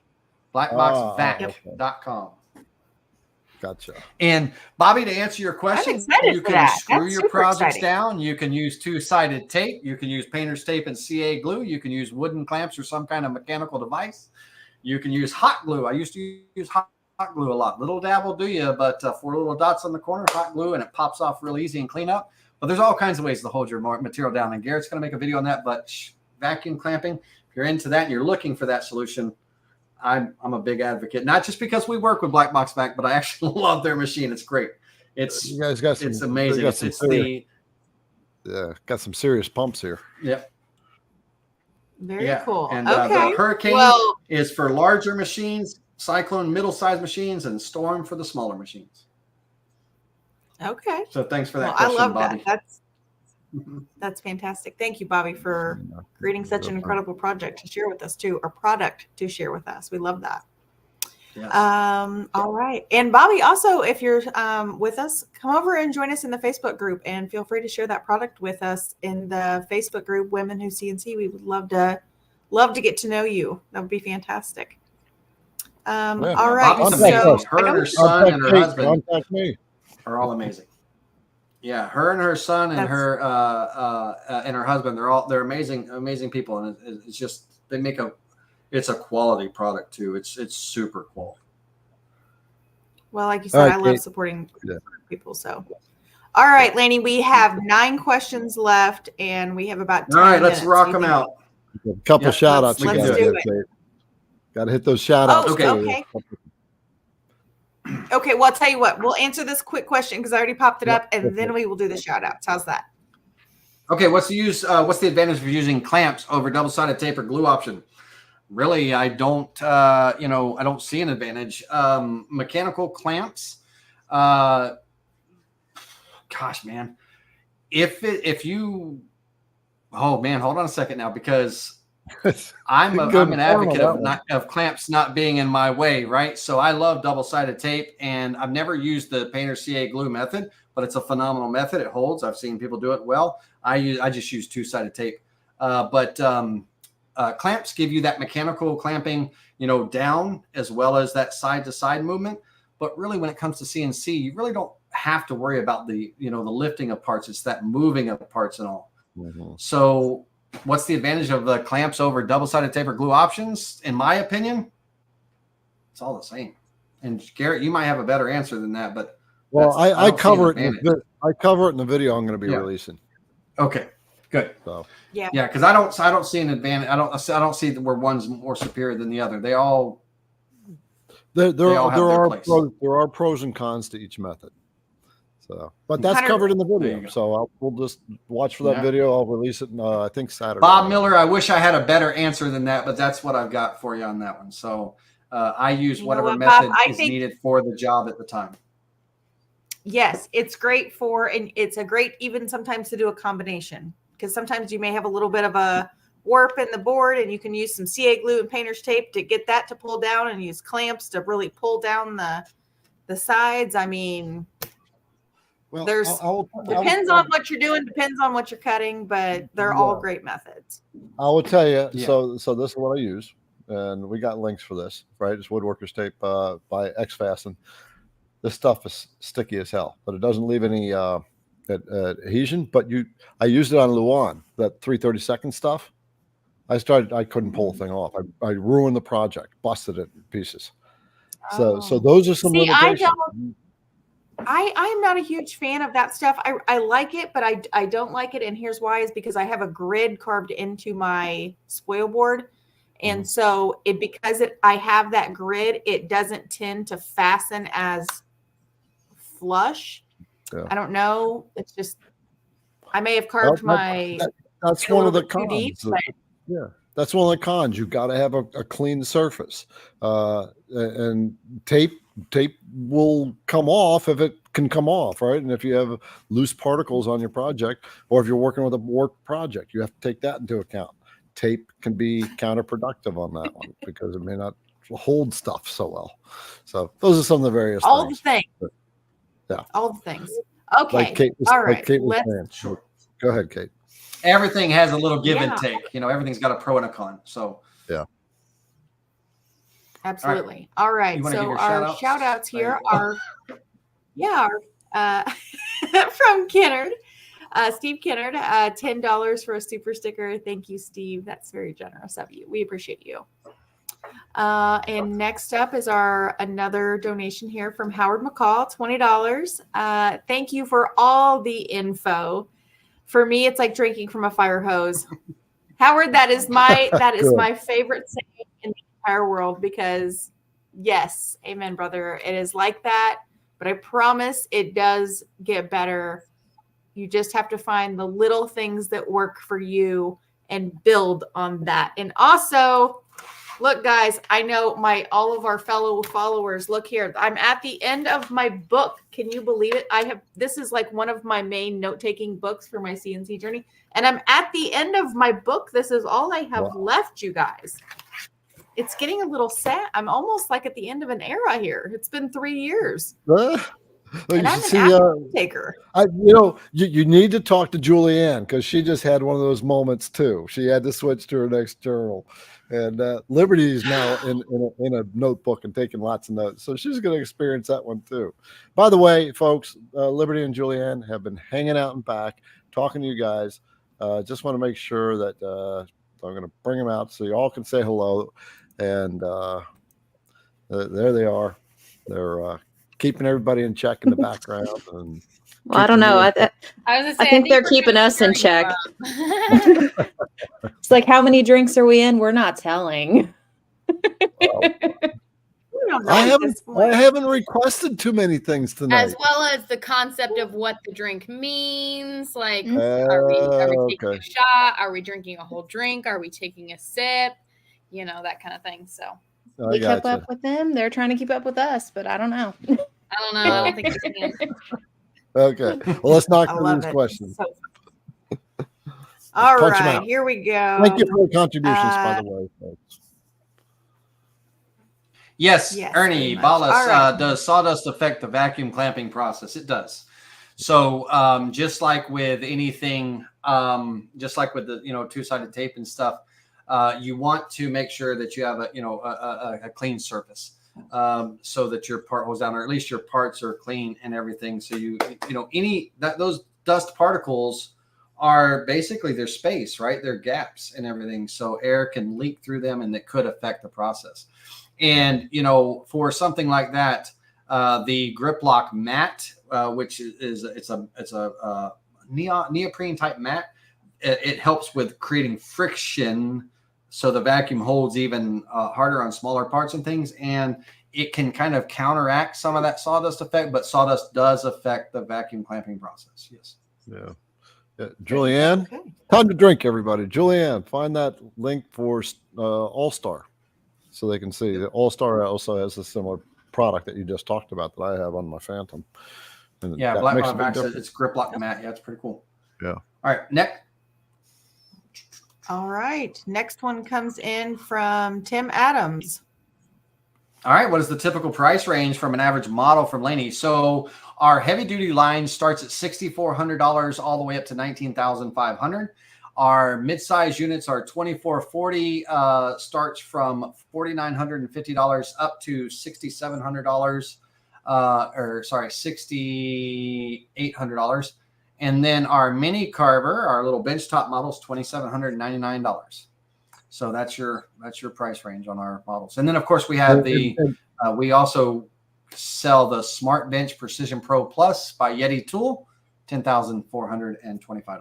Blackboxvac.com. Gotcha. And Bobby, to answer your question, you can screw your projects down. You can use 2-sided tape. You can use painter's tape and CA glue. You can use wooden clamps or some kind of mechanical device. You can use hot glue. I used to use hot glue a lot. Little dab will do you, but 4 little dots on the corner, hot glue, and it pops off real easy and clean up. But there's all kinds of ways to hold your material down. And Garrett's going to make a video on that. But vacuum clamping, if you're into that and you're looking for that solution, I'm a big advocate, not just because we work with Black Box Vac, but I actually love their machine. It's great. You guys got some, it's amazing. Got some serious pumps here. Yep. Very cool. And the Hurricane is for larger machines, Cyclone middle-sized machines, and Storm for the smaller machines. Okay. So thanks for that question, I love Bobby. that. That's fantastic. Thank you, Bobby, for creating such an incredible project to share with us too, or product to share with us. We love that. Yes. All right. And Bobby, also, if you're with us, come over and join us in the Facebook group, and feel free to share that product with us in the Facebook group, Women Who CNC. We would love to get to know you. That would be fantastic. All right. So her and her son and her husband are all amazing. Yeah, her and her son and her husband, they're amazing people, and it's just it's a quality product too. It's super quality. Well, like you said, I love supporting people. So, all right, Laney, we have 9 questions left, and we have about 10 All right, minutes. let's rock them out. A couple shout outs. Let's do it. Got to hit those shout outs. Okay, well, I'll tell you what. We'll answer this quick question because I already popped it up, and then we will do the shout outs. How's that? Okay, what's the advantage of using clamps over double-sided tape or glue option? Really, I don't see an advantage. Mechanical clamps, gosh, man, hold on a second now, because I'm an advocate of clamps not being in my way, right? So I love double-sided tape, and I've never used the painter CA glue method, but it's a phenomenal method. It holds. I've seen people do it well. I just use 2-sided tape, but clamps give you that mechanical clamping, down, as well as that side-to-side movement. But really, when it comes to CNC, you really don't have to worry about the lifting of parts. It's that moving of parts and all. Mm-hmm. So what's the advantage of the clamps over double-sided tape or glue options? In my opinion, it's all the same. And Garrett, you might have a better answer than that, but I cover it. I cover it in the video I'm going to be releasing. Okay, good. So because I don't see an advantage. I don't see where one's more superior than the other. There are pros and cons to each method. So, but that's 100 covered in the There you video. go. So we'll just watch for that Yeah. video. I'll release it, I think Saturday. Bob Miller, I wish I had a better answer than that, but that's what I've got for you on that one. So I use You know whatever what, Bob? method I is think- needed for the job at the time. Yes, it's great and it's a great even sometimes to do a combination, because sometimes you may have a little bit of a warp in the board and you can use some CA glue and painter's tape to get that to pull down, and use clamps to really pull down the sides. I mean, Well, there's depends on what you're doing, depends on what you're cutting, but they're all great methods. I will tell you. Yeah. So this is what I use, and we got links for this, right? It's woodworker's tape by X-Fasten. This stuff is sticky as hell, but it doesn't leave any adhesion. But I used it on Luan, that 3/32 stuff. I couldn't pull the thing off. I ruined the project, busted it in pieces. So those are some limitations. I'm not a huge fan of that stuff. I like it, but I don't like it. And here's why, is because I have a grid carved into my spoil board. And so I have that grid, it doesn't tend to fasten as flush. Yeah. I don't know. It's just, I may have carved that's one of the cons. Yeah. That's one of the cons. You got to have a clean surface, and tape will come off if it can come off, right? And if you have loose particles on your project, or if you're working with a work project, you have to take that into account. Tape can be counterproductive on that one because it may not hold stuff so well. So those are some of the various all things. the things. Yeah. All the things. Okay. Like Kate was, all right. like Kate was Let's saying. Sure. Go ahead, Kate. Everything has a little give and Yeah. take. You know, everything's got a pro and a con. So yeah. Absolutely. All right. You wanna give So your our shout outs There here you are from Kennard. Steve Kennard, $10 for a super sticker. Thank you, Steve. That's very generous of you. We appreciate you. And next up is another donation here from Howard McCall, $20. Thank you for all the info. For me, it's like drinking from a fire hose. Howard, that is my favorite saying in the entire world, because yes, amen, brother. It is like that, but I promise it does get better. You just have to find the little things that work for you and build on that. And also, look, guys, I know all of our fellow followers, look here. I'm at the end of my book. Can you believe it? This is like one of my main note-taking books for my CNC journey. And I'm at the end of my book. This is all I have left, you guys. It's getting a little sad. I'm almost like at the end of an era here. It's been 3 years. And I'm an apple taker. You need to talk to Julianne, because she just had one of those moments too. She had to switch to her next journal, and Liberty is now in a notebook and taking lots of notes, so she's going to experience that one too. By the way, folks, Liberty and Julianne have been hanging out in back talking to you guys. Just want to make sure that I'm going to bring them out so you all can say hello, and there they are. They're keeping everybody in check in the background. And well, I don't know. I think they're keeping us in check. It's like, how many drinks are we in? We're not telling. I haven't requested too many things tonight. As well as the concept of what the drink means. Like, are we taking a shot? Are we drinking a whole drink? Are we taking a sip? You know, that kind of thing. So we kept up with them. They're trying to keep up with us, but I don't know. I don't think we can. Okay. Well, let's knock through these questions. All right, here we go. Thank you for the contributions, by the way, folks. Yes, Ernie Ballas, does sawdust affect the vacuum clamping process? It does. So just like with anything, just like with the two-sided tape and stuff, you want to make sure that you have a clean surface, so that your part holds down, or at least your parts are clean and everything. So those dust particles are basically their space, right? They're gaps and everything, so air can leak through them, and that could affect the process. And for something like that, the grip lock mat, which is a neoprene type mat, it helps with creating friction, so the vacuum holds even harder on smaller parts and things. And it can kind of counteract some of that sawdust effect, but sawdust does affect the vacuum clamping process. Yes. Yeah. Julianne, Okay. time to drink, everybody. Julianne, find that link for All-Star so they can see. All-Star also has a similar product that you just talked about that I have on my Phantom. And Yeah, that Black makes Rock a big Vac says difference. it's grip lock mat. Yeah, it's pretty cool. Yeah. All right, Nick. All right. Next one comes in from Tim Adams. All right, what is the typical price range from an average model from Laney? So our heavy duty line starts at $6,400 all the way up to $19,500. Our mid-size units are 2440, starts from $4,950 up to $6,700, $6,800. And then our mini carver, our little benchtop model, is $2,799. So that's your price range on our models. And then of course we have we also sell the Smart Bench Precision Pro Plus by Yeti Tool, $10,425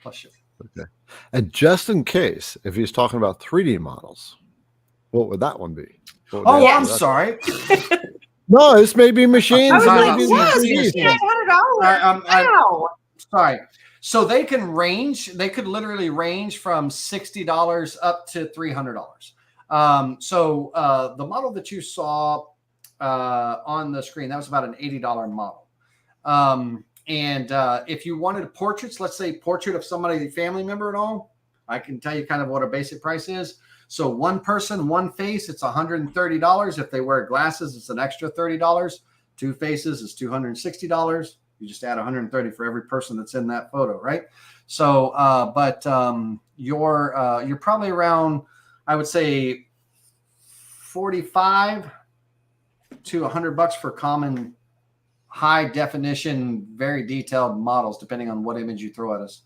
plus shipping. Okay. And just in case, if he's talking about 3D models, what would that one be? Oh, I'm sorry. No, this may be machines. I was Talking like, about what? CNC. $900. Wow. Sorry. So they can range, they could literally range from $60 up to $300. The model that you saw on the screen, that was about an $80 model. If you wanted portraits, let's say portrait of somebody, family member at all, I can tell you kind of what a basic price is. So one person, one face, it's $130. If they wear glasses, it's an extra $30. Two faces is $260. You just add 130 for every person that's in that photo, right? So, you're probably around, I would say, 45 to $100 for common, high definition, very detailed models, depending on what image you throw at us.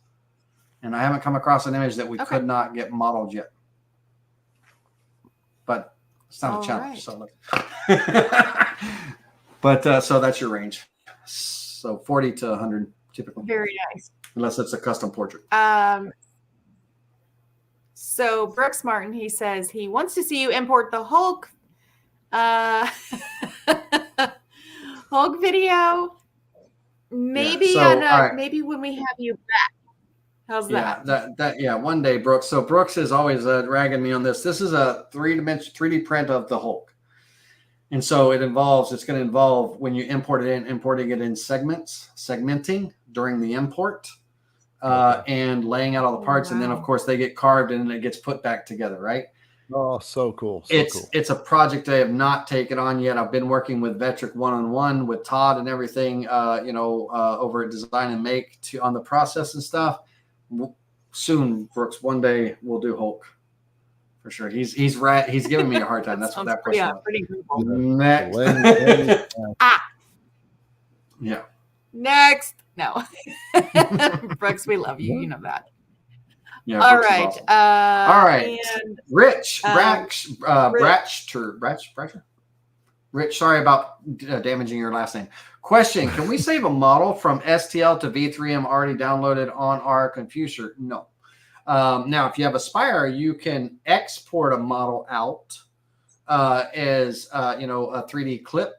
And I haven't come across an image that we could not get modeled yet, but it's not a challenge. Right. So that's your range. So 40 to 100 typically. Very nice. Unless it's a custom portrait. So Brooks Martin, he says he wants to see you import the Hulk Hulk video. Maybe maybe when we have you back. How's that? Yeah, one day, Brooks. So Brooks is always dragging me on this. This is a 3D print of the Hulk. And so it's going to involve when you import it in, importing it in segments, segmenting during the import, and laying out all the parts. Wow. And then of course they get carved and it gets put back together, right? Oh, so cool. It's a project I have not taken on yet. I've been working with VECTRIC one-on-one with Todd and everything, over at Design and Make on the process and stuff. Soon, Brooks, one day we'll do Hulk. For sure. He's giving me a hard time. That's what that question was. Pretty cool. Next. Yeah. Next. No. Brooks, we love you. You know that. Yeah. All Brooks right. awesome. All right. And, Rich. Rich, sorry about damaging your last name. Question. Can we save a model from STL to V3M already downloaded on our computer? No. Now, if you have Aspire, you can export a model out as a 3D clip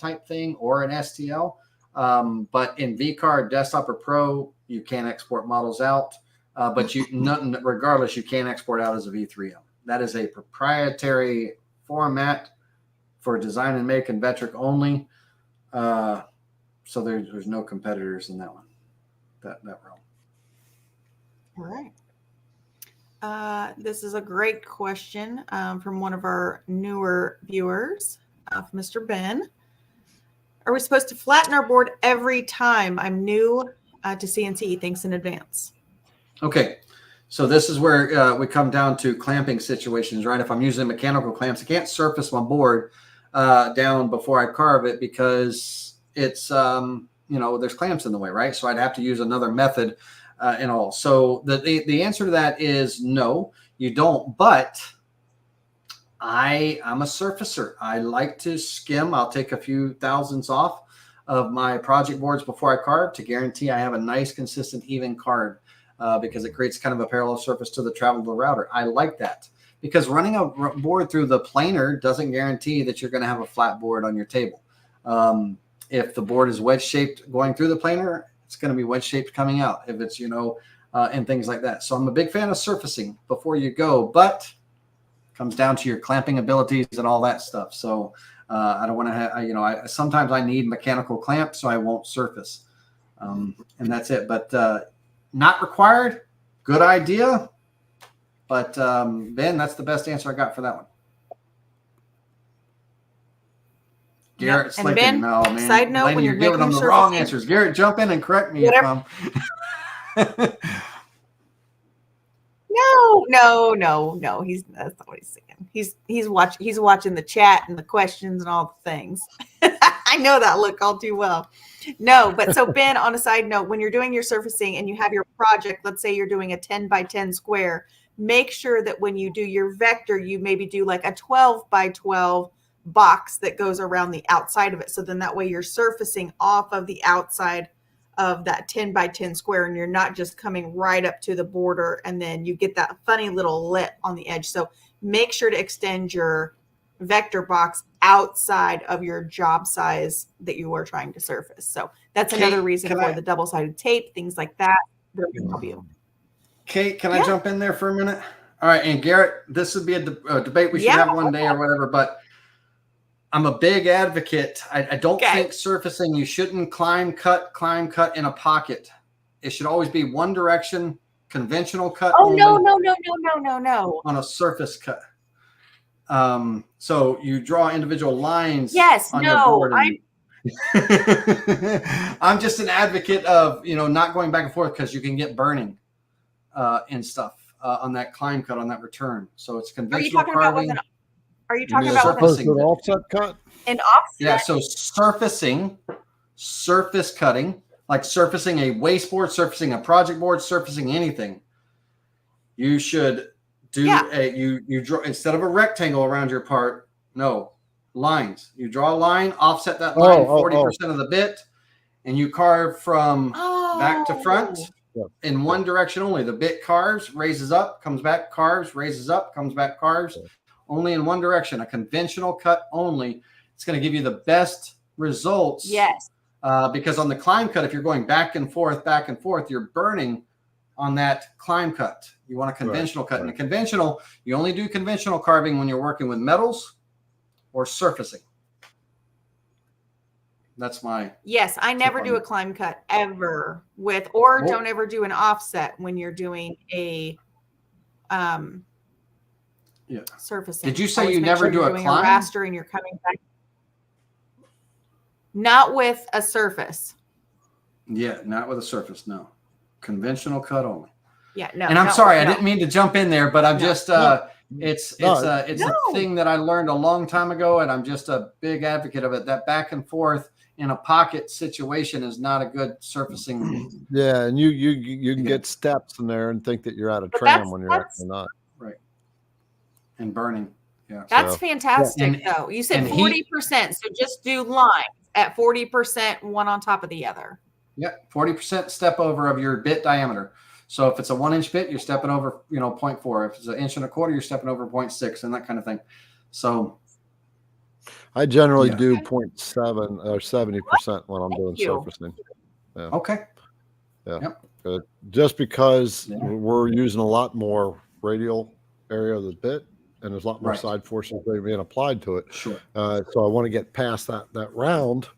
type thing or an STL. But in VCard, Desktop, or Pro, you can't export models out. But regardless, you can't export out as a V3M. That is a proprietary format for Design and Make and VECTRIC only. So there's no competitors in that one, that realm. All right. This is a great question from one of our newer viewers, Mr. Ben. Are we supposed to flatten our board every time? I'm new to CNC. Thanks in advance. Okay. So this is where we come down to clamping situations, right? If I'm using mechanical clamps, I can't surface my board down before I carve it because it's, there's clamps in the way, right? So I'd have to use another method and all. So the answer to that is no, you don't. But I'm a surfacer. I like to skim. I'll take a few thousandths off of my project boards before I carve to guarantee I have a nice, consistent, even carve because it creates kind of a parallel surface to the travel to the router. I like that. because running a board through the planer doesn't guarantee that you're going to have a flat board on your table. If the board is wedge shaped going through the planer, it's going to be wedge shaped coming out. If it's, and things like that. So I'm a big fan of surfacing before you go, but it comes down to your clamping abilities and all that stuff. So I don't want to have, sometimes I need mechanical clamps, so I won't surface. And that's it. But not required. Good idea. But Ben, that's the best answer I got for that one. Garrett's And like, Ben, no, man. side note, Laney, when you're you're giving them making the wrong surfacing- answers. Garrett, jump in and correct me Whatever. if I'm. No. That's not what he's saying. He's watching the chat and the questions and all the things. I know that look all too well. No, but so Ben, on a side note, when you're doing your surfacing and you have your project, let's say you're doing a 10 by 10 square, make sure that when you do your vector, you maybe do like a 12 by 12 box that goes around the outside of it. So then that way you're surfacing off of the outside of that 10 by 10 square, and you're not just coming right up to the border, and then you get that funny little lip on the edge. So make sure to extend your vector box outside of your job size that you are trying to surface. So that's another reason for the double-sided tape, things like that. That can help you. Kate, can I jump in there for a minute? All right, and Garrett, this would be a debate we should have one day or whatever, but I'm a big advocate. I don't think surfacing, you shouldn't climb cut in a pocket. It should always be one direction, conventional cut. Oh, only no. On a surface cut. So you draw individual lines. Yes, on your board I'm just an advocate of, not going back and forth, because you can get burning and stuff on that climb cut, on that return. So it's conventional carving. Are you talking about surfacing an offset cut? An offset? Yeah, so surfacing, surface cutting, like surfacing a wasteboard, surfacing a project board, surfacing anything. You should do you draw, instead of a rectangle around your part, lines. You draw a line, offset that line 40% of the bit, and you carve from back to front in one direction only. The bit carves, raises up, comes back, carves, raises up, comes back, carves. Only in one direction, a conventional cut only. It's going to give you the best results. Yes. Because on the climb cut, if you're going back and forth, you're burning on that climb cut. You want a conventional cut. And a conventional, you only do conventional carving when you're working with metals or surfacing. That's my. Yes, I never do a climb cut ever don't ever do an offset when you're doing a surfacing. Did you say you never do a climb? A raster and you're coming back. Not with a surface. Yeah, not with a surface. No, conventional cut only. Yeah, no. And I'm sorry, I didn't mean to jump in there, but I'm just it's a thing that I learned a long time ago, and I'm just a big advocate of it. That back and forth in a pocket situation is not a good surfacing. Yeah, and you can get steps in there and think that you're out of tram when you're actually not. Right. And burning. Yeah. That's fantastic, though. You said 40%, so just do lines at 40%, one on top of the other. Yeah, 40% step over of your bit diameter. So if it's a 1-inch bit, you're stepping over, 0.4. If it's 1.25 inches, you're stepping over 0.6, and that kind of thing. So I generally do 0.7 or 70% when I'm doing surfacing. Yeah. Okay. Yeah. Yep. Just because we're using a lot more radial area of the bit, and there's a lot more side forces being applied to it. Sure. So I want to get past that round,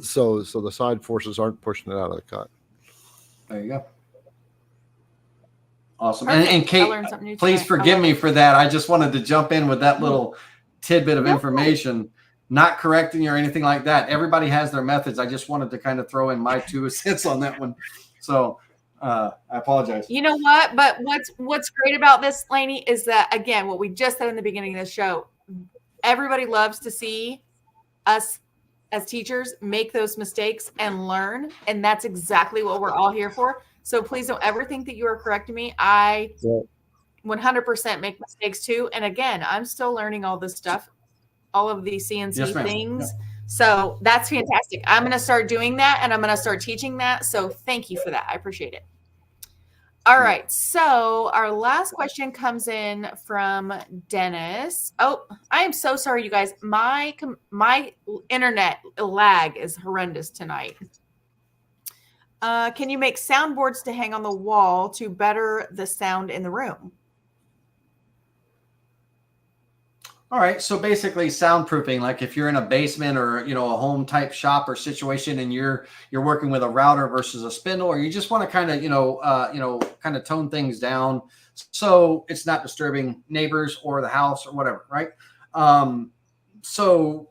so the side forces aren't pushing it out of the cut. There you go. Awesome. Perfect. And Kate, please forgive me for that. I just wanted to jump in with that little tidbit of information, not correcting you or anything like that. Everybody has their methods. I just wanted to kind of throw in my 2 cents on that one. So I apologize. You know what? But what's great about this, Laney, is that, again, what we just said in the beginning of the show, everybody loves to see us as teachers make those mistakes and learn. And that's exactly what we're all here for. So please don't ever think that you are correcting me. I 100% make mistakes too. And again, I'm still learning all this stuff, all of these CNC things. Yeah. So that's fantastic. I'm going to start doing that, and I'm going to start teaching that. So thank you for that. I appreciate it. All right. So our last question comes in from Dennis. Oh, I am so sorry, you guys. My internet lag is horrendous tonight. Can you make soundboards to hang on the wall to better the sound in the room? All right. So basically soundproofing, like if you're in a basement or, you know, a home type shop or situation and you're working with a router versus a spindle, or you just want to kind of, kind of tone things down so it's not disturbing neighbors or the house or whatever. Right. So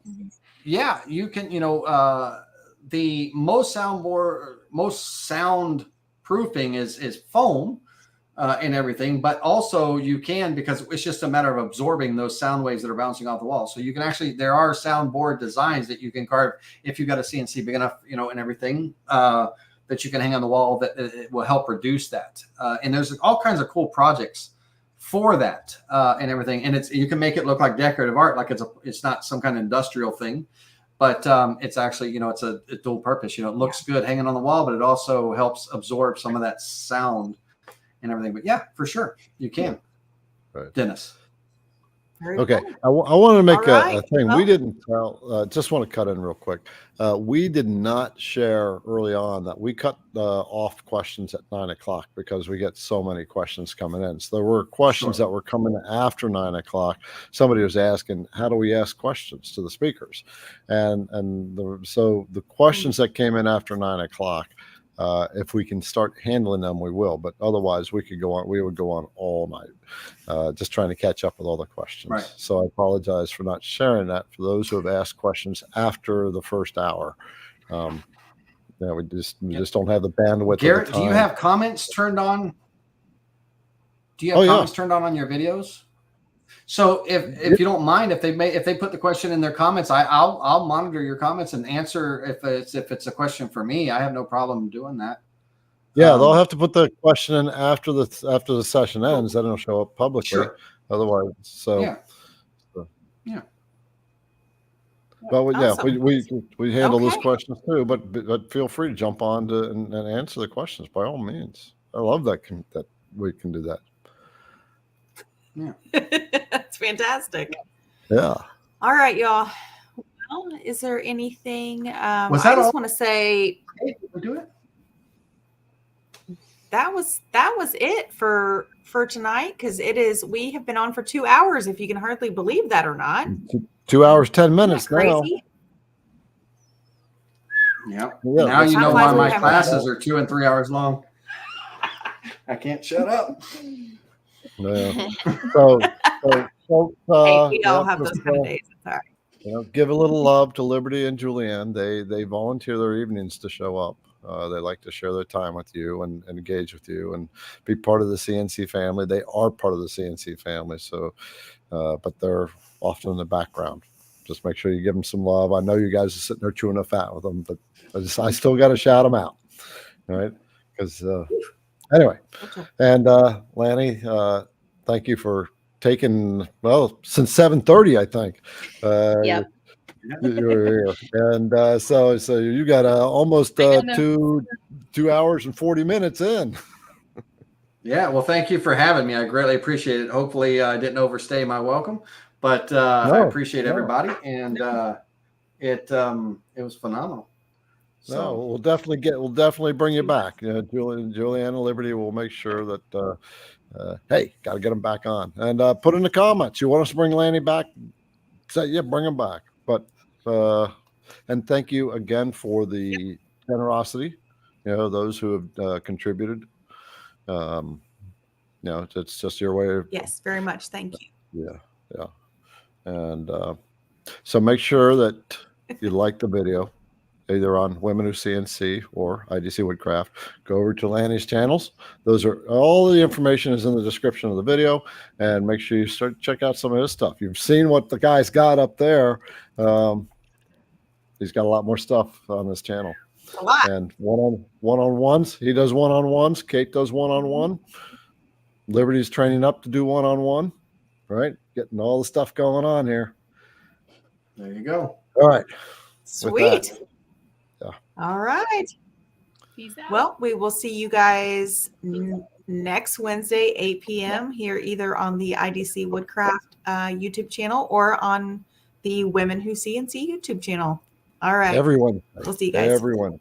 yeah, you can, the most soundproofing is foam. And everything, but also you can, because it's just a matter of absorbing those sound waves that are bouncing off the wall. So you can actually, there are soundboard designs that you can carve if you got a CNC big enough, and everything that you can hang on the wall that it will help reduce that. And there's all kinds of cool projects for that and everything. And you can make it look like decorative art, like it's not some kind of industrial thing, but it's actually, it's a dual purpose. It looks good hanging on the wall, but it also helps absorb some of that sound and everything. But yeah, for sure you can. Right. Dennis. Okay. I want to make a thing. Well, we didn't tell, just want to cut in real quick. We did not share early on that we cut off questions at 9 o'clock because we get so many questions coming in. So there were questions that were coming after 9 o'clock. Somebody was asking, how do we ask questions to the speakers? So the questions that came in after 9 o'clock, if we can start handling them, we will. But otherwise, we would go on all night, just trying to catch up with all the questions. Right. So I apologize for not sharing that for those who have asked questions after the first hour. We just don't have the bandwidth. Garrett, do you have comments turned on? Do you have comments turned on your videos? So if you don't mind, if they put the question in their comments, I'll monitor your comments and answer if it's a question for me. I have no problem doing that. Yeah, they'll have to put the question in after the session ends. Then it'll show up publicly. Sure. Otherwise, yeah. But Awesome. we handle those questions too. But feel free to jump on and answer the questions by all means. I love that we can do that. Yeah. That's fantastic. Yeah. All right, y'all. Well, is there anything? I Was that just want to say, Hey, did we do it? that was it for tonight, because we have been on for 2 hours, if you can hardly believe that or not. 2 hours, 10 minutes now. Crazy. Yeah. Yeah, Now you know Time why flies my when you're classes are 2 and 3 hours long. I can't shut up. Yeah. So Hey, we all have those kind of days. It's all right. give a little love to Liberty and Julianne. They volunteer their evenings to show up. They like to share their time with you and engage with you and be part of the CNC family. They are part of the CNC family. So, but they're often in the background. Just make sure you give them some love. I know you guys are sitting there chewing the fat with them, but I still got to shout them out. All right. Because anyway, and Lanny, thank you for taking, since 7:30, I think. Yep. You were here. And so you got almost 2 hours and 40 minutes in. Yeah, well, thank you for having me. I greatly appreciate it. Hopefully I didn't overstay my welcome, but I appreciate everybody, and it was phenomenal. So No, we'll definitely bring you back. Julianne and Liberty will make sure that hey, got to get them back on. And put in the comments, you want us to bring Lanny back? Say, yeah, bring him back. But and thank you again for the generosity. Those who have contributed. It's just your way of. Yes, very much. Thank you. Yeah. And so make sure that you like the video, either on Women Who CNC or IDC Woodcraft. Go over to Lanny's channels. All the information is in the description of the video, and make sure you check out some of his stuff. You've seen what the guy's got up there. He's got a lot more stuff on this channel. A lot. And one-on-ones. He does one-on-ones. Kate does one-on-one. Liberty's training up to do one-on-one. Right? Getting all the stuff going on here. there you go. All right. Sweet. Yeah. All right. Peace out. Well, we will see you guys next Wednesday, 8 p.m. here, either on the IDC Woodcraft YouTube channel or on the Women Who CNC YouTube channel. All right. Everyone. We'll see you guys. Everyone.